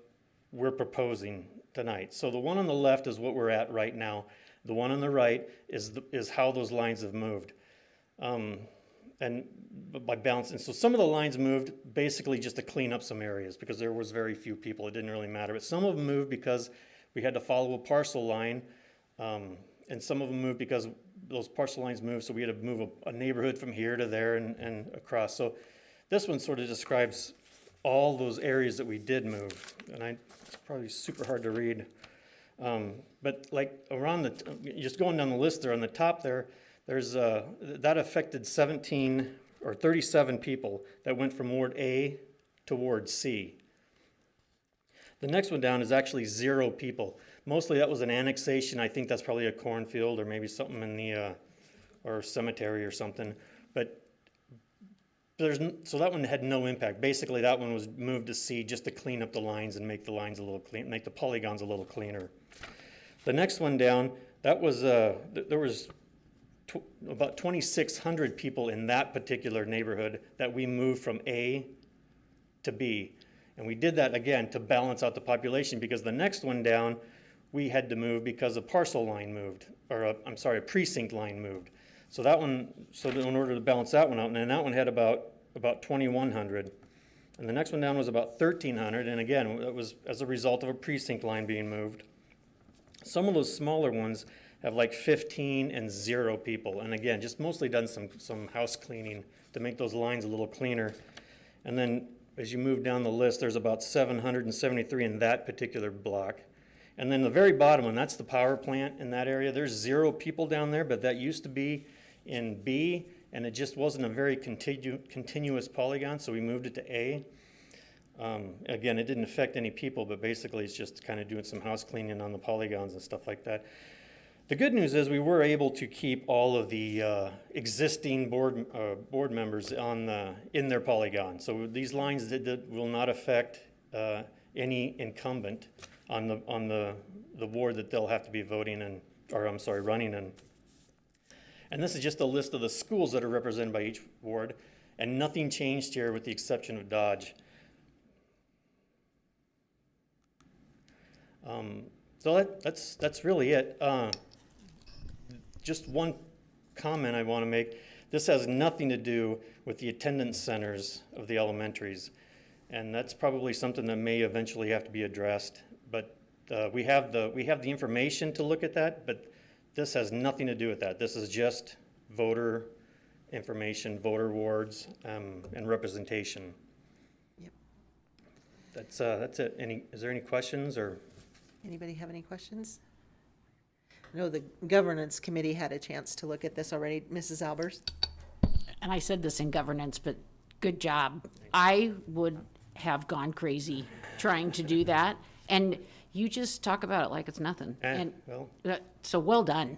we're proposing tonight. So the one on the left is what we're at right now. The one on the right is how those lines have moved. And by balancing, so some of the lines moved basically just to clean up some areas because there was very few people. It didn't really matter. But some of them moved because we had to follow a parcel line. And some of them moved because those parcel lines moved, so we had to move a neighborhood from here to there and across. So this one sort of describes all those areas that we did move. And it's probably super hard to read. But like around just going down the list there, on the top there, there's that affected 17 or 37 people that went from Ward A to Ward C. The next one down is actually 0 people. Mostly that was an annexation. I think that's probably a cornfield or maybe something in the, or cemetery or something. But so that one had no impact. Basically that one was moved to C just to clean up the lines and make the lines a little clean, make the polygons a little cleaner. The next one down, that was, there was about 2,600 people in that particular neighborhood that we moved from A to B. And we did that again to balance out the population because the next one down, we had to move because a parcel line moved, or a precinct line moved. So that one, in order to balance that one out, and then that one had about 2,100. And the next one down was about 1,300, and again, that was as a result of a precinct line being moved. Some of those smaller ones have like 15 and 0 people, and again, just mostly done some house cleaning to make those lines a little cleaner. And then as you move down the list, there's about 773 in that particular block. And then the very bottom one, that's the power plant in that area. There's 0 people down there, but that used to be in B, and it just wasn't a very continuous polygon, so we moved it to A. Again, it didn't affect any people, but basically it's just kind of doing some house cleaning on the polygons and stuff like that. The good news is we were able to keep all of the existing board members in their polygon. So these lines that will not affect any incumbent on the ward that they'll have to be voting in, or I'm sorry, running in. And this is just a list of the schools that are represented by each ward, and nothing changed here with the exception of Dodge. So that's really it. Just one comment I want to make. This has nothing to do with the attendance centers of the elementaries. And that's probably something that may eventually have to be addressed. But we have the information to look at that, but this has nothing to do with that. This is just voter information, voter wards, and representation. Yep. That's it. Is there any questions or? Anybody have any questions? I know the governance committee had a chance to look at this already. Mrs. Albers? And I said this in governance, but good job. I would have gone crazy trying to do that. And you just talk about it like it's nothing. So well done.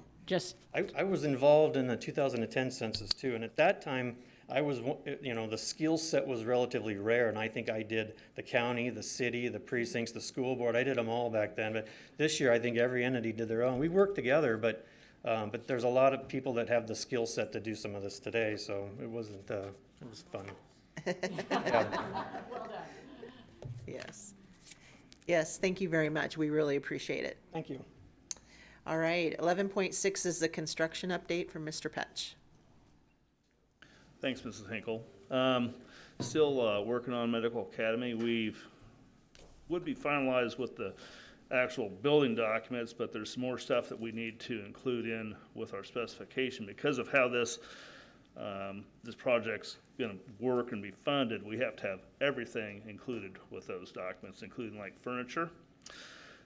I was involved in the 2010 census too, and at that time, I was, the skill set was relatively rare, and I think I did the county, the city, the precincts, the school board. I did them all back then, but this year I think every entity did their own. We worked together, but there's a lot of people that have the skill set to do some of this today, so it wasn't. It was fun. Well done. Yes. Yes, thank you very much. We really appreciate it. Thank you. All right, 11.6 is the construction update from Mr. Petch. Thanks, Mrs. Hinkle. Still working on Medical Academy. Would be finalized with the actual building documents, but there's some more stuff that we need to include in with our specification because of how this project's going to work and be funded. We have to have everything included with those documents, including like furniture.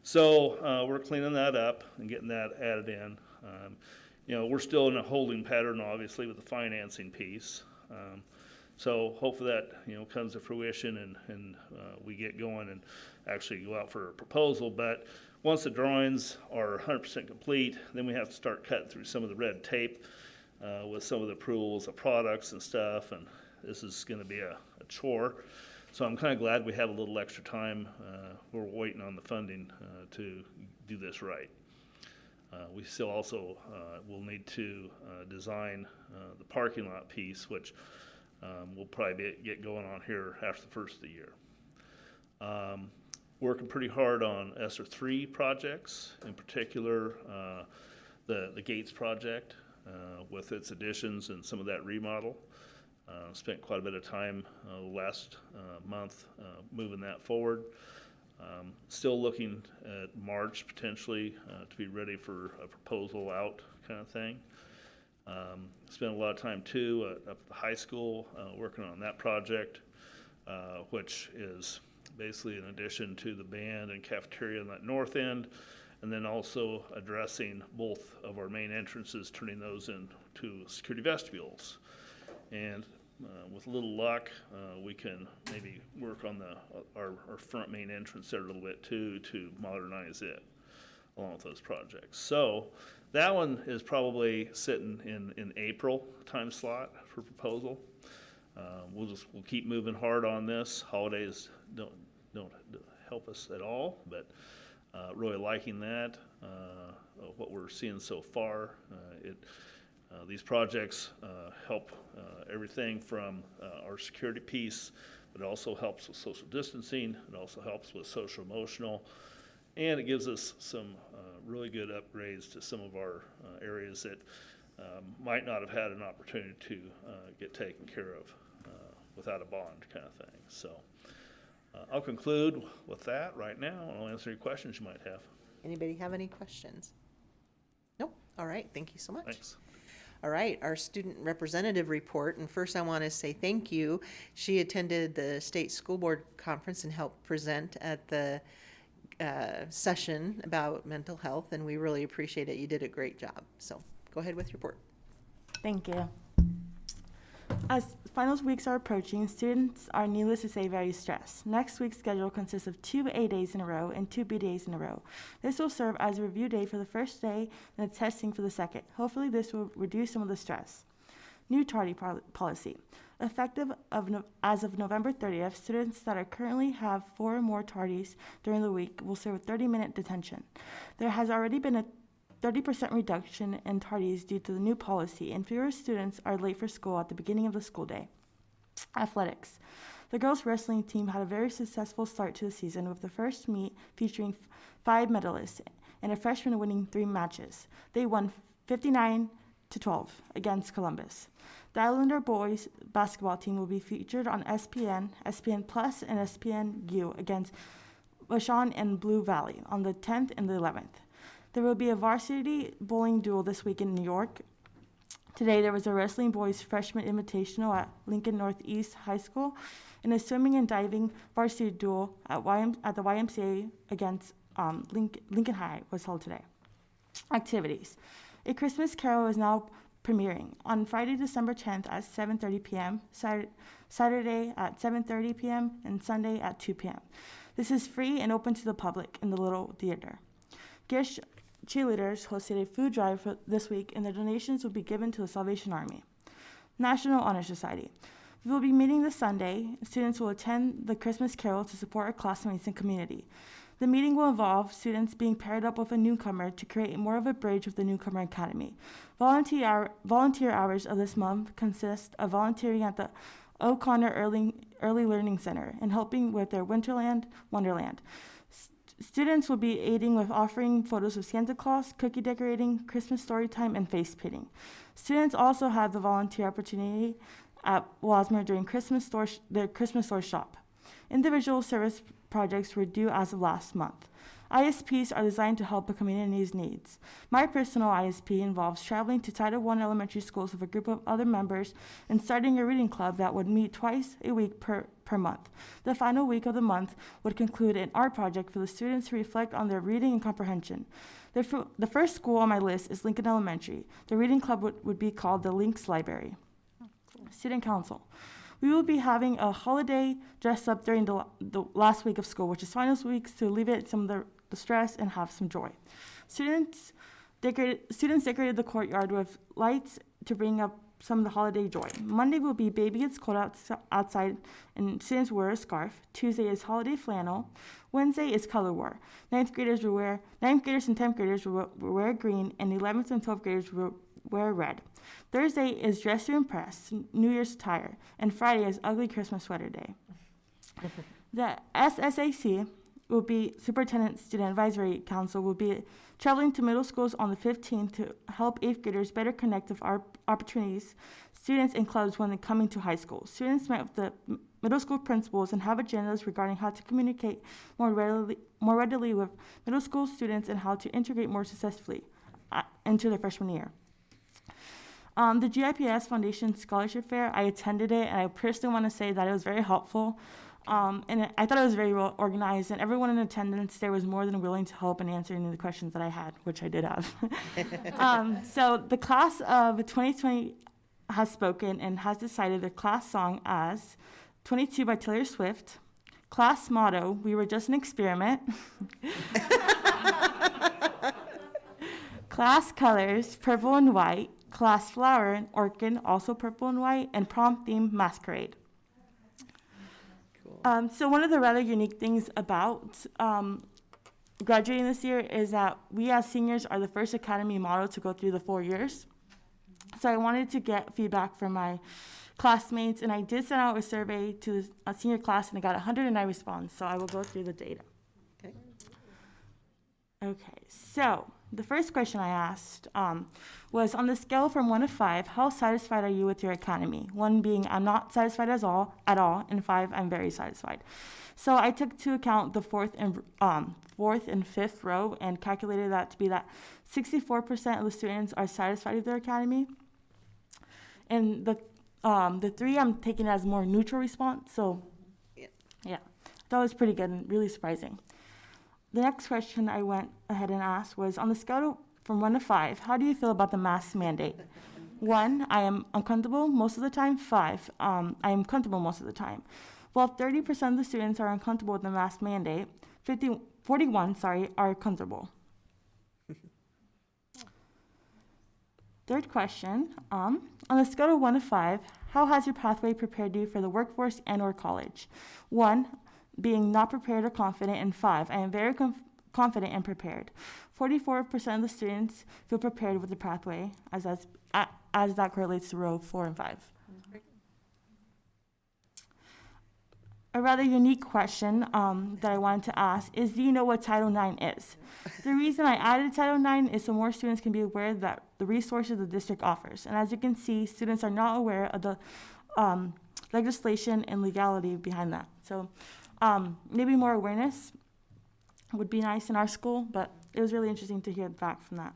So we're cleaning that up and getting that added in. We're still in a holding pattern, obviously, with the financing piece. So hopefully that, comes to fruition and we get going and actually go out for a proposal. But once the drawings are 100% complete, then we have to start cutting through some of the red tape with some of the approvals of products and stuff. And this is going to be a chore. So I'm kind of glad we have a little extra time. We're waiting on the funding to do this right. We still also will need to design the parking lot piece, which we'll probably get going on here after the first of the year. Working pretty hard on ESSER 3 projects, in particular the Gates project with its additions and some of that remodel. Spent quite a bit of time last month moving that forward. Still looking at March potentially to be ready for a proposal out kind of thing. Spent a lot of time too up at the high school working on that project, which is basically an addition to the band and cafeteria on that north end, and then also addressing both of our main entrances, turning those into security vestibules. And with a little luck, we can maybe work on our front main entrance there a little bit too to modernize it along with those projects. So that one is probably sitting in April time slot for proposal. We'll keep moving hard on this. Holidays don't help us at all, but really liking that. What we're seeing so far, these projects help everything from our security piece, but it also helps with social distancing. It also helps with social emotional, and it gives us some really good upgrades to some of our areas that might not have had an opportunity to get taken care of without a bond kind of thing. So I'll conclude with that right now, and I'll answer any questions you might have. Anybody have any questions? Nope. All right. Thank you so much. Thanks. All right, our student representative report, and first I want to say thank you. She attended the state school board conference and helped present at the session about mental health, and we really appreciate it. You did a great job. So go ahead with your report. Thank you. As Finals weeks are approaching, and students are, needless to say, very stressed. Next week's schedule consists of 2 A days in a row and 2 B days in a row. This will serve as a review day for the first day and a testing for the second. Hopefully this will reduce some of the stress. New tardy policy. Effective as of November 30th, students that are currently have 4 or more tardies during the week will serve 30-minute detention. There has already been a 30% reduction in tardies due to the new policy, and fewer students are late for school at the beginning of the school day. Athletics. The girls' wrestling team had a very successful start to the season with the first meet featuring 5 medalists and a freshman winning 3 matches. They won 59-12 against Columbus. The Islander boys basketball team will be featured on SPN, SPN Plus, and SPN-U against Vashon and Blue Valley on the 10th and the 11th. There will be a varsity bowling duel this week in New York. Today, there was a wrestling boys freshman invitational at Lincoln Northeast High School and a swimming and diving varsity duel at the YMCA against Lincoln High was held today. Activities. A Christmas Carol is now premiering on Friday, December 10th at 7:30 p.m., Saturday at 7:30 p.m., and Sunday at 2 p.m. This is free and open to the public in the Little Theater. Gish cheerleaders hosted a food drive for this week, and the donations will be given to the Salvation Army. National Honor Society. We will be meeting this Sunday. Students will attend the Christmas Carol to support our classmates and community. The meeting will involve students being paired up with a newcomer to create more of a bridge with the Newcomer Academy. Volunteer hours of this month consist of volunteering at the O'Connor Early Learning Center and helping with their Wonderland. Students will be aiding with offering photos of Santa Claus, cookie decorating, Christmas story time, and face painting. Students also have the volunteer opportunity at Wasmer during their Christmas store shop. Individual service projects were due as of last month. ISPs are designed to help the community's needs. My personal ISP involves traveling to Title I elementary schools with a group of other members and starting a reading club that would meet twice a week per month. The final week of the month would conclude an art project for the students to reflect on their reading and comprehension. The first school on my list is Lincoln Elementary. The reading club would be called the Links Library. Student Council. We will be having a holiday dress up during the last week of school, which is finals weeks, to alleviate some of the stress and have some joy. Students decorated the courtyard with lights to bring up some of the holiday joy. Monday will be Baby It's Cold Outside, and students wear a scarf. Tuesday is holiday flannel. Wednesday is color war. 9th graders and 10th graders will wear green, and 11th and 12th graders will wear red. Thursday is dress to impress, New Year's attire, and Friday is ugly Christmas sweater day. The SSAC will be Superintendent Student Advisory Council will be traveling to middle schools on the 15th to help 8th graders better connect with our opportunities, students, and clubs when they're coming to high school. Students met with the middle school principals and have agendas regarding how to communicate more readily with middle school students and how to integrate more successfully into their freshman year. The GIPS Foundation Scholarship Fair, I attended it, and I personally want to say that it was very helpful. And I thought it was very well organized, and everyone in attendance there was more than willing to help and answer any of the questions that I had, which I did have. So the class of 2020 has spoken and has decided the class song as 22 by Taylor Swift. Class motto, we were just an experiment. Class colors, purple and white. Class flower, orchid, also purple and white. And prom theme, masquerade. So one of the rather unique things about graduating this year is that we as seniors are the first academy model to go through the 4 years. So I wanted to get feedback from my classmates, and I did send out a survey to a senior class, and I got 109 responses, so I will go through the data. Okay, so the first question I asked was, on the scale from 1 to 5, how satisfied are you with your academy? 1 being, I'm not satisfied at all, and 5, I'm very satisfied. So I took into account the fourth and fifth row and calculated that to be that 64% of the students are satisfied with their academy. And the 3 I'm taking as more neutral response, so yeah, that was pretty good and really surprising. The next question I went ahead and asked was, on the scale from 1 to 5, how do you feel about the mask mandate? 1, I am uncomfortable most of the time. 5, I am comfortable most of the time. While 30% of the students are uncomfortable with the mask mandate, 41 are comfortable. Third question, on a scale of 1 to 5, how has your pathway prepared you for the workforce and or college? 1, being not prepared or confident, and 5, I am very confident and prepared. 44% of the students feel prepared with the pathway, as that correlates to row 4 and 5. A rather unique question that I wanted to ask is, do you know what Title IX is? The reason I added Title IX is so more students can be aware that the resources the district offers. And as you can see, students are not aware of the legislation and legality behind that. So maybe more awareness would be nice in our school, but it was really interesting to hear back from that.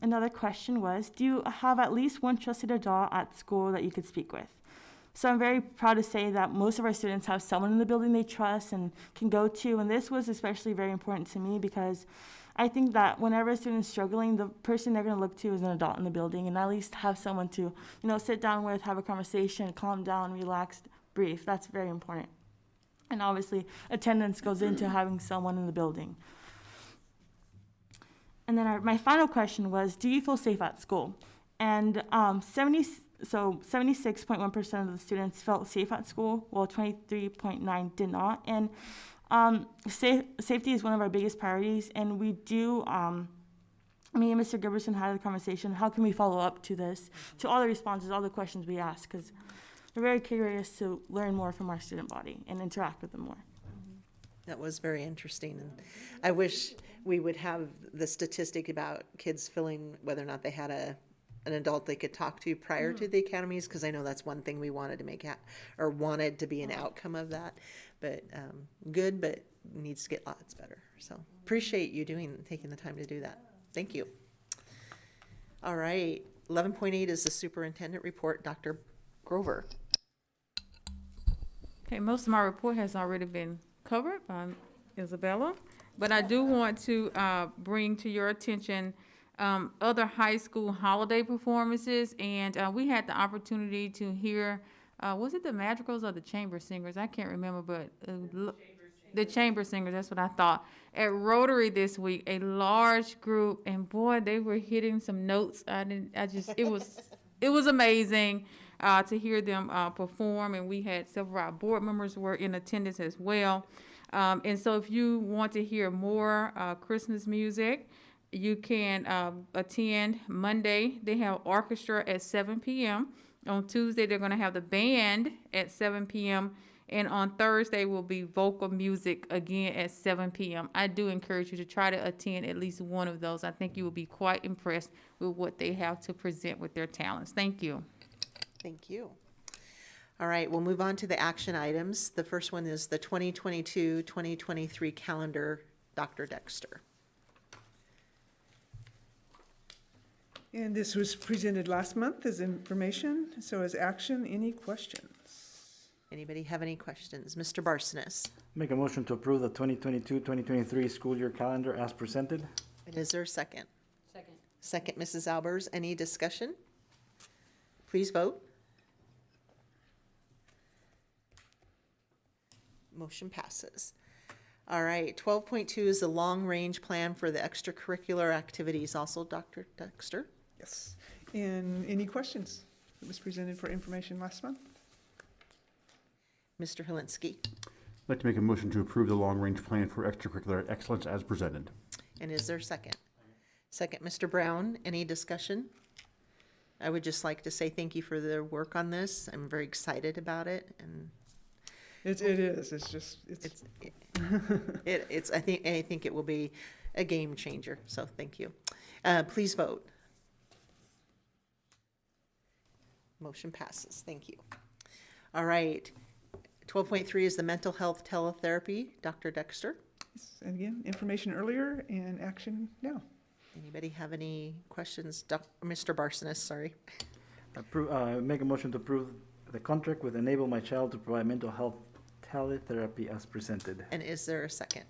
Another question was, do you have at least one trusted adult at school that you could speak with? So I'm very proud to say that most of our students have someone in the building they trust and can go to, and this was especially very important to me because I think that whenever a student's struggling, the person they're going to look to is an adult in the building, and at least have someone to, sit down with, have a conversation, calm down, relax, breathe. That's very important. And obviously, attendance goes into having someone in the building. And then my final question was, do you feel safe at school? And 76.1% of the students felt safe at school, while 23.9% did not. And safety is one of our biggest priorities, and we do, me and Mr. Giberson had a conversation, how can we follow up to this, to all the responses, all the questions we ask, because we're very curious to learn more from our student body and interact with them more. That was very interesting, and I wish we would have the statistic about kids feeling whether or not they had an adult they could talk to prior to the academies, because I know that's one thing we wanted to make wanted to be an outcome of that. But good, but needs to get lots better. So appreciate you taking the time to do that. Thank you. All right, 11.8 is the superintendent report. Dr. Grover. Okay, most of my report has already been covered by Isabella, but I do want to bring to your attention other high school holiday performances, and we had the opportunity to hear, was it the Madrigals or the Chamber Singers? I can't remember, but the Chamber Singers, that's what I thought. At Rotary this week, a large group, and boy, they were hitting some notes. It was amazing to hear them perform, and we had several of our board members were in attendance as well. And so if you want to hear more Christmas music, you can attend Monday. They have orchestra at 7 p.m. On Tuesday, they're going to have the band at 7 p.m. And on Thursday will be vocal music again at 7 p.m. I do encourage you to try to attend at least one of those. I think you will be quite impressed with what they have to present with their talents. Thank you. Thank you. All right, we'll move on to the action items. The first one is the 2022-2023 calendar. Dr. Dexter. And this was presented last month as information, so as action, any questions? Anybody have any questions? Mr. Barsonis. Make a motion to approve the 2022-2023 school year calendar as presented. And is there a second? Second. Second, Mrs. Albers. Any discussion? Please vote. Motion passes. All right, 12.2 is the long-range plan for the extracurricular activities. Also, Dr. Dexter. Yes. And any questions? It was presented for information last month. Mr. Helinski. I'd like to make a motion to approve the long-range plan for extracurricular excellence as presented. And is there a second? Second, Mr. Brown. Any discussion? I would just like to say thank you for their work on this. I'm very excited about it, and it is. It's just it's. I think it will be a game changer. So thank you. Please vote. Motion passes. Thank you. All right. 12.3 is the mental health teletherapy. Dr. Dexter. Yes, and again, information earlier and action now. Anybody have any questions? Mr. Barsonis, sorry. Make a motion to approve the contract with Enable My Child to provide mental health teletherapy as presented. And is there a second?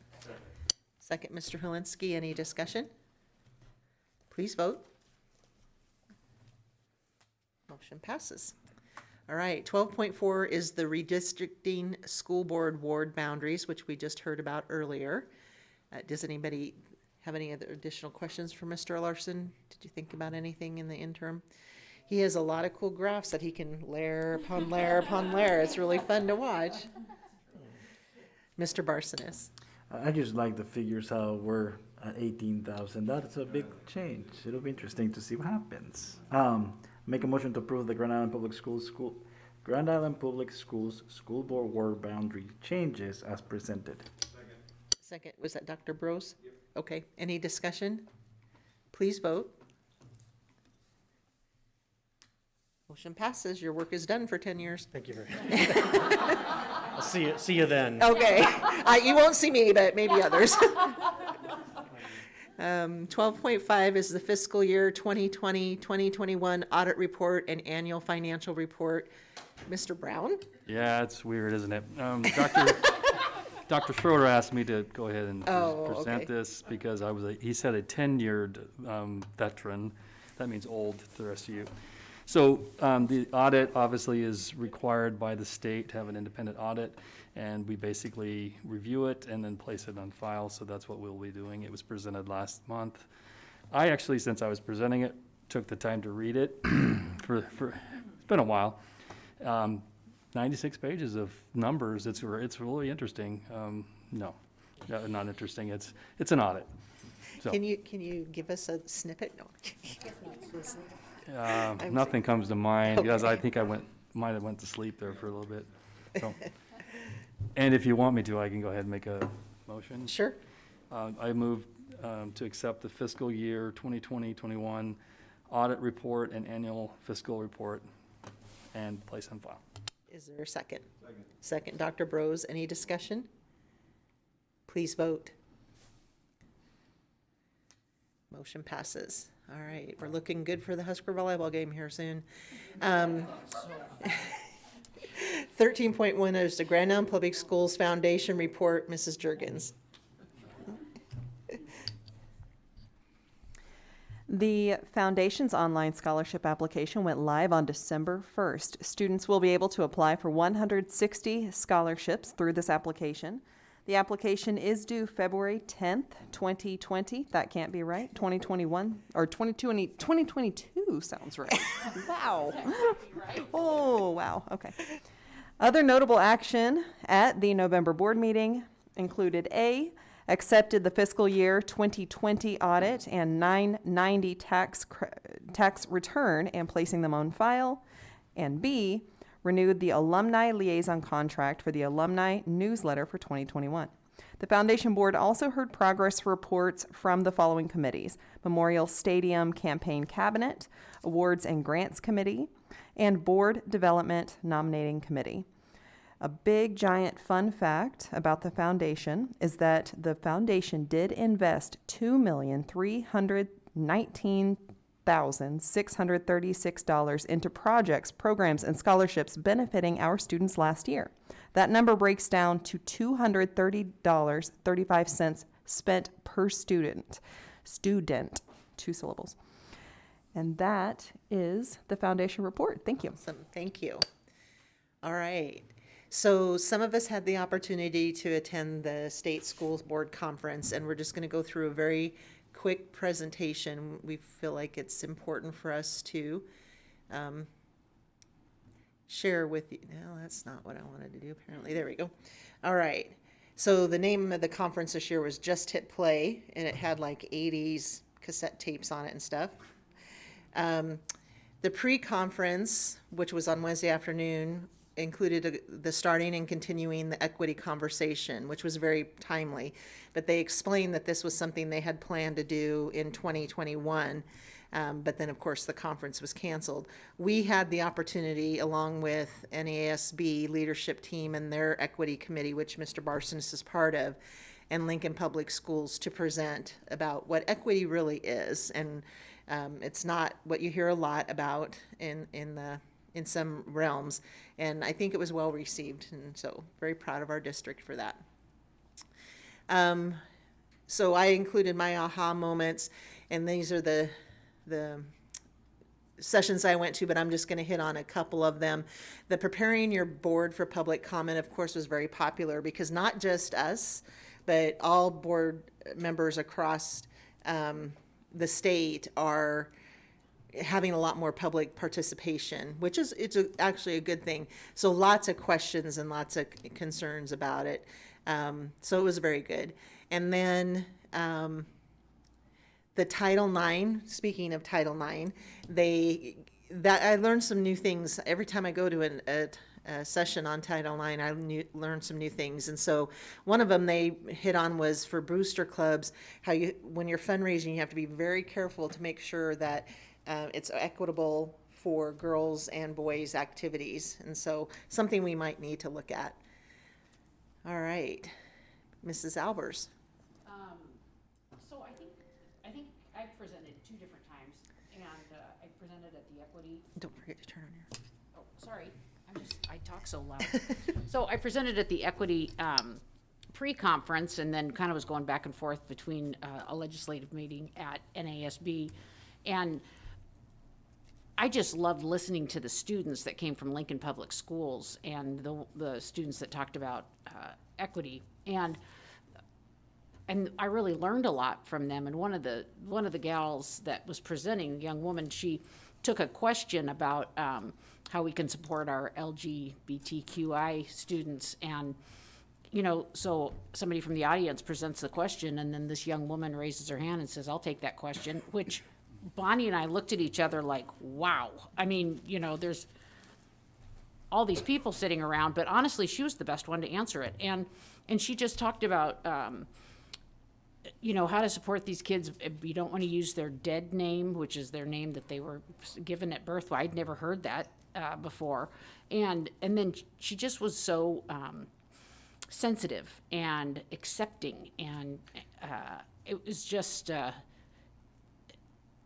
Second, Mr. Helinski. Any discussion? Please vote. Motion passes. All right, 12.4 is the redistricting school board ward boundaries, which we just heard about earlier. Does anybody have any other additional questions for Mr. Larson? Did you think about anything in the interim? He has a lot of cool graphs that he can layer upon layer upon layer. It's really fun to watch. Mr. Barsonis. I just like the figures how we're at 18,000. That's a big change. It'll be interesting to see what happens. Make a motion to approve the Grand Island Public Schools School Board ward boundary changes as presented. Second, was that Dr. Bros? Yep. Okay, any discussion? Please vote. Motion passes. Your work is done for 10 years. Thank you very much. I'll see you then. Okay. You won't see me, but maybe others. 12.5 is the fiscal year 2020-2021 audit report and annual financial report. Mr. Brown? Yeah, it's weird, isn't it? Dr. Schroeder asked me to go ahead and present this because he said a tenured veteran. That means old to the rest of you. So the audit obviously is required by the state to have an independent audit, and we basically review it and then place it on file. So that's what we'll be doing. It was presented last month. I actually, since I was presenting it, took the time to read it. It's been a while. 96 pages of numbers. It's really interesting. No, not interesting. It's an audit. So. Can you give us a snippet? No. Nothing comes to mind because I think I might have went to sleep there for a little bit. So, and if you want me to, I can go ahead and make a motion. Sure. I move to accept the fiscal year 2020-21 audit report and annual fiscal report and place on file. Is there a second? Second, Dr. Bros. Any discussion? Please vote. Motion passes. All right, we're looking good for the Husker volleyball game here soon. 13.1 is the Grand Island Public Schools Foundation report. Mrs. Juergens. The Foundation's online scholarship application went live on December 1st. Students will be able to apply for 160 scholarships through this application. The application is due February 10th, 2020. That can't be right. 2021 or 2022 sounds right. Wow. Oh, wow. Okay. Other notable action at the November board meeting included A, accepted the fiscal year 2020 audit and 990 tax return and placing them on file, and B, renewed the alumni liaison contract for the alumni newsletter for 2021. The foundation board also heard progress reports from the following committees: Memorial Stadium Campaign Cabinet, Awards and Grants Committee, and Board Development Nominating Committee. A big, giant fun fact about the foundation is that the foundation did invest $2,319,636 into projects, programs, and scholarships benefiting our students last year. That number breaks down to $230.35 spent per student. Student, 2 syllables. And that is the foundation report. Thank you. Awesome. Thank you. All right. So some of us had the opportunity to attend the State Schools Board Conference, and we're just going to go through a very quick presentation. We feel like it's important for us to share with you. No, that's not what I wanted to do, apparently. There we go. All right. So the name of the conference this year was Just Hit Play, and it had like 80s cassette tapes on it and stuff. The pre-conference, which was on Wednesday afternoon, included the starting and continuing the equity conversation, which was very timely. But they explained that this was something they had planned to do in 2021. But then, of course, the conference was canceled. We had the opportunity, along with NASB leadership team and their equity committee, which Mr. Barsonis is part of, and Lincoln Public Schools, to present about what equity really is. And it's not what you hear a lot about in some realms, and I think it was well received, and so very proud of our district for that. So I included my aha moments, and these are the sessions I went to, but I'm just going to hit on a couple of them. The preparing your board for public comment, of course, was very popular because not just us, but all board members across the state are having a lot more public participation, which is actually a good thing. So lots of questions and lots of concerns about it. So it was very good. And then the Title IX, speaking of Title IX, I learned some new things. Every time I go to a session on Title IX, I learn some new things. And so one of them they hit on was for booster clubs, how when you're fundraising, you have to be very careful to make sure that it's equitable for girls and boys activities. And so something we might need to look at. All right, Mrs. Albers. So I think I've presented 2 different times, and I presented at the equity. Don't forget to turn on your. Oh, sorry. I talk so loud. So I presented at the equity pre-conference, and then kind of was going back and forth between a legislative meeting at NASB, and I just loved listening to the students that came from Lincoln Public Schools and the students that talked about equity, and I really learned a lot from them. And one of the gals that was presenting, a young woman, she took a question about how we can support our LGBTQI students, and so somebody from the audience presents the question, and then this young woman raises her hand and says, "I'll take that question," which Bonnie and I looked at each other like, wow. I mean, there's all these people sitting around, but honestly, she was the best one to answer it. And she just talked about, how to support these kids. You don't want to use their dead name, which is their name that they were given at birth. Well, I'd never heard that before. And then she just was so sensitive and accepting. And it was just...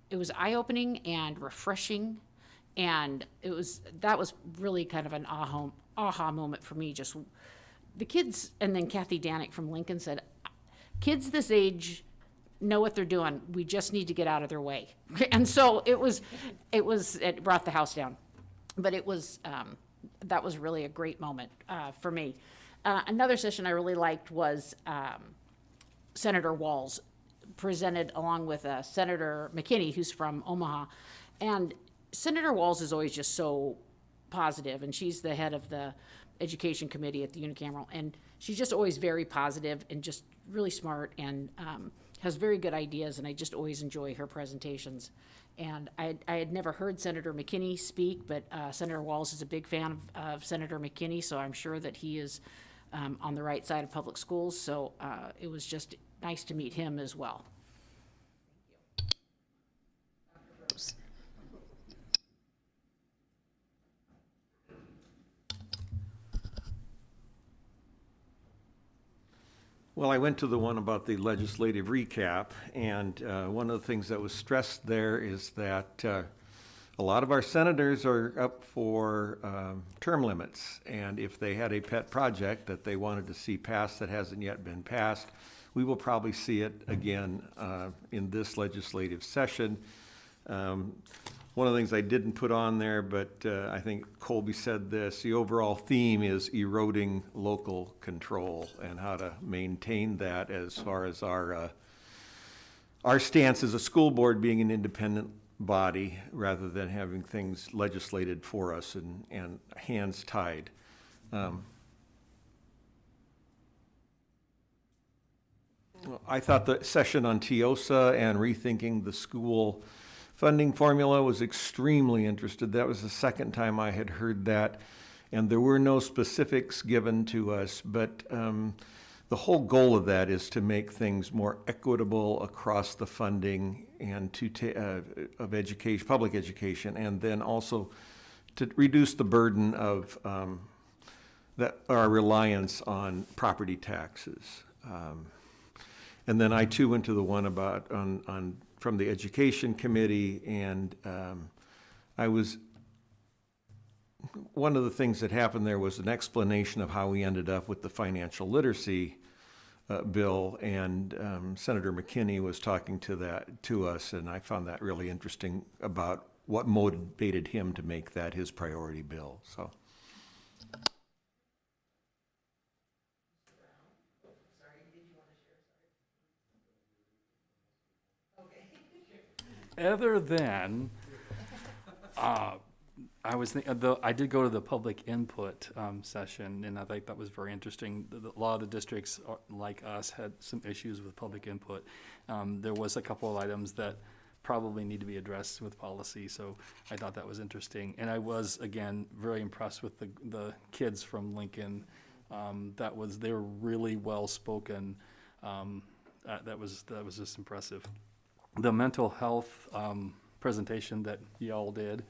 it was eye-opening and refreshing, and that was really kind of an aha moment for me. Just the kids, and then Kathy Danick from Lincoln said, "Kids this age know what they're doing. We just need to get out of their way." And so it brought the house down, but that was really a great moment for me. Another session I really liked was Senator Walz presented along with Senator McKinney, who's from Omaha. And Senator Walz is always just so positive, and she's the head of the education committee at the unicameral, and she's just always very positive and just really smart, and has very good ideas, and I just always enjoy her presentations. And I had never heard Senator McKinney speak, but Senator Walz is a big fan of Senator McKinney, so I'm sure that he is on the right side of public schools, so it was just nice to meet him as well. Well, I went to the one about the legislative recap, and one of the things that was stressed there is that a lot of our senators are up for term limits, and if they had a pet project that they wanted to see passed that hasn't yet been passed, we will probably see it again in this legislative session. One of the things I didn't put on there, but I think Colby said this, the overall theme is eroding local control and how to maintain that as far as our stance as a school board being an independent body rather than having things legislated for us and hands tied. I thought the session on TIOSA and rethinking the school funding formula was extremely interested. That was the second time I had heard that, and there were no specifics given to us, but the whole goal of that is to make things more equitable across the funding and of education, public education, and then also to reduce the burden of our reliance on property taxes. And then I too went to the one about from the Education Committee, and one of the things that happened there was an explanation of how we ended up with the financial literacy bill, and Senator McKinney was talking to us, and I found that really interesting about what motivated him to make that his priority bill, so. Other than, I was thinking, I did go to the public input session, and I think that was very interesting. A lot of the districts, like us, had some issues with public input. There was a couple of items that probably need to be addressed with policy, so I thought that was interesting. And I was, again, very impressed with the kids from Lincoln. They were really well-spoken. That was just impressive. The mental health presentation that y'all did,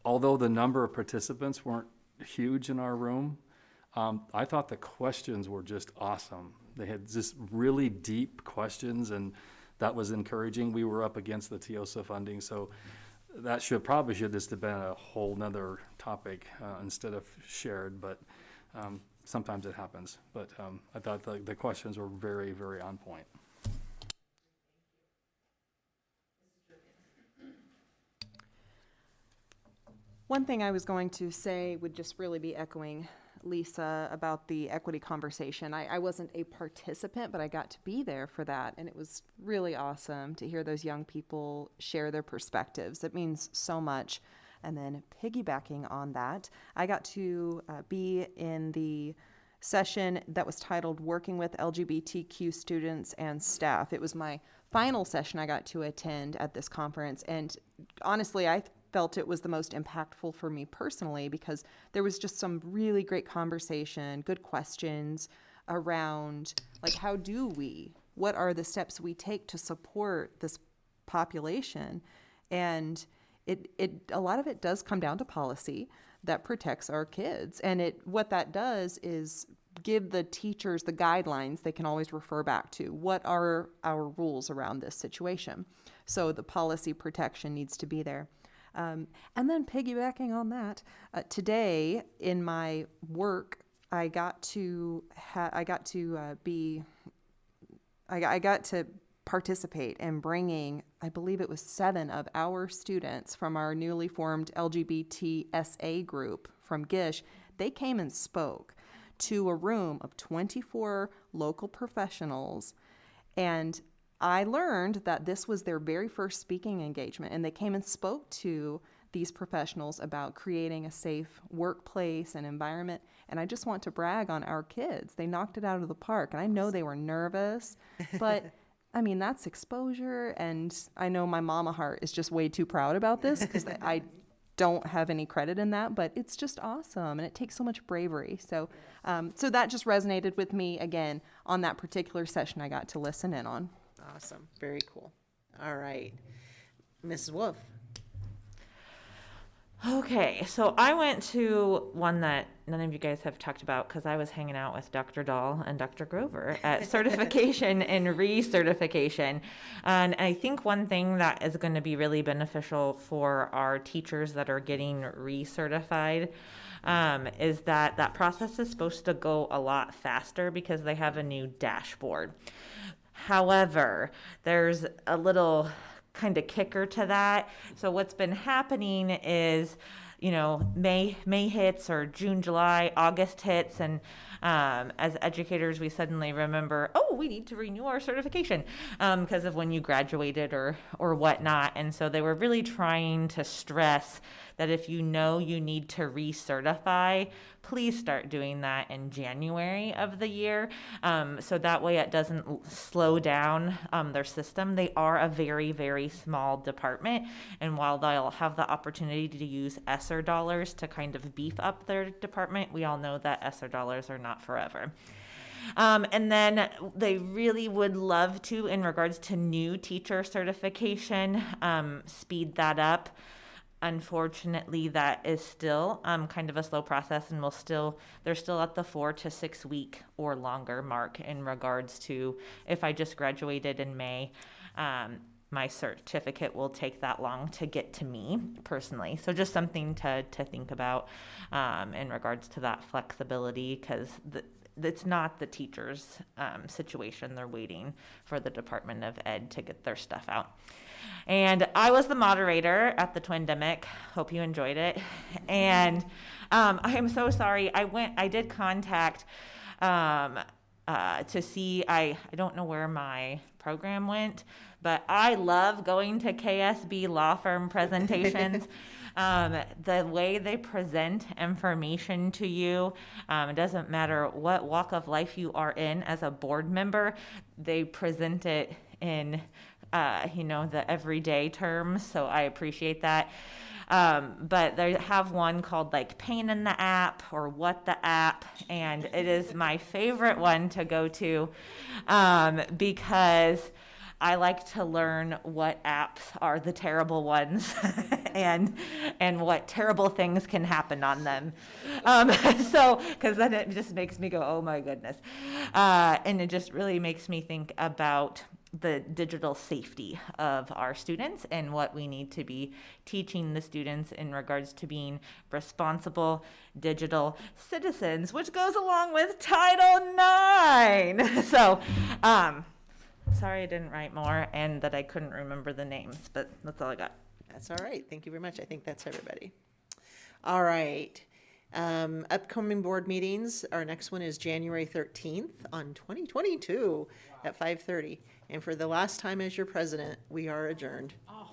although the number of participants weren't huge in our room, I thought the questions were just awesome. They had just really deep questions, and that was encouraging. We were up against the TIOSA funding, so that probably should just have been a whole nother topic instead of shared, but sometimes it happens. But I thought the questions were very, very on point. One thing I was going to say would just really be echoing Lisa about the equity conversation. I wasn't a participant, but I got to be there for that, and it was really awesome to hear those young people share their perspectives. It means so much. And then piggybacking on that, I got to be in the session that was titled Working with LGBTQ Students and Staff. It was my final session I got to attend at this conference, and honestly, I felt it was the most impactful for me personally because there was just some really great conversation, good questions around like what are the steps we take to support this population. And a lot of it does come down to policy that protects our kids. And what that does is give the teachers the guidelines they can always refer back to. What are our rules around this situation? So the policy protection needs to be there. And then piggybacking on that, today in my work, I got to participate in bringing, I believe it was 7 of our students from our newly formed LGBT SA group from GISH. They came and spoke to a room of 24 local professionals, and I learned that this was their very first speaking engagement, and they came and spoke to these professionals about creating a safe workplace and environment. And I just want to brag on our kids. They knocked it out of the park, and I know they were nervous, but I mean, that's exposure. And I know my mama heart is just way too proud about this because I don't have any credit in that, but it's just awesome. And it takes so much bravery. So, so that just resonated with me again on that particular session I got to listen in on. Awesome. Very cool. All right. Mrs. Wolf. Okay, so I went to one that none of you guys have talked about because I was hanging out with Dr. Dahl and Dr. Grover at certification and recertification. And I think one thing that is going to be really beneficial for our teachers that are getting recertified is that process is supposed to go a lot faster because they have a new dashboard. However, there's a little kind of kicker to that. So what's been happening is, May hits or June, July, August hits, and as educators, we suddenly remember, we need to renew our certification because of when you graduated or whatnot. And so they were really trying to stress that if you know you need to recertify, please start doing that in January of the year. So that way it doesn't slow down their system. They are a very, very small department. And while they'll have the opportunity to use ESSER dollars to kind of beef up their department, we all know that ESSER dollars are not forever. And then they really would love to, in regards to new teacher certification, speed that up. Unfortunately, that is still kind of a slow process, and they're still at the 4 to 6 week or longer mark in regards to if I just graduated in May, my certificate will take that long to get to me personally. So just something to think about in regards to that flexibility, because it's not the teacher's situation. They're waiting for the Department of Ed to get their stuff out. And I was the moderator at the Twindemic. Hope you enjoyed it. And I am so sorry. I did contact to see, I don't know where my program went, but I love going to KSB law firm presentations. The way they present information to you, it doesn't matter what walk of life you are in as a board member, they present it in, the everyday terms, so I appreciate that. But they have one called like Pain in the App or What the App, and it is my favorite one to go to because I like to learn what apps are the terrible ones and what terrible things can happen on them. Because then it just makes me go, oh my goodness. And it just really makes me think about the digital safety of our students and what we need to be teaching the students in regards to being responsible digital citizens, which goes along with Title IX. So, sorry I didn't write more and that I couldn't remember the names, but that's all I got. That's all right. Thank you very much. I think that's everybody. All right. Upcoming board meetings. Our next one is January 13th on 2022 at 5:30. And for the last time as your president, we are adjourned. Oh.